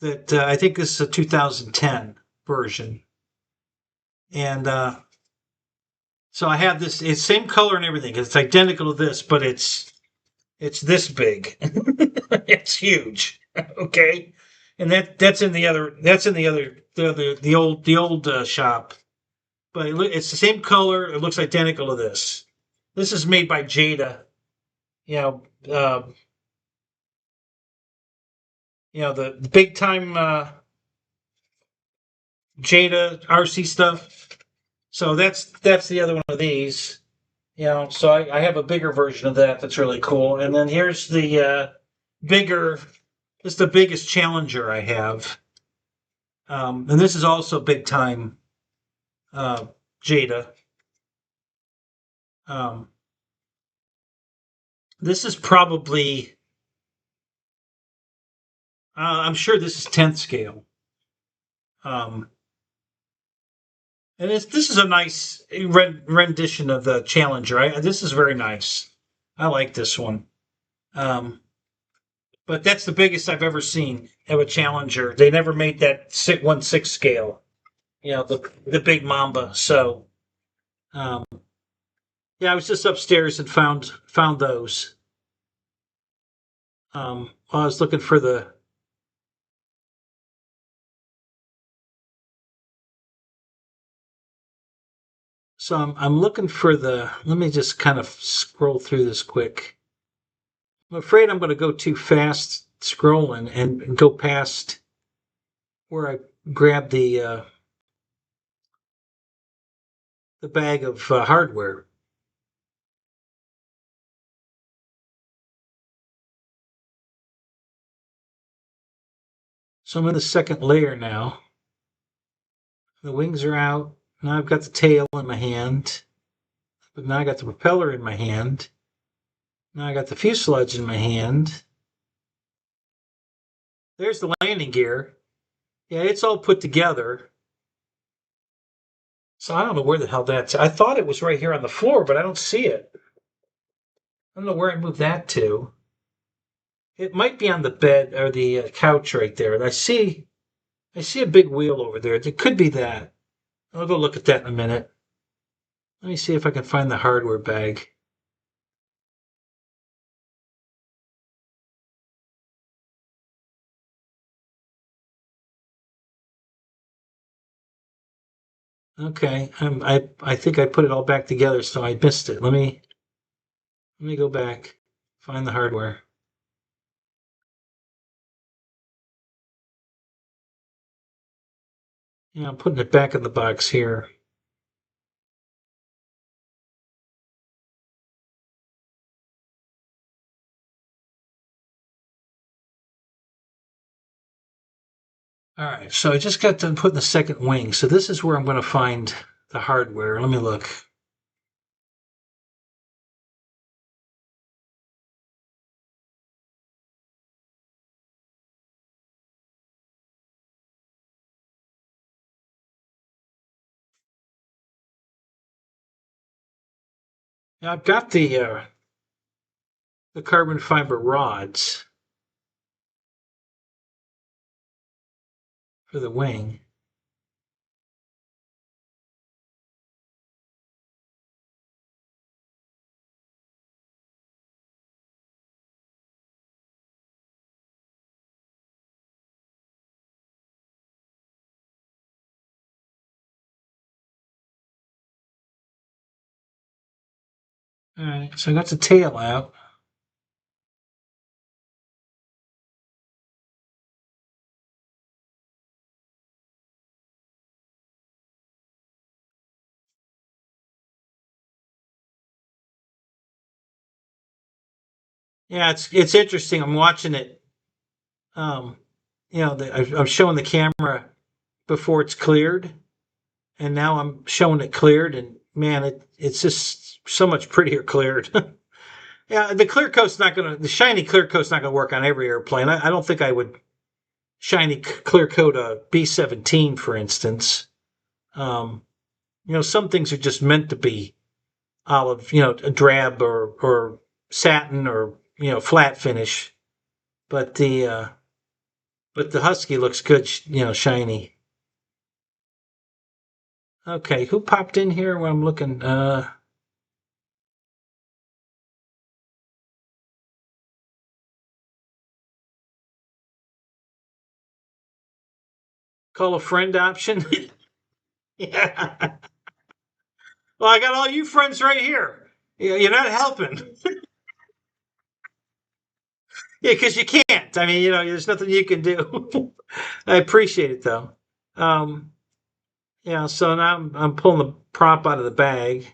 That I think this is a 2010 version, and so I have this. It's same color and everything. It's identical to this, but it's this big. It's huge. Okay, and that's in the other. That's in the old shop. But it's the same color. It looks identical to this. This is made by Jada. You know, uh, the big time Jada RC stuff. So that's the other one of these. So I have a bigger version of that that's really cool. And then here's the bigger. This is the biggest Challenger I have. And this is also big time Jada. Um, this is probably. I'm sure this is 10th scale. Um, and this is a nice rendition of the Challenger. This is very nice. I like this one. But that's the biggest I've ever seen of a Challenger. They never made that 1/6 scale. The big Mamba. So, um, yeah, I was just upstairs and found those. I was looking for the So I'm looking for the. Let me just kind of scroll through this quick. I'm afraid I'm going to go too fast scrolling and go past where I grabbed the bag of hardware. So I'm in the second layer now. The wings are out. Now I've got the tail in my hand. But now I got the propeller in my hand. Now I got the fuselage in my hand. There's the landing gear. Yeah, it's all put together. So I don't know where the hell that's. I thought it was right here on the floor, but I don't see it. I don't know where I moved that to. It might be on the bed or the couch right there. And I see a big wheel over there. It could be that. I'll go look at that in a minute. Let me see if I can find the hardware bag. Okay, I think I put it all back together, so I missed it. Let me go back, find the hardware. Yeah, I'm putting it back in the box here. All right, so I just got done putting the second wing. So this is where I'm going to find the hardware. Let me look. Now I've got the carbon fiber rods for the wing. All right, so I got the tail out. Yeah, it's interesting. I'm watching it. I'm showing the camera before it's cleared, and now I'm showing it cleared, and man, it's just so much prettier cleared. Yeah, the shiny clear coat's not gonna work on every airplane. I don't think I would shiny clear coat a B-17, for instance. Some things are just meant to be olive, a drab or satin or flat finish. But the Husky looks good, shiny. Okay, who popped in here when I'm looking? Call a friend option. Yeah. Well, I got all you friends right here. You're not helping. Yeah, because you can't. I mean, there's nothing you can do. I appreciate it though. Yeah. So now I'm pulling the prop out of the bag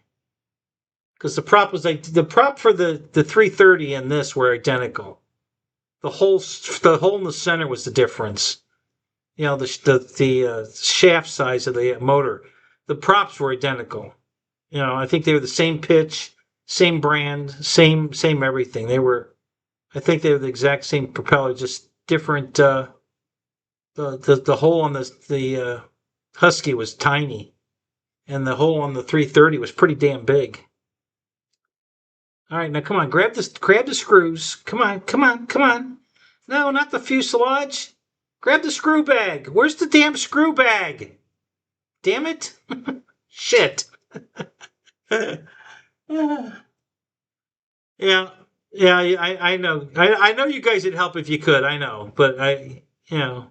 because the prop was like the prop for the 330 and this were identical. The hole in the center was the difference. The shaft size of the motor. The props were identical. I think they were the same pitch, same brand, same everything. I think they were the exact same propeller, just different. The hole on the Husky was tiny, and the hole on the 330 was pretty damn big. All right, now come on, grab the screws. Come on. No, not the fuselage. Grab the screw bag. Where's the damn screw bag? Damn it! Shit. Yeah, yeah, I know. I know you guys would help if you could. I know, but you know.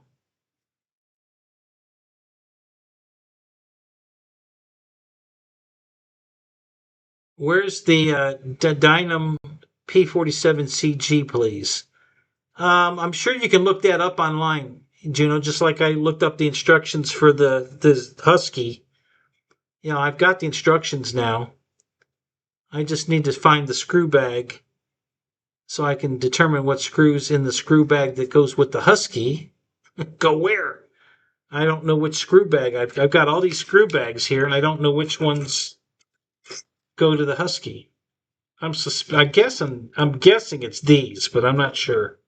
Where's the Dynam P47CG, please? I'm sure you can look that up online, Juno, just like I looked up the instructions for the Husky. I've got the instructions now. I just need to find the screw bag so I can determine what screws in the screw bag that goes with the Husky go where. I don't know which screw bag. I've got all these screw bags here, and I don't know which ones go to the Husky. I'm guessing it's these, but I'm not sure.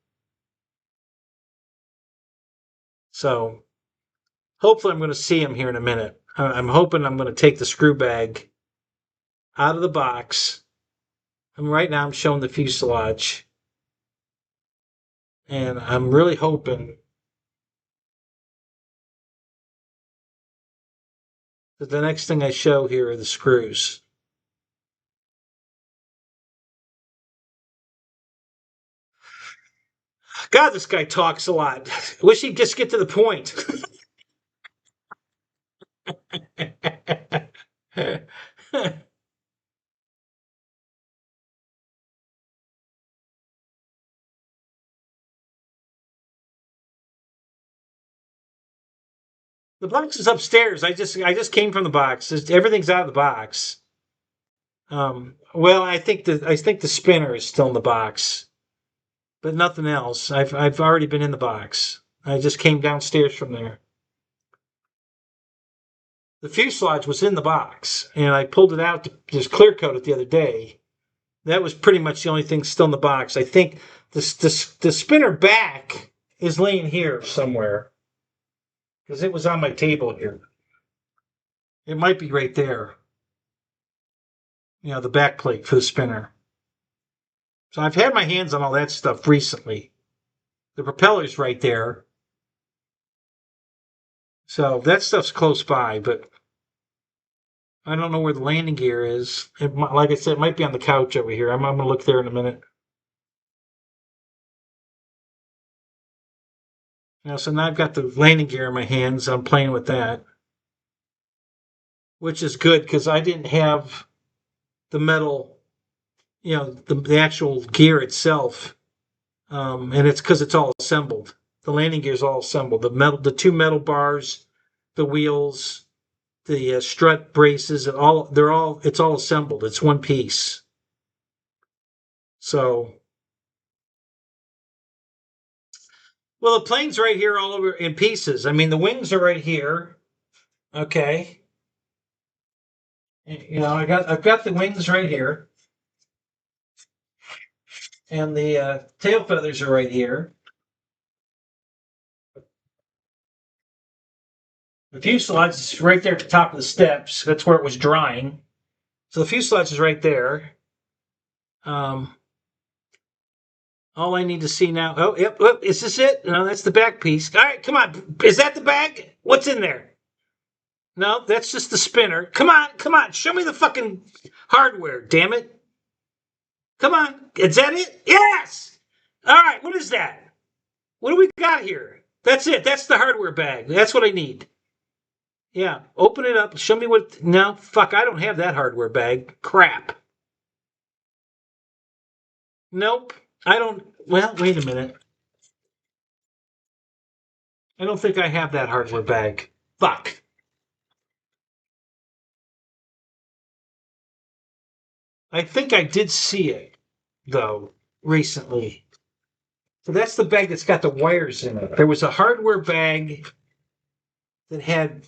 So hopefully I'm going to see them here in a minute. I'm hoping I'm going to take the screw bag out of the box. And right now I'm showing the fuselage. And I'm really hoping that the next thing I show here are the screws. God, this guy talks a lot. Wish he'd just get to the point. The box is upstairs. I just came from the box. Everything's out of the box. Well, I think the spinner is still in the box, but nothing else. I've already been in the box. I just came downstairs from there. The fuselage was in the box, and I pulled it out to just clear coat it the other day. That was pretty much the only thing still in the box. I think the spinner back is laying here somewhere because it was on my table here. It might be right there. The back plate for the spinner. So I've had my hands on all that stuff recently. The propeller's right there. So that stuff's close by, but I don't know where the landing gear is. Like I said, it might be on the couch over here. I'm going to look there in a minute. So now I've got the landing gear in my hands. I'm playing with that, which is good because I didn't have the metal, the actual gear itself, and it's because it's all assembled. The landing gear is all assembled. The two metal bars, the wheels, the strut braces, it's all assembled. It's one piece. So, well, the plane's right here all over in pieces. I mean, the wings are right here. Okay. I've got the wings right here. And the tail feathers are right here. The fuselage is right there at the top of the steps. That's where it was drying. So the fuselage is right there. All I need to see now. Oh, yep. Is this it? No, that's the back piece. All right, come on. Is that the bag? What's in there? No, that's just the spinner. Come on. Show me the fucking hardware, damn it. Come on. Is that it? Yes! All right, what is that? What do we got here? That's it. That's the hardware bag. That's what I need. Yeah, open it up. Show me what. No, fuck, I don't have that hardware bag. Crap. Nope, I don't. Well, wait a minute. I don't think I have that hardware bag. Fuck. I think I did see it, though, recently. So that's the bag that's got the wires in it. There was a hardware bag that had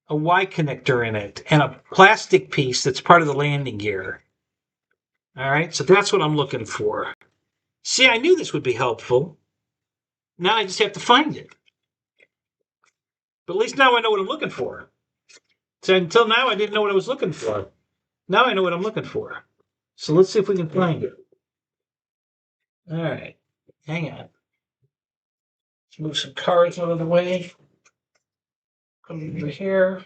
a Y connector in it and a plastic piece that's part of the landing gear. All right, so that's what I'm looking for. See, I knew this would be helpful. Now I just have to find it. But at least now I know what I'm looking for. So until now, I didn't know what I was looking for. Now I know what I'm looking for. So let's see if we can find it. All right, hang on. Let's move some cards out of the way. Come over here.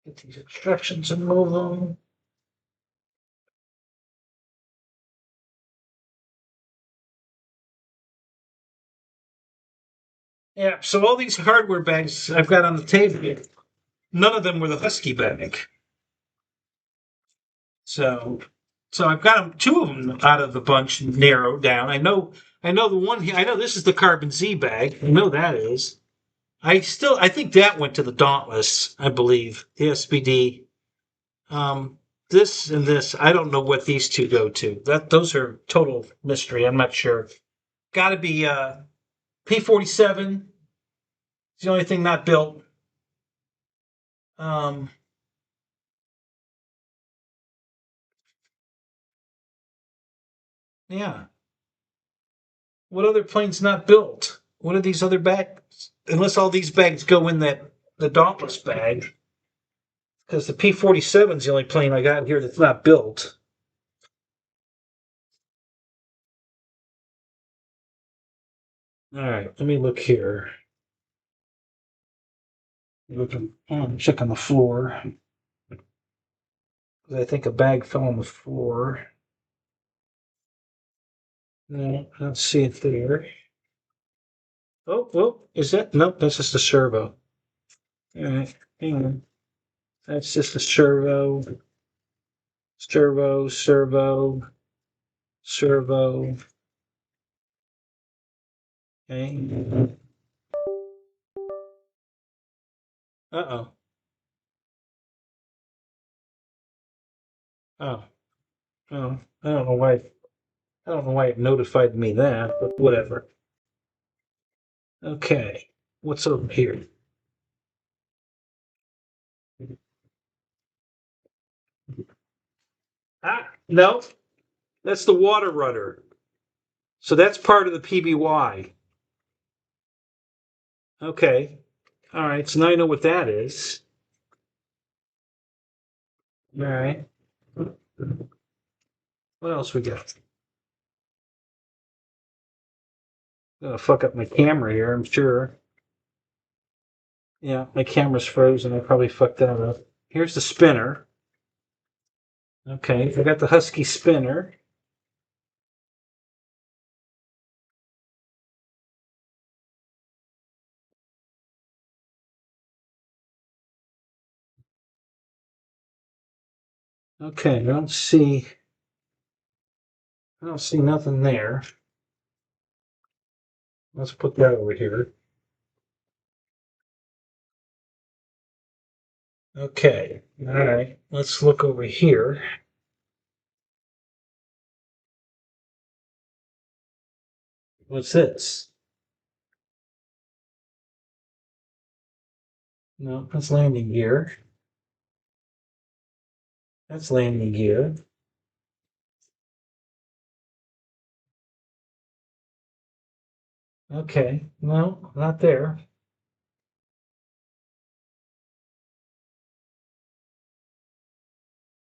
Get these instructions and move them. Yeah, so all these hardware bags I've got on the table, none of them were the Husky bag. So I've got 'em, two of them out of the bunch narrowed down. I know the one here. I know this is the Carbon Z bag. I know that is. I think that went to the Dauntless. I believe the SPD. This and this. I don't know what these two go to. Those are total mystery. I'm not sure. Got to be P-47. It's the only thing not built. Um, yeah. What other plane's not built? What are these other bags? Unless all these bags go in the Dauntless bag, because the P-47 is the only plane I got here that's not built. All right, let me look here. Check on the floor. I think a bag fell on the floor. No, I don't see it there. Oh, well, is that? Nope, that's just a servo. All right, hang on. That's just a servo. Servo. Okay. Uh-oh. Oh. Oh. I don't know why. I don't know why it notified me that, but whatever. Okay. What's over here? Ah, no. That's the water rudder. So that's part of the PBY. Okay. All right. So now I know what that is. All right. What else we got? Gonna fuck up my camera here, I'm sure. Yeah, my camera's frozen. I probably fucked that up. Here's the spinner. Okay, I got the Husky spinner. Okay, I don't see nothing there. Let's put that over here. Okay, all right. Let's look over here. What's this? No, that's landing gear. That's landing gear. Okay, no, not there.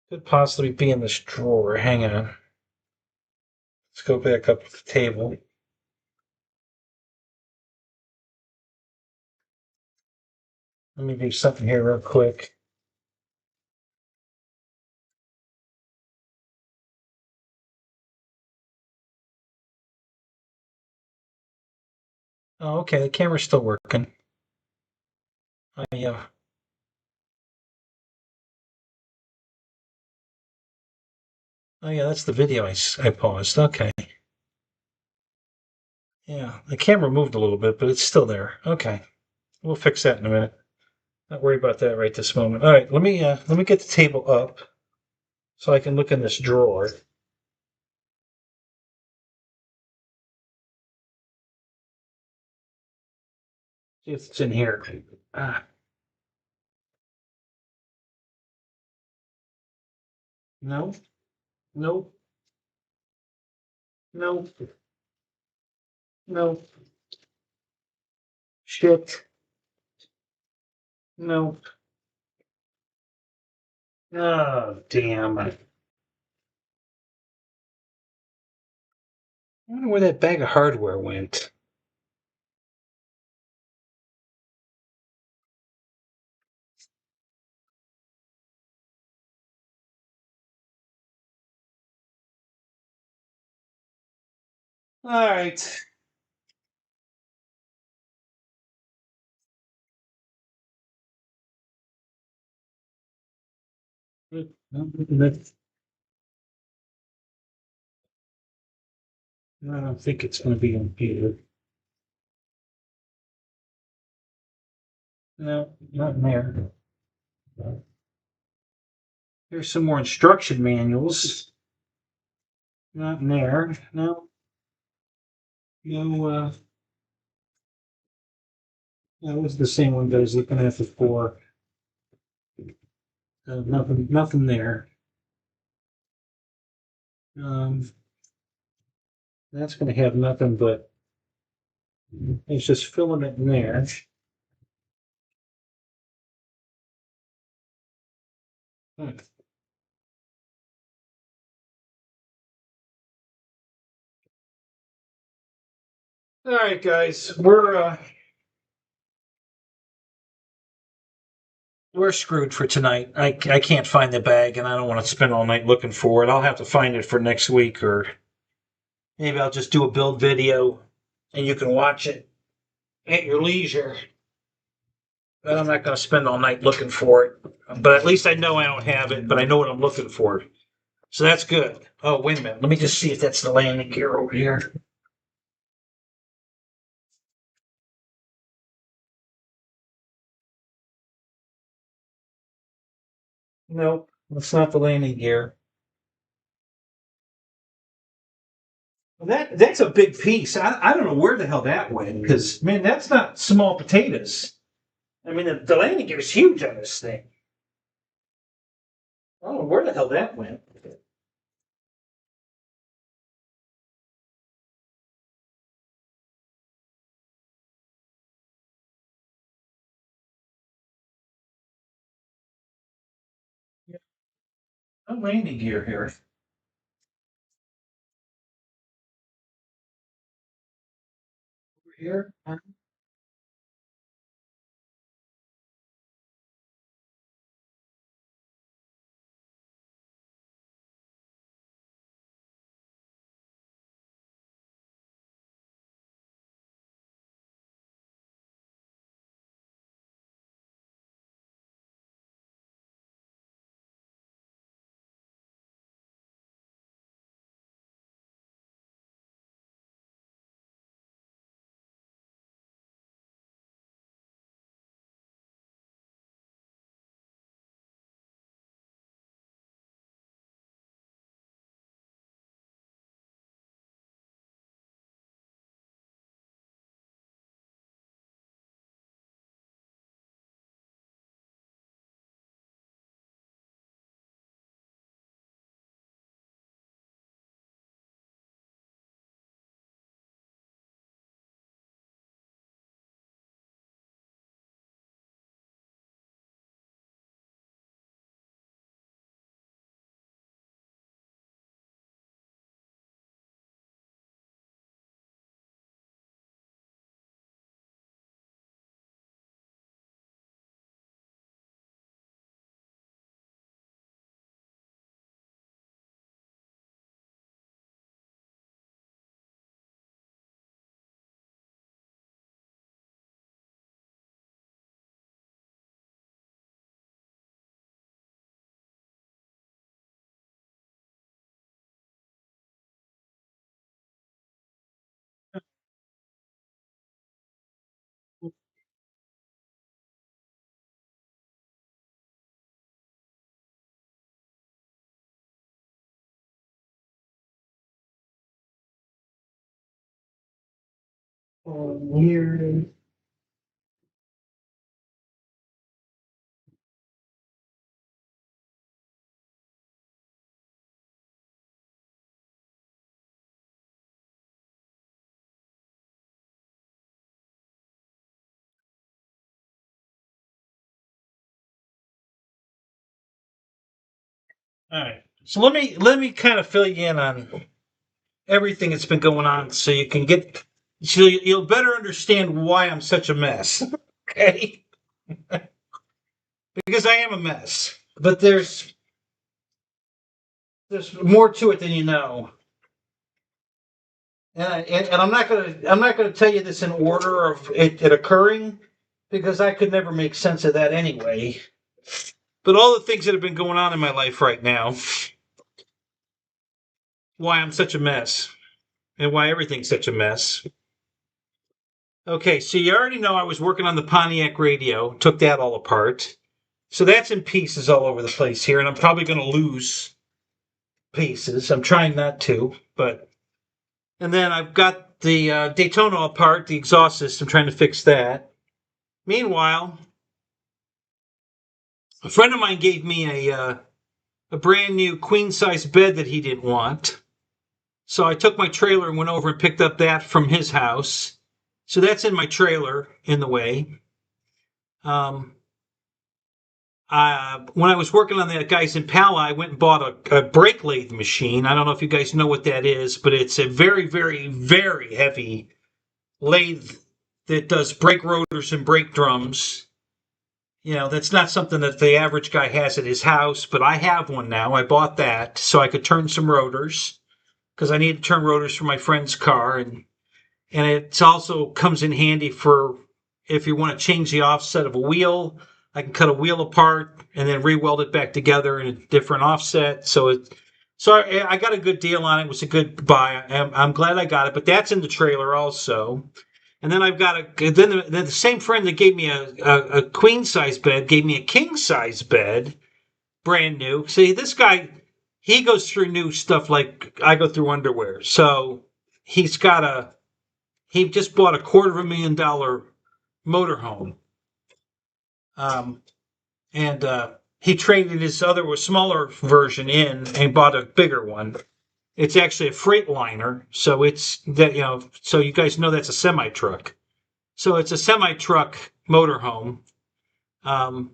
Could possibly be in this drawer. Hang on. Let's go back up to the table. Let me do something here real quick. Oh, okay, the camera's still working. Yeah. Oh, yeah, that's the video I paused. Okay. Yeah, the camera moved a little bit, but it's still there. Okay. We'll fix that in a minute. Not worry about that right this moment. All right, let me get the table up so I can look in this drawer. See if it's in here. Ah, no, no, no, no. Shit. No. Oh, damn. I wonder where that bag of hardware went. All right. I don't think it's going to be in here. No, not in there. Here's some more instruction manuals. Not in there. No. No, that was the same one that I was looking at before. Nothing there. That's going to have nothing but it's just filament in there. Hmm. All right, guys, we're screwed for tonight. I can't find the bag, and I don't want to spend all night looking for it. I'll have to find it for next week, or maybe I'll just do a build video, and you can watch it at your leisure. But I'm not going to spend all night looking for it. But at least I know I don't have it, but I know what I'm looking for. So that's good. Oh, wait a minute. Let me just see if that's the landing gear over here. Nope, that's not the landing gear. That's a big piece. I don't know where the hell that went, because, man, that's not small potatoes. I mean, the landing gear is huge on this thing. I don't know where the hell that went. Yeah, no landing gear here. Over here? Here. All right. So let me kind of fill you in on everything that's been going on, so you can get so you'll better understand why I'm such a mess. Okay, because I am a mess, but there's more to it than you know. And I'm not gonna tell you this in order of it occurring, because I could never make sense of that anyway. But all the things that have been going on in my life right now, why I'm such a mess. and why everything's such a mess. Okay, so you already know I was working on the Pontiac radio, took that all apart. So that's in pieces all over the place here, and I'm probably going to lose pieces. I'm trying not to, but... And then I've got the Daytona apart, the exhaust system, trying to fix that. Meanwhile, a friend of mine gave me a brand new queen-size bed that he didn't want. So I took my trailer and went over and picked up that from his house. So that's in my trailer in the way. When I was working on that guy's Impala, I went and bought a brake lathe machine. I don't know if you guys know what that is, but it's a very, very, very heavy lathe that does brake rotors and brake drums. You know, that's not something that the average guy has at his house, but I have one now. I bought that so I could turn some rotors because I need to turn rotors for my friend's car. And it also comes in handy for if you want to change the offset of a wheel. I can cut a wheel apart and then re-weld it back together in a different offset. So I got a good deal on it. It was a good buy. I'm glad I got it, but that's in the trailer also. And then I've got then the same friend that gave me a queen size bed gave me a king size bed, brand new. See, this guy, he goes through new stuff like I go through underwear. So he just bought a $250,000 motorhome. And he traded his other smaller version in and bought a bigger one. It's actually a Freightliner, so it's that, you know, so you guys know that's a semi-truck. So it's a semi-truck motorhome. And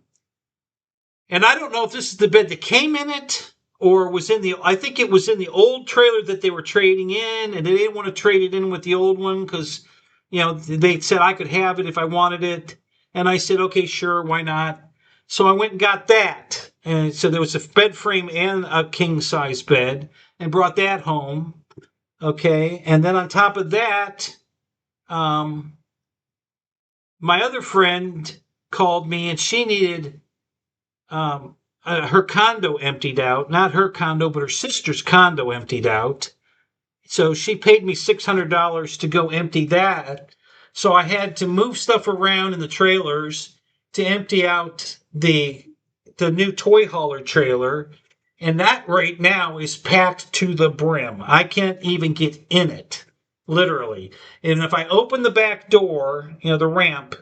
I don't know if this is the bed that came in it or was I think it was in the old trailer that they were trading in, and they didn't want to trade it in with the old one because, you know, they said I could have it if I wanted it. And I said, okay, sure, why not? So I went and got that. And so there was a bed frame and a king-size bed and brought that home. Okay. And then on top of that, my other friend called me and she needed her condo emptied out. Not her condo, but her sister's condo emptied out. So she paid me $600 to go empty that. So I had to move stuff around in the trailers to empty out the new toy hauler trailer. And that right now is packed to the brim. I can't even get in it, literally. And if I open the back door, you know, the ramp,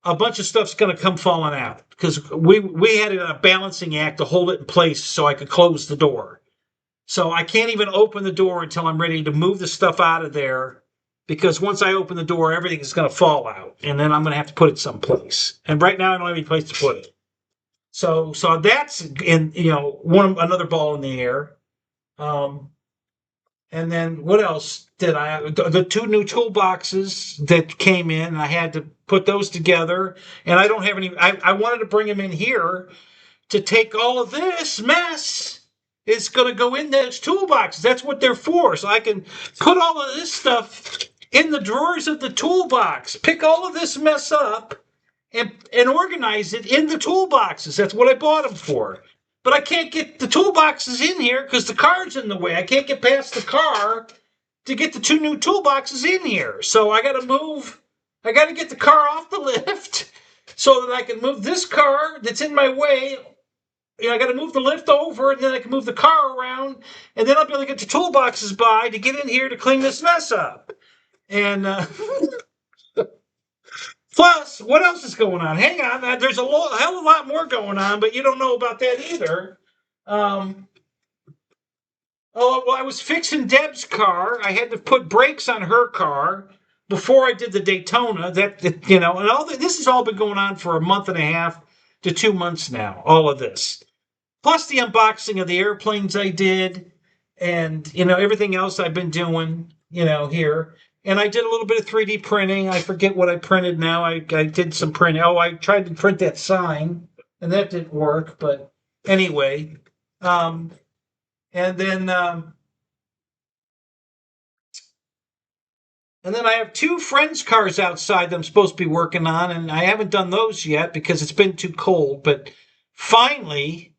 a bunch of stuff's going to come falling out because we had a balancing act to hold it in place so I could close the door. So I can't even open the door until I'm ready to move the stuff out of there, because once I open the door, everything is going to fall out, and then I'm going to have to put it someplace. And right now, I don't have any place to put it. So that's in, you know, another ball in the air. And then what else did I? The two new toolboxes that came in, and I had to put those together. And I don't have any. I wanted to bring them in here to take all of this mess. It's going to go in those toolboxes. That's what they're for. So I can put all of this stuff in the drawers of the toolbox, pick all of this mess up, and organize it in the toolboxes. That's what I bought them for. But I can't get the toolboxes in here because the car's in the way. I can't get past the car to get the two new toolboxes in here. So I got to get the car off the lift so that I can move this car that's in my way. You know, I got to move the lift over, and then I can move the car around, and then I'll be able to get the toolboxes by to get in here to clean this mess up. And plus, what else is going on? Hang on, there's a hell of a lot more going on, but you don't know about that either. Oh, well, I was fixing Deb's car. I had to put brakes on her car before I did the Daytona. You know, and this has all been going on for a month and a half to 2 months now. All of this, plus the unboxing of the airplanes I did, and you know everything else I've been doing. You know here. And I did a little bit of 3D printing. I forget what I printed now. I did some printing. Oh, I tried to print that sign, and that didn't work. But anyway, and then I have two friends' cars outside that I'm supposed to be working on, and I haven't done those yet because it's been too cold. But finally,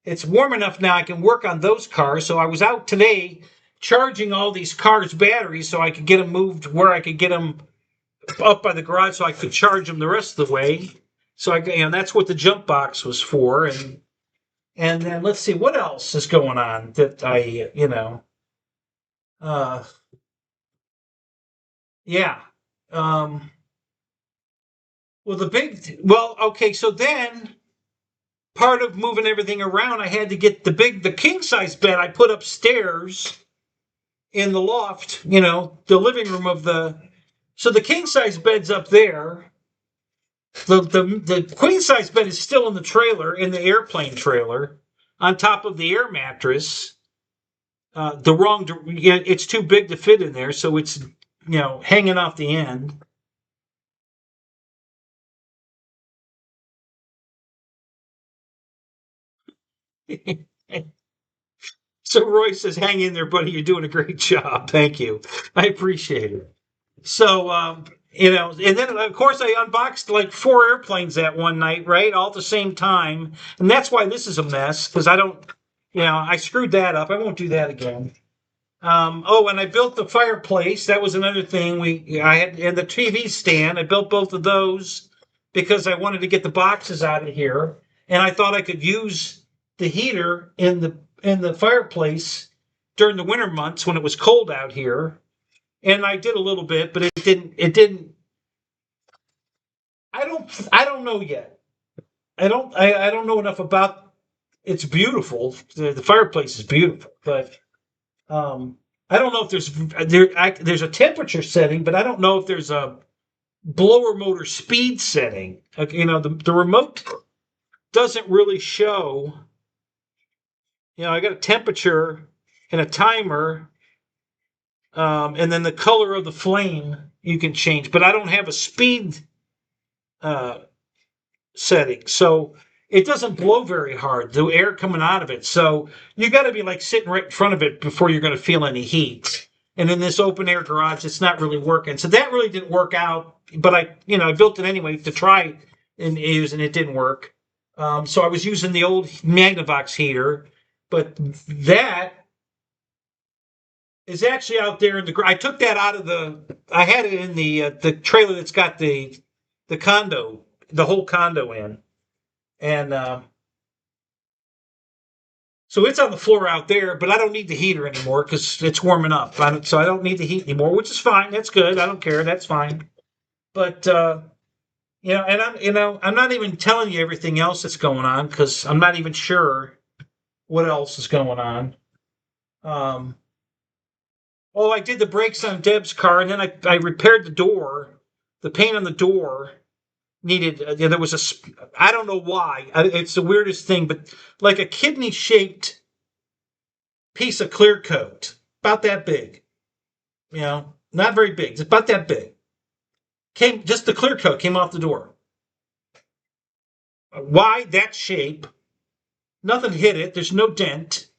it's warm enough now I can work on those cars. So I was out today charging all these cars' batteries so I could get them moved where I could get them up by the garage so I could charge them the rest of the way. So that's what the jump box was for. And then let's see what else is going on that yeah. Okay. So then part of moving everything around, I had to get the king size bed I put upstairs in the loft, the living room so the king size bed's up there. The queen size bed is still in the trailer, in the airplane trailer, on top of the air mattress. It's too big to fit in there, so it's hanging off the end. So Roy says, "Hang in there, buddy. You're doing a great job. Thank you. I appreciate it." So, and then of course I unboxed like 4 airplanes that one night, right? All at the same time. And that's why this is a mess, because I screwed that up. I won't do that again. And I built the fireplace. That was another thing. And the TV stand. I built both of those because I wanted to get the boxes out of here. And I thought I could use the heater in the fireplace during the winter months when it was cold out here. And I did a little bit, but it didn't. I don't know yet. I don't know enough about. It's beautiful. The fireplace is beautiful, but I don't know if there's a temperature setting, but I don't know if there's a blower motor speed setting. The remote doesn't really show. I got a temperature and a timer. And then the color of the flame you can change, but I don't have a speed setting, so it doesn't blow very hard, the air coming out of it. So you got to be like sitting right in front of it before you're going to feel any heat. And in this open air garage, it's not really working. So that really didn't work out. But I built it anyway to try and use, and it didn't work. So I was using the old Magnavox heater, but that is actually out there in the. I took that out of I had it in the trailer that's got the condo, the whole condo in, and so it's on the floor out there. But I don't need the heater anymore because it's warming up. So I don't need the heat anymore, which is fine. That's good. I don't care. That's fine. But I'm not even telling you everything else that's going on because I'm not even sure what else is going on. I did the brakes on Deb's car, and then I repaired the door. The paint on the door needed, there was I don't know why. It's the weirdest thing, but like a kidney-shaped piece of clear coat, about that big. Not very big, just about that big. Just the clear coat came off the door. Why that shape? Nothing hit it. There's no dent.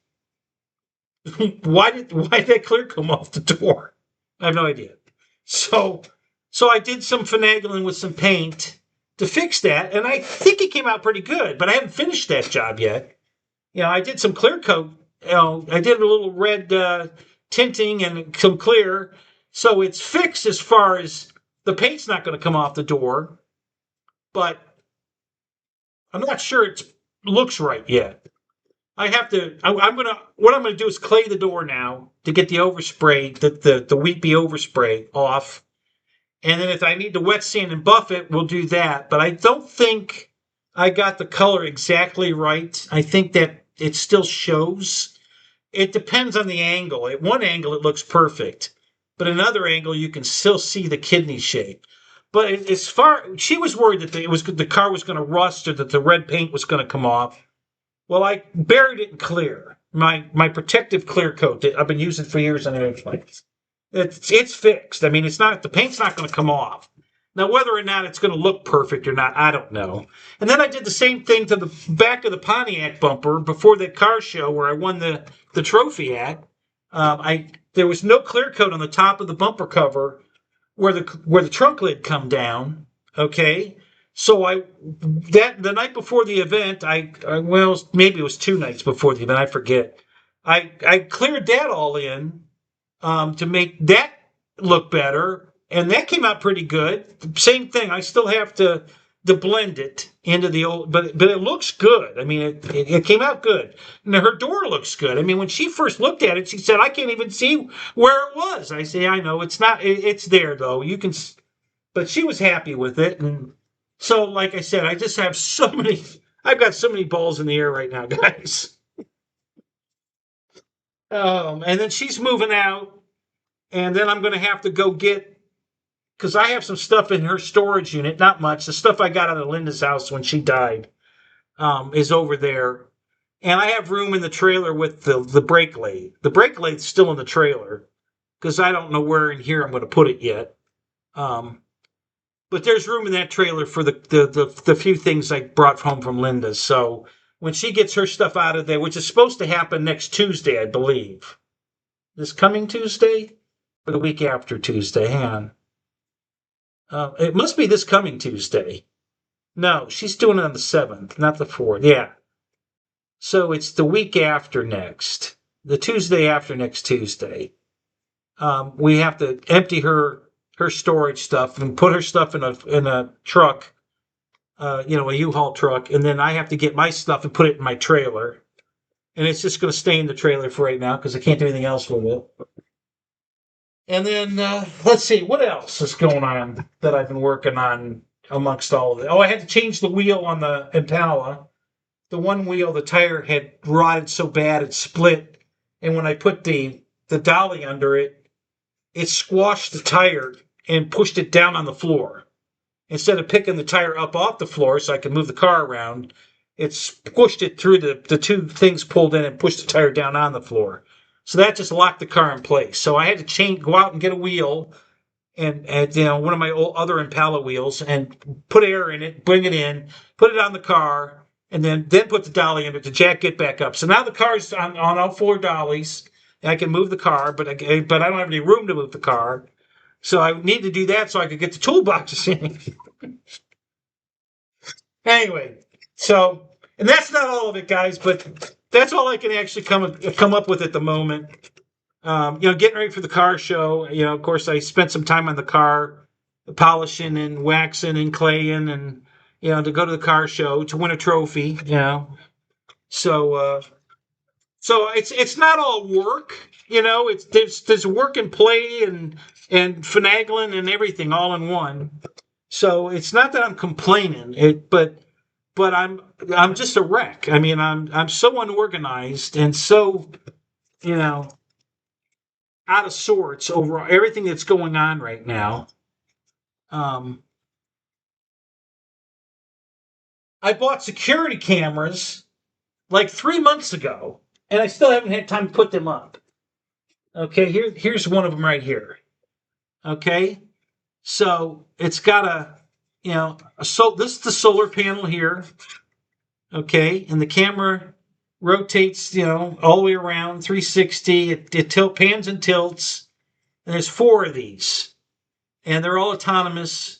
Why did that clear come off the door? I have no idea. So I did some finagling with some paint to fix that, and I think it came out pretty good, but I haven't finished that job yet. I did some clear coat. I did a little red tinting and some clear, so it's fixed as far as the paint's not going to come off the door, but I'm not sure it looks right yet. What I'm gonna do is clay the door now to get the overspray, the Weepy overspray off. And then if I need to wet sand and buff it, we'll do that. But I don't think I got the color exactly right. I think that it still shows. It depends on the angle. At one angle, it looks perfect. But another angle, you can still see the kidney shape. But she was worried that the car was going to rust or that the red paint was going to come off. Well, I buried it in clear. My protective clear coat that I've been using for years on airplanes. It's fixed. I mean, the paint's not going to come off. Now, whether or not it's going to look perfect or not, I don't know. And then I did the same thing to the back of the Pontiac bumper before the car show where I won the trophy at. There was no clear coat on the top of the bumper cover where the trunk lid come down. Okay, So the night before the event, well, maybe it was 2 nights before the event, I forget. I cleared that all in to make that look better, and that came out pretty good. Same thing. I still have to blend it into the old, but it looks good. I mean, it came out good. And her door looks good. I mean, when she first looked at it, she said, "I can't even see where it was." I say, "I know it's not. It's there though. You can." But she was happy with it, and so, like I said, I just have so many. I've got so many balls in the air right now, guys. And then she's moving out, and then I'm going to have to go get, because I have some stuff in her storage unit. Not much. The stuff I got out of Linda's house when she died is over there, and I have room in the trailer with the brake lathe. The brake lathe's still in the trailer because I don't know where in here I'm going to put it yet. But there's room in that trailer for the few things I brought home from Linda's. So when she gets her stuff out of there, which is supposed to happen next Tuesday, I believe. This coming Tuesday? Or the week after Tuesday? Hang on. It must be this coming Tuesday. No, she's doing it on the 7th, not the 4th. Yeah. So it's the week after next. The Tuesday after next Tuesday. We have to empty her storage stuff and put her stuff in a truck, a U-Haul truck, and then I have to get my stuff and put it in my trailer. And it's just going to stay in the trailer for right now because I can't do anything else with it. And then let's see, what else is going on that I've been working on amongst all of it? Oh, I had to change the wheel on the Impala. The one wheel, the tire had rotted so bad it split, and when I put the dolly under it, it squashed the tire and pushed it down on the floor. Instead of picking the tire up off the floor so I could move the car around, it pushed it through the two things pulled in and pushed the tire down on the floor. So that just locked the car in place. So I had to go out and get a wheel and one of my other Impala wheels and put air in it, bring it in, put it on the car, and then put the dolly in it to jack it back up. So now the car's on all 4 dollies. And I can move the car, but I don't have any room to move the car. So I need to do that so I could get the toolboxes in. Anyway, and that's not all of it, guys, but that's all I can actually come up with at the moment. Getting ready for the car show. Of course, I spent some time on the car, polishing and waxing and claying, and to go to the car show to win a trophy. So it's not all work. There's work and play and finagling and everything all in one. So it's not that I'm complaining, but I'm just a wreck. I mean, I'm so unorganized and so out of sorts over everything that's going on right now. I bought security cameras like 3 months ago, and I still haven't had time to put them up. Okay, here's one of them right here. Okay, so it's got this is the solar panel here. Okay, and the camera rotates, all the way around 360. It pans and tilts, and there's 4 of these, and they're all autonomous.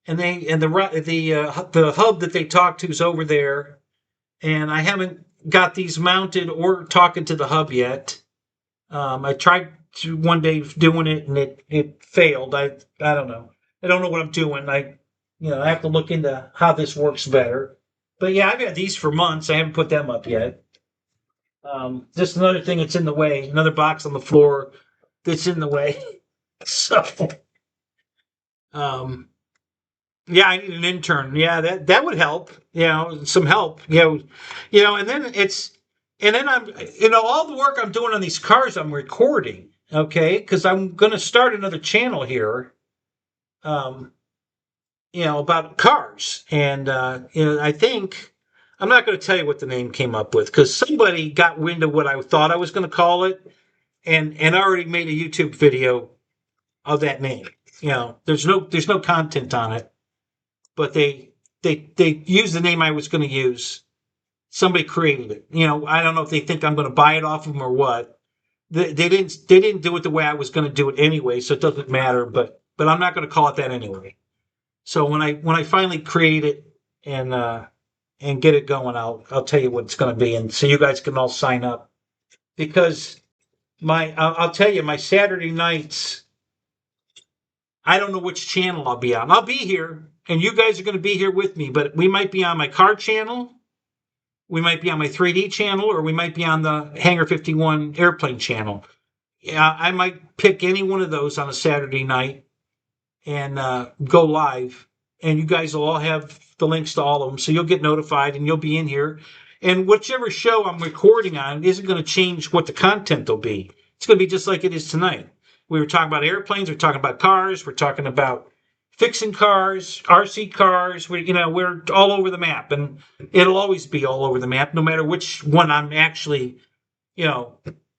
And the hub that they talk to is over there, and I haven't got these mounted or talking to the hub yet. I tried to one day doing it and it failed. I don't know. I don't know what I'm doing. I have to look into how this works better. But yeah, I've had these for months. I haven't put them up yet. Just another thing that's in the way. Another box on the floor that's in the way. So, yeah, I need an intern. Yeah, that would help. Some help. And then I'm, all the work I'm doing on these cars, I'm recording, okay? Because I'm going to start another channel here, about cars. And, I think, I'm not going to tell you what the name came up with, because somebody got wind of what I thought I was going to call it, and already made a YouTube video of that name. There's no content on it, but they used the name I was going to use. Somebody created it. I don't know if they think I'm going to buy it off of them or what. They didn't do it the way I was going to do it anyway, so it doesn't matter. But I'm not going to call it that anyway. So when I finally create it and get it going, I'll tell you what it's going to be, and so you guys can all sign up, because I'll tell you, my Saturday nights, I don't know which channel I'll be on. I'll be here, and you guys are going to be here with me, but we might be on my car channel, we might be on my 3D channel, or we might be on the Hanger 51 airplane channel. Yeah, I might pick any one of those on a Saturday night and go live, and you guys will all have the links to all of them, so you'll get notified and you'll be in here. And whichever show I'm recording on isn't going to change what the content will be. It's going to be just like it is tonight. We were talking about airplanes, we're talking about cars, we're talking about fixing cars, RC cars. We're all over the map, and it'll always be all over the map, no matter which one I'm actually,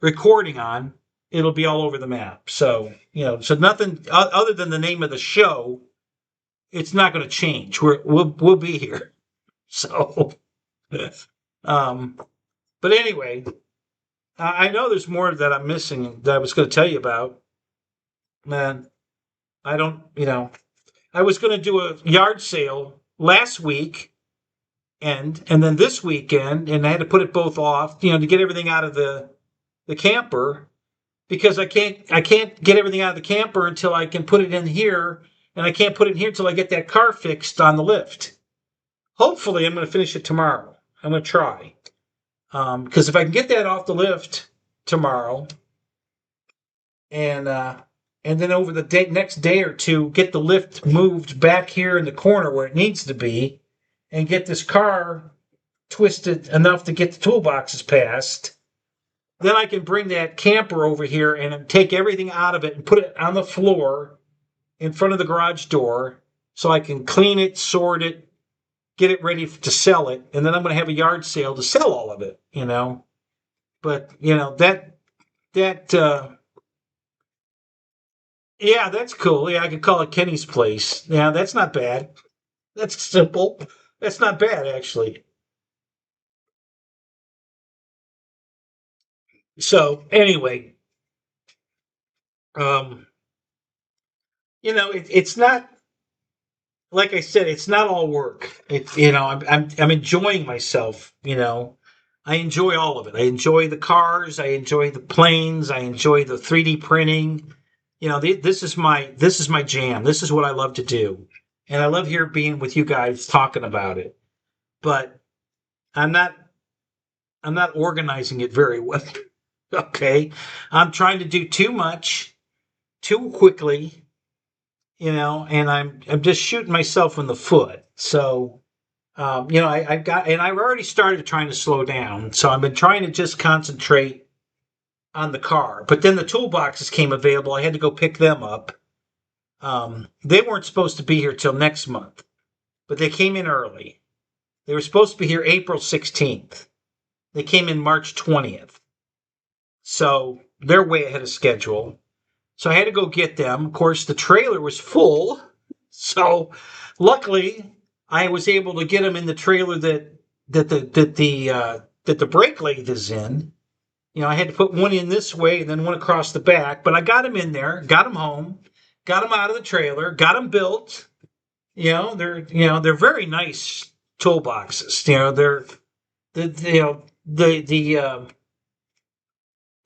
recording on. It'll be all over the map. So, so nothing other than the name of the show, it's not going to change. We'll be here. So, but anyway, I know there's more that I'm missing that I was going to tell you about. Man, I don't, I was going to do a yard sale last week and then this weekend, and I had to put it both off, to get everything out of the camper, because I can't get everything out of the camper until I can put it in here, and I can't put it in here until I get that car fixed on the lift. Hopefully, I'm going to finish it tomorrow. I'm going to try, because if I can get that off the lift tomorrow, and then over the next day or two, get the lift moved back here in the corner where it needs to be, and get this car twisted enough to get the toolboxes past, then I can bring that camper over here and take everything out of it and put it on the floor in front of the garage door, so I can clean it, sort it, get it ready to sell it, and then I'm going to have a yard sale to sell all of it, But, yeah, that's cool. Yeah, I could call it Kenny's Place. Yeah, that's not bad. That's simple. That's not bad, actually. So, anyway, it's not, like I said, it's not all work. I'm enjoying myself. I enjoy all of it. I enjoy the cars. I enjoy the planes. I enjoy the 3D printing. This is my jam. This is what I love to do, and I love here being with you guys talking about it. But I'm not organizing it very well. Okay, I'm trying to do too much, too quickly. And I'm just shooting myself in the foot. So, I've already started trying to slow down. So I've been trying to just concentrate on the car. But then the toolboxes came available. I had to go pick them up. They weren't supposed to be here till next month, but they came in early. They were supposed to be here April 16th. They came in March 20th. So they're way ahead of schedule. So I had to go get them. Of course, the trailer was full. So luckily, I was able to get them in the trailer that the brake lathe is in. I had to put one in this way and then one across the back, but I got them in there, got them home, got them out of the trailer, got them built. They're very nice toolboxes. They're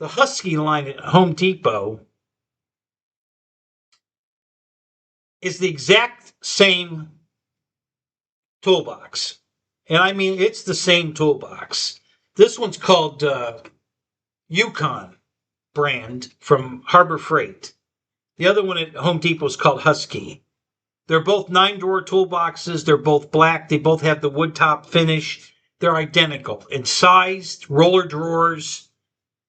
the Husky line at Home Depot is the exact same toolbox. And I mean, it's the same toolbox. This one's called Yukon brand from Harbor Freight. The other one at Home Depot is called Husky. They're both 9-drawer toolboxes. They're both black. They both have the wood top finish. They're identical in size, roller drawers,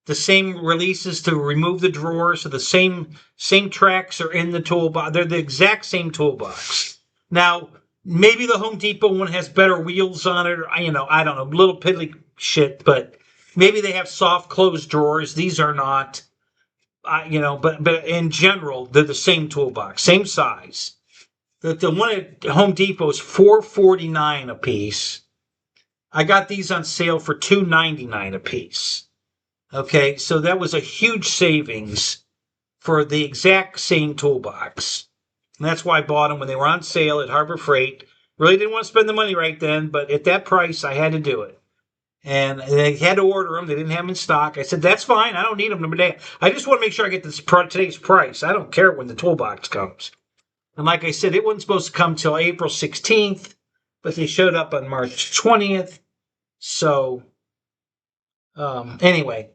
the same releases to remove the drawers. So the same tracks are in the toolbox. They're the exact same toolbox. Now, maybe the Home Depot one has better wheels on it, or, I don't know, little piddly shit, but maybe they have soft closed drawers. These are not, but in general, they're the same toolbox, same size. The one at Home Depot is $4.49 a piece. I got these on sale for $2.99 a piece. Okay, so that was a huge savings for the exact same toolbox. And that's why I bought them when they were on sale at Harbor Freight. Really didn't want to spend the money right then, but at that price, I had to do it. And they had to order them. They didn't have them in stock. I said, that's fine. I don't need them today. I just want to make sure I get today's price. I don't care when the toolbox comes. And like I said, it wasn't supposed to come till April 16th, but they showed up on March 20th. So, anyway,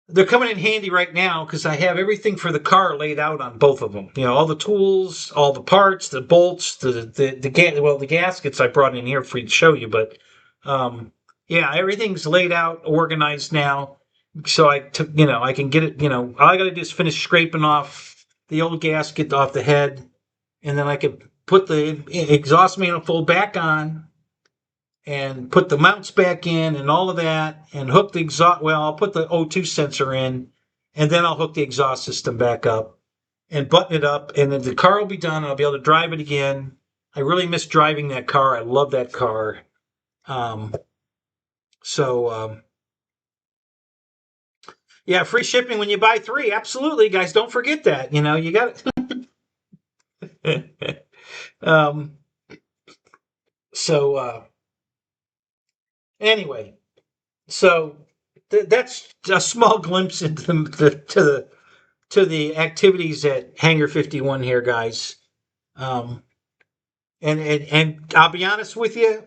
they're coming in handy right now because I have everything for the car laid out on both of them. You know, all the tools, all the parts, the bolts, the gaskets I brought in here for you to show you. But yeah, everything's laid out, organized now. So I can get it. All I got to do is finish scraping off the old gasket off the head, and then I can put the exhaust manifold back on and put the mounts back in and all of that and hook the exhaust. Well, I'll put the O2 sensor in and then I'll hook the exhaust system back up and button it up. And then the car will be done. And I'll be able to drive it again. I really miss driving that car. I love that car. Yeah, free shipping when you buy 3. Absolutely, guys. Don't forget that. You got it. Anyway, so that's a small glimpse into the activities at Hanger 51 here, guys. And I'll be honest with you,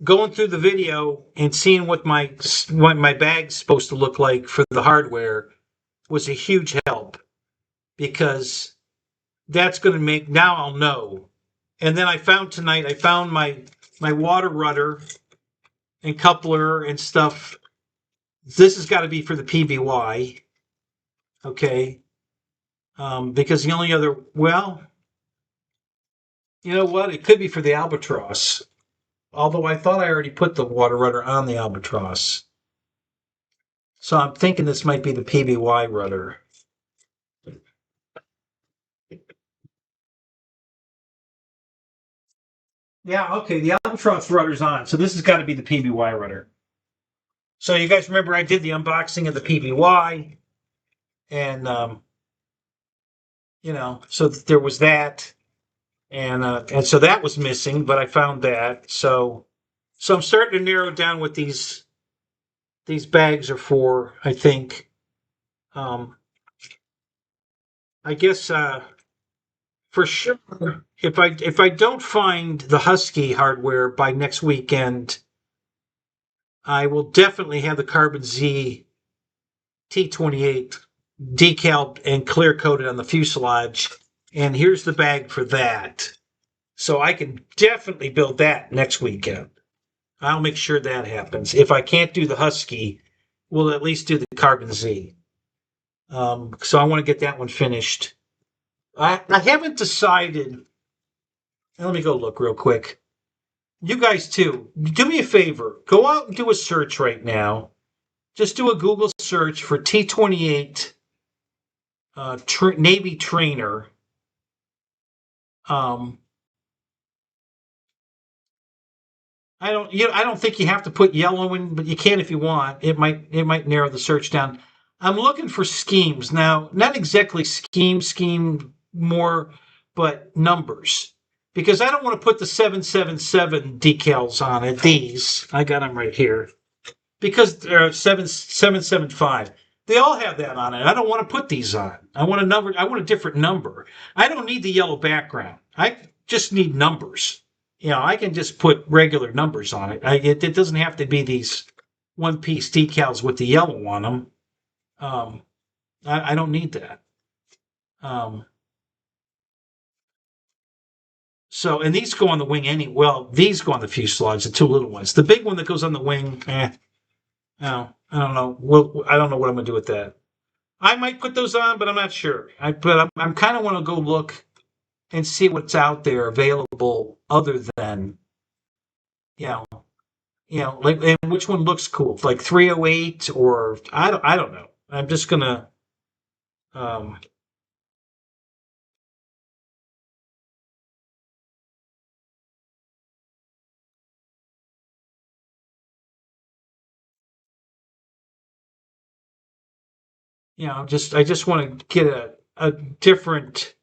going through the video and seeing what my bag's supposed to look like for the hardware was a huge help, because that's going to make, now I'll know. And then I found my water rudder and coupler and stuff. This has got to be for the PBY. Okay. Because the only other, well, you know what? It could be for the Albatross. Although I thought I already put the water rudder on the Albatross. So I'm thinking this might be the PBY rudder. Yeah, okay, the Albatross rudder's on. So this has got to be the PBY rudder. So you guys remember I did the unboxing of the PBY. And, so there was that. And so that was missing, but I found that. So I'm starting to narrow down what these bags are for, I think. I guess for sure, if I don't find the Husky hardware by next weekend, I will definitely have the Carbon Z T28 decaled and clear coated on the fuselage. And here's the bag for that. So I can definitely build that next weekend. I'll make sure that happens. If I can't do the Husky, we'll at least do the Carbon Z. So I want to get that one finished. I haven't decided. Let me go look real quick. You guys too, do me a favor. Go out and do a search right now. Just do a Google search for T28 Navy trainer. I don't think you have to put yellow in, but you can if you want. It might narrow the search down. I'm looking for schemes now, not exactly scheme more, but numbers, because I don't want to put the 777 decals on it. These, I got them right here, because they're 775. They all have that on it. I don't want to put these on. I want a different number. I don't need the yellow background. I just need numbers. I can just put regular numbers on it. It doesn't have to be these one-piece decals with the yellow on them. I don't need that. And these go on the wing these go on the fuselage, the 2 little ones. The big one that goes on the wing, no, I don't know. I don't know what I'm going to do with that. I might put those on, but I'm not sure. But I'm kind of want to go look and see what's out there available other than, like, and which one looks cool, like 308 or I don't know. I'm just gonna, I just want to get a different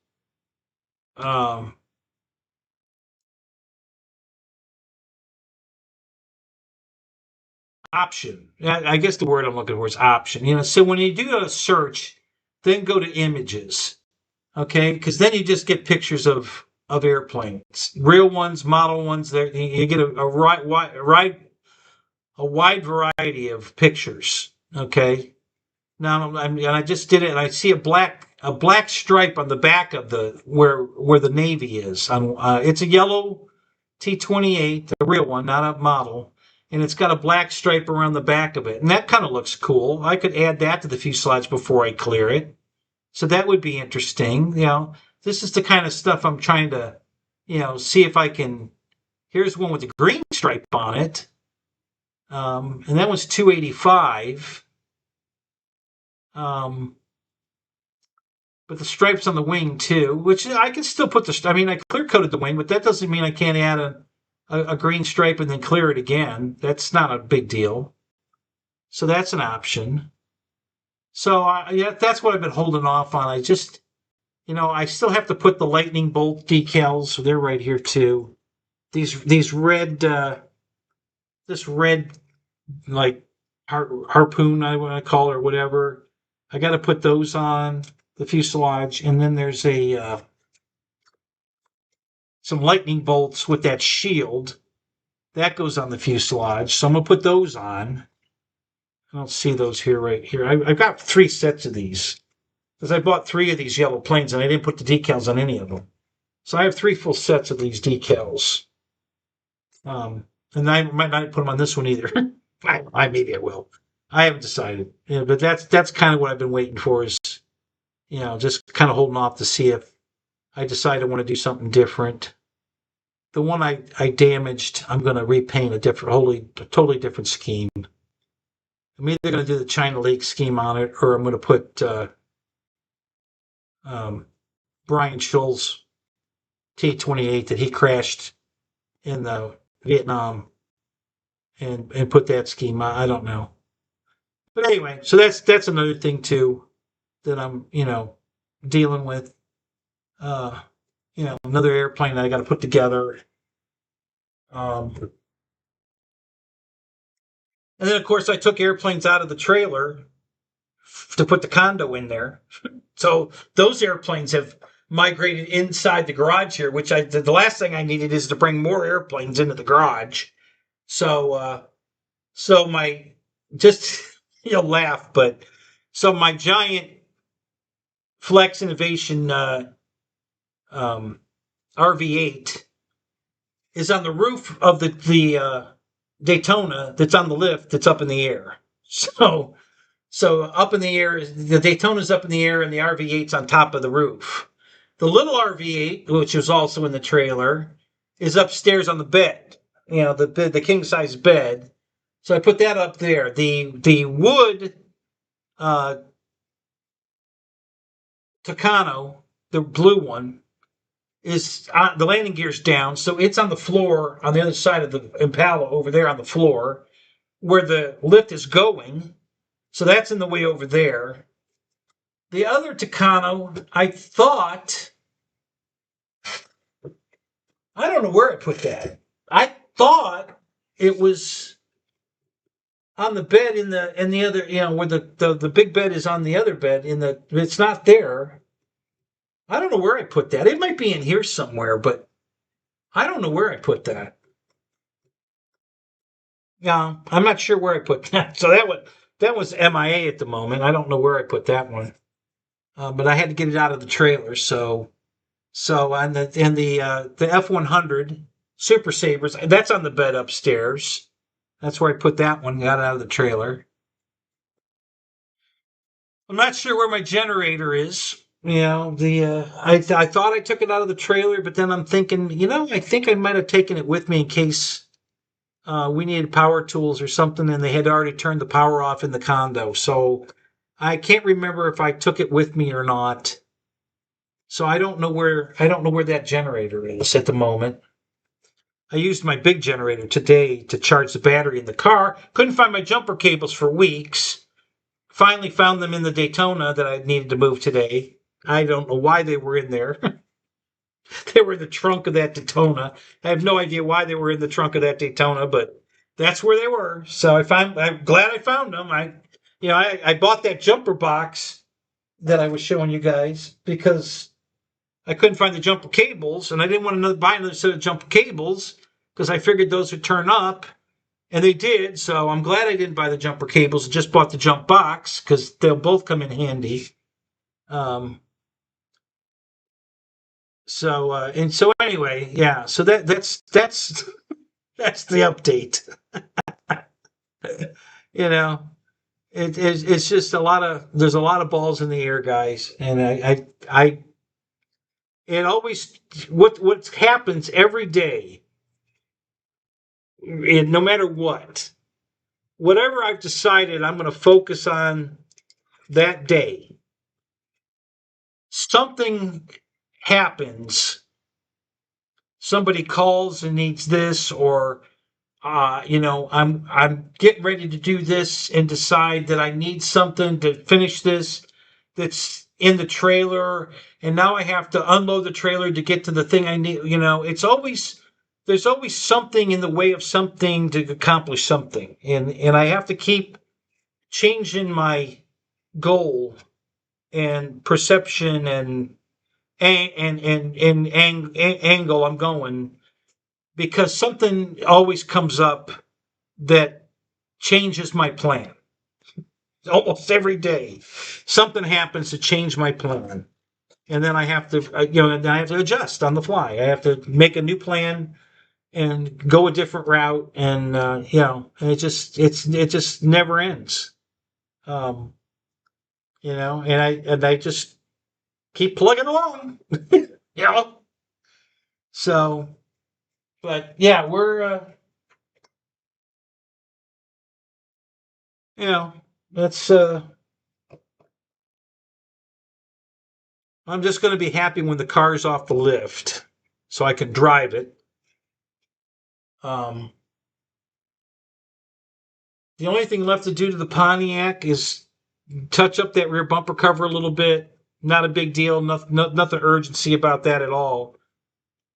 option. I guess the word I'm looking for is option. You know, so when you do a search, then go to images, okay? Because then you just get pictures of airplanes, real ones, model ones. There you get a wide variety of pictures. Okay. Now I just did it, and I see a black stripe on the back of the where the Navy is. It's a yellow T-28, the real one, not a model, and it's got a black stripe around the back of it, and that kind of looks cool. I could add that to the fuselage before I clear it, so that would be interesting. You know, this is the kind of stuff I'm trying to, see if I can. Here's one with the green stripe on it, and that was 285. But the stripes on the wing too, which I can still put I mean, I clear coated the wing, but that doesn't mean I can't add a green stripe and then clear it again. That's not a big deal. So that's an option. So yeah, that's what I've been holding off on. I just, I still have to put the lightning bolt decals. So they're right here too. These red, this red, like harpoon, I want to call it, or whatever. I got to put those on the fuselage, and then there's some lightning bolts with that shield that goes on the fuselage. So I'm gonna put those on. I don't see those right here. I've got 3 sets of these because I bought 3 of these yellow planes and I didn't put the decals on any of them. So I have 3 full sets of these decals. And I might not put them on this one either. I maybe I will. I haven't decided. But that's kind of what I've been waiting for, is just kind of holding off to see if I decide I want to do something different. The one I damaged, I'm going to repaint a totally different scheme. I'm either going to do the China Lake scheme on it, or I'm going to put Brian Shull's T-28 that he crashed in the Vietnam, and put that scheme on. I don't know. But anyway, so that's another thing too that I'm, dealing with. Another airplane that I got to put together. And then, of course, I took airplanes out of the trailer to put the condo in there. So those airplanes have migrated inside the garage here, which the last thing I needed is to bring more airplanes into the garage. So, my, just, you'll laugh, but so my giant Flex Innovation RV8 is on the roof of the Daytona that's on the lift that's up in the air. So up in the air, the Daytona's up in the air and the RV8's on top of the roof. The little RV8, which was also in the trailer, is upstairs on the bed. The king size bed. So I put that up there. The wood Tucano, the blue one, is the landing gear's down, so it's on the floor on the other side of the Impala over there on the floor where the lift is going. So that's in the way over there. The other Tucano, I don't know where I put that. I thought it was on the bed in the other, where the big bed is on the other bed it's not there. I don't know where I put that. It might be in here somewhere, but I don't know where I put that. Yeah, I'm not sure where I put that. So that was MIA at the moment. I don't know where I put that one. But I had to get it out of the trailer. So and the F-100 Super Sabres, that's on the bed upstairs. That's where I put that one. Got it out of the trailer. I'm not sure where my generator is. I thought I took it out of the trailer, but then I'm thinking, I think I might have taken it with me in case we needed power tools or something, and they had already turned the power off in the condo. So I can't remember if I took it with me or not. So I don't know where that generator is at the moment. I used my big generator today to charge the battery in the car. Couldn't find my jumper cables for weeks. Finally found them in the Daytona that I needed to move today. I don't know why they were in there. They were in the trunk of that Daytona. I have no idea why they were in the trunk of that Daytona, but that's where they were. So I'm glad I found them. I bought that jumper box that I was showing you guys because I couldn't find the jumper cables, and I didn't want to buy another set of jumper cables because I figured those would turn up, and they did. So I'm glad I didn't buy the jumper cables. I just bought the jump box because they'll both come in handy. So anyway, yeah. So that's that's the update. you know, it's just there's a lot of balls in the air, guys, and I it always what happens every day, and no matter whatever I've decided I'm going to focus on that day, something happens. Somebody calls and needs this, or I'm getting ready to do this and decide that I need something to finish this that's in the trailer, and now I have to unload the trailer to get to the thing I need. There's always something in the way of something to accomplish something, and I have to keep changing my goal and perception and angle I'm going, because something always comes up that changes my plan. Almost every day, something happens to change my plan, and then I have to, adjust on the fly. I have to make a new plan and go a different route, and and it just never ends. And I just keep plugging along. you know. So, but yeah, we're that's I'm just going to be happy when the car's off the lift so I can drive it. The only thing left to do to the Pontiac is touch up that rear bumper cover a little bit. Not a big deal. Nothing urgency about that at all.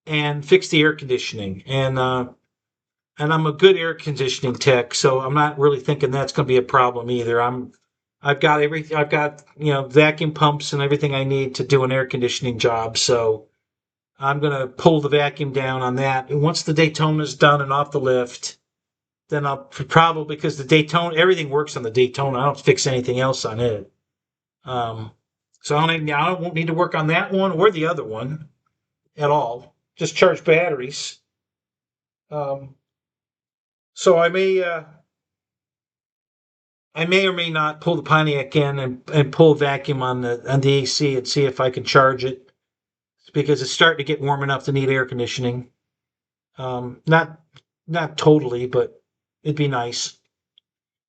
And fix the air conditioning. And I'm a good air conditioning tech, so I'm not really thinking that's going to be a problem either. I've got everything. I've got vacuum pumps and everything I need to do an air conditioning job. So I'm going to pull the vacuum down on that. And once the Daytona's done and off the lift, then I'll probably, because the Daytona, everything works on the Daytona. I don't fix anything else on it. So I won't need to work on that one or the other one at all. Just charge batteries. So I may or may not pull the Pontiac in and pull vacuum on the AC and see if I can charge it, because it's starting to get warm enough to need air conditioning. Not totally, but it'd be nice.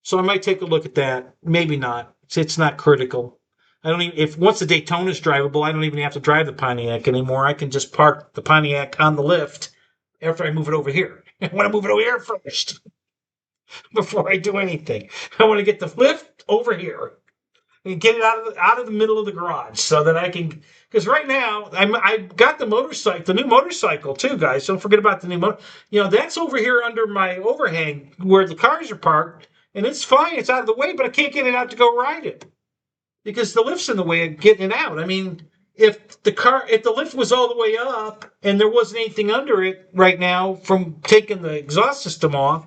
So I might take a look at that. Maybe not. It's not critical. I don't even, if once the Daytona's drivable, I don't even have to drive the Pontiac anymore. I can just park the Pontiac on the lift after I move it over here. I want to move it over here first before I do anything. I want to get the lift over here and get it out of the middle of the garage so that I can. Because right now I got the motorcycle, the new motorcycle too, guys. Don't forget about the new motor. That's over here under my overhang where the cars are parked, and it's fine. It's out of the way, but I can't get it out to go ride it because the lift's in the way of getting it out. I mean, if the lift was all the way up and there wasn't anything under it right now from taking the exhaust system off,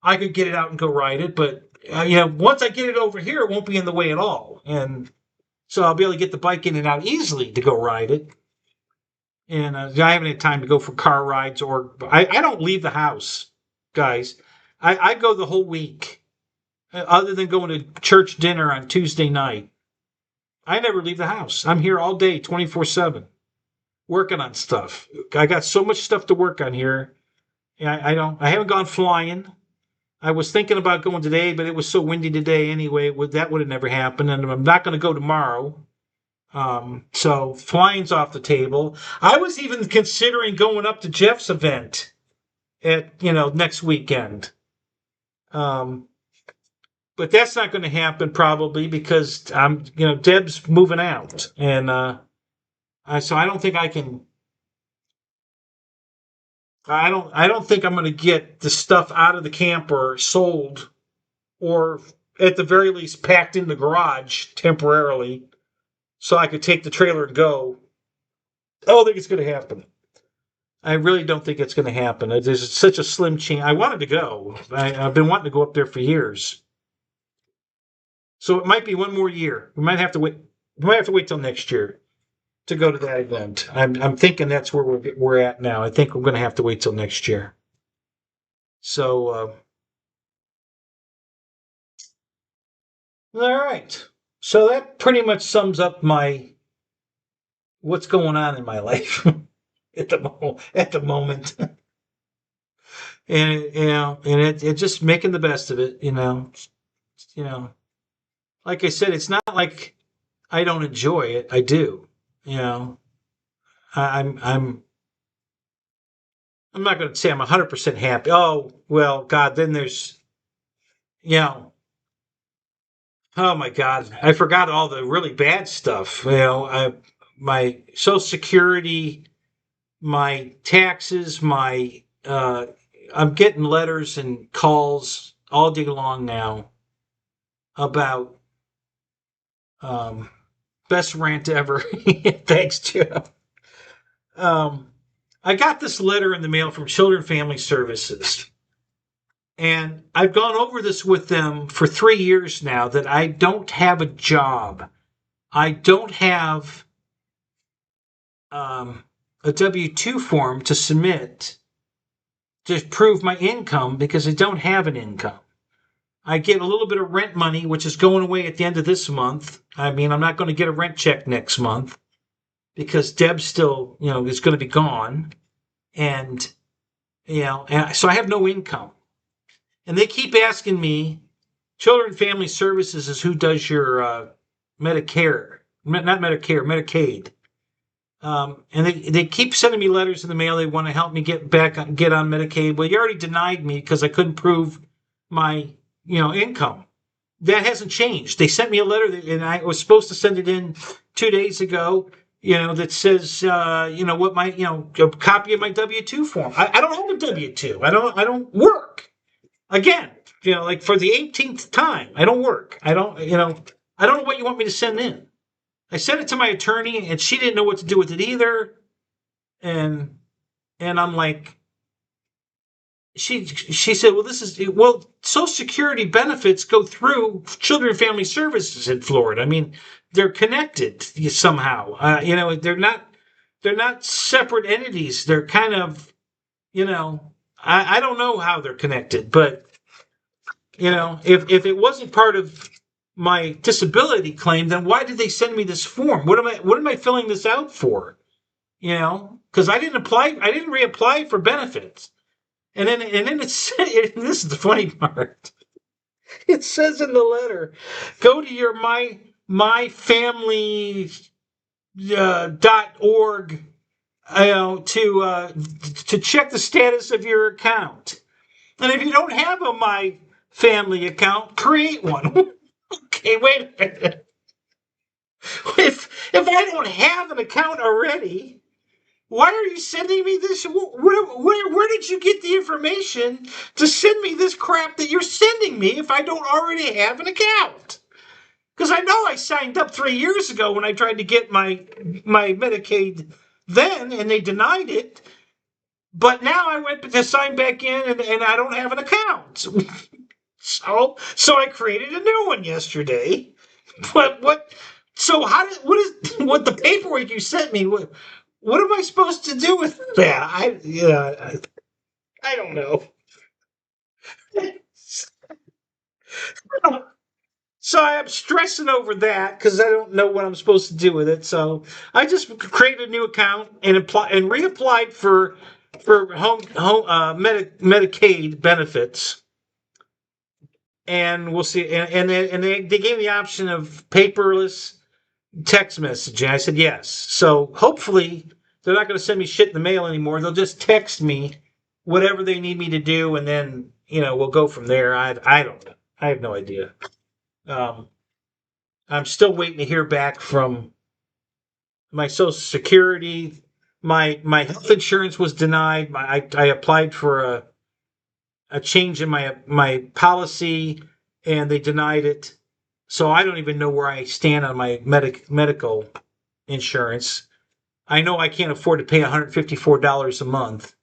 I could get it out and go ride it. But once I get it over here, it won't be in the way at all, and so I'll be able to get the bike in and out easily to go ride it. And I haven't had time to go for car rides, or I don't leave the house, guys. I go the whole week, other than going to church dinner on Tuesday night. I never leave the house. I'm here all day, 24/7, working on stuff. I got so much stuff to work on here. I haven't gone flying. I was thinking about going today, but it was so windy today anyway. That would have never happened, and I'm not going to go tomorrow. So flying's off the table. I was even considering going up to Jeff's event at next weekend. But But that's not going to happen probably because Deb's moving out, and so I don't think I can. I don't think I'm going to get the stuff out of the camper sold, or at the very least packed in the garage temporarily, so I could take the trailer and go. I don't think it's going to happen. I really don't think it's going to happen. There's such a slim chance. I wanted to go. I've been wanting to go up there for years. So it might be one more year. We might have to wait. We might have to wait till next year to go to that event. I'm thinking that's where we're at now. I think we're going to have to wait till next year. So, all right. So that pretty much sums up what's going on in my life at the moment. And it just making the best of it, Like I said, it's not like I don't enjoy it. I do. I'm not going to say I'm 100% happy. Oh, well, God, then there's, oh my God, I forgot all the really bad stuff. My Social Security, my taxes, I'm getting letters and calls all day long now about best rant ever. Thanks, Jeff. I got this letter in the mail from Children and Family Services, and I've gone over this with them for 3 years now that I don't have a job. I don't have a W-2 form to submit to prove my income because I don't have an income. I get a little bit of rent money, which is going away at the end of this month. I mean, I'm not going to get a rent check next month because Deb still, is going to be gone. And so I have no income. And they keep asking me, Children and Family Services is who does your Medicare, not Medicare, Medicaid. And they keep sending me letters in the mail. They want to help me get on Medicaid. Well, you already denied me because I couldn't prove my income. That hasn't changed. They sent me a letter and I was supposed to send it in 2 days ago, that says, what my, a copy of my W-2 form. I don't have a W-2. I don't work. Again, like for the 18th time, I don't work. I don't know what you want me to send in. I sent it to my attorney and she didn't know what to do with it either. And I'm like, she said, well, Social Security benefits go through Children and Family Services in Florida. I mean, they're connected somehow. They're not separate entities. They're kind of, I don't know how they're connected, but if it wasn't part of my disability claim, then why did they send me this form? What am I filling this out for? Because I didn't reapply for benefits. And then it said, and this is the funny part. It says in the letter, go to your myfamily.org to check the status of your account. And if you don't have a My Family account, create one. Okay, wait a minute. If I don't have an account already, why are you sending me this? Where did you get the information to send me this crap that you're sending me if I don't already have an account? Because I know I signed up 3 years ago when I tried to get my Medicaid then, and they denied it. But now I went to sign back in, and I don't have an account. So I created a new one yesterday. But what? So what the paperwork you sent me? What am I supposed to do with that? I don't know. So I'm stressing over that because I don't know what I'm supposed to do with it. So I just created a new account and reapplied for Medicaid benefits. And we'll see. And they gave me the option of paperless text messaging. I said yes. So hopefully they're not going to send me shit in the mail anymore. They'll just text me whatever they need me to do, and then we'll go from there. I don't know. I have no idea. I'm still waiting to hear back from my Social Security. My health insurance was denied. I applied for a change in my policy, and they denied it. So I don't even know where I stand on my medical insurance. I know I can't afford to pay $154 a month,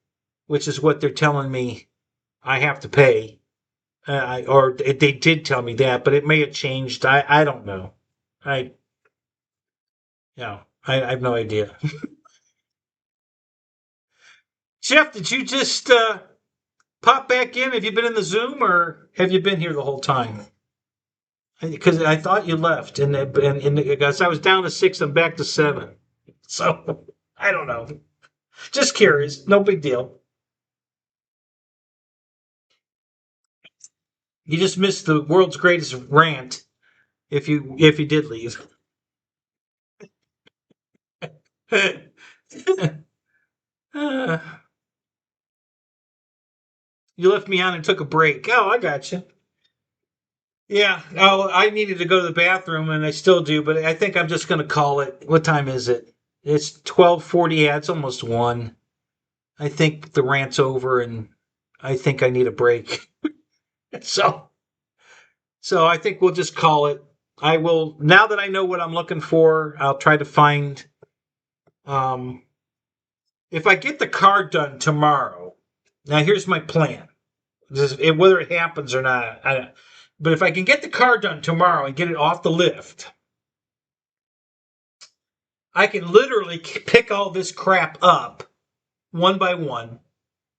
which is what they're telling me I have to pay. Or they did tell me that, but it may have changed. I don't know. I have no idea. Jeff, did you just pop back in? Have you been in the Zoom, or have you been here the whole time? Because I thought you left, and because I was down to 6, I'm back to 7. So I don't know. Just curious. No big deal. You just missed the world's greatest rant if you did leave. Uh, you left me on and took a break. Oh, I got you. Yeah. Oh, I needed to go to the bathroom, and I still do, but I think I'm just going to call it. What time is it? It's 12:40. Yeah, it's almost 1. I think the rant's over, and I think I need a break. So I think we'll just call it. I will, now that I know what I'm looking for, I'll try to find, if I get the car done tomorrow. Now here's my plan. Whether it happens or not, but if I can get the car done tomorrow and get it off the lift, I can literally pick all this crap up one by one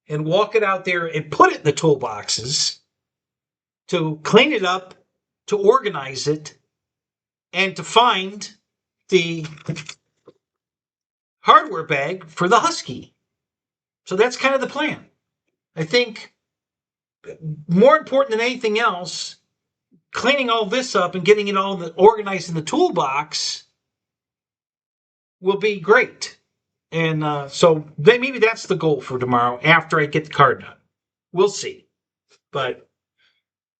and walk it out there and put it in the toolboxes to clean it up, to organize it, and to find the hardware bag for the Husky. So that's kind of the plan. I think more important than anything else, cleaning all this up and getting it all organized in the toolbox will be great. And so maybe that's the goal for tomorrow after I get the car done. We'll see. But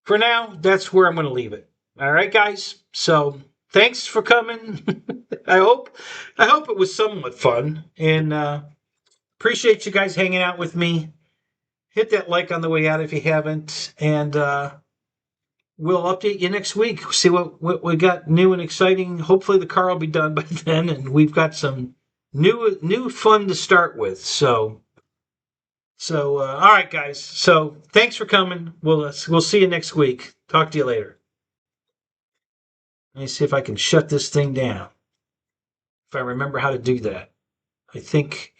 for now, that's where I'm going to leave it. All right, guys. So thanks for coming. I hope it was somewhat fun, and appreciate you guys hanging out with me. Hit that like on the way out if you haven't, and we'll update you next week. See what we got new and exciting. Hopefully the car will be done by then, and we've got some new fun to start with. So all right, guys. So thanks for coming. We'll see you next week. Talk to you later. Let me see if I can shut this thing down. If I remember how to do that. I think,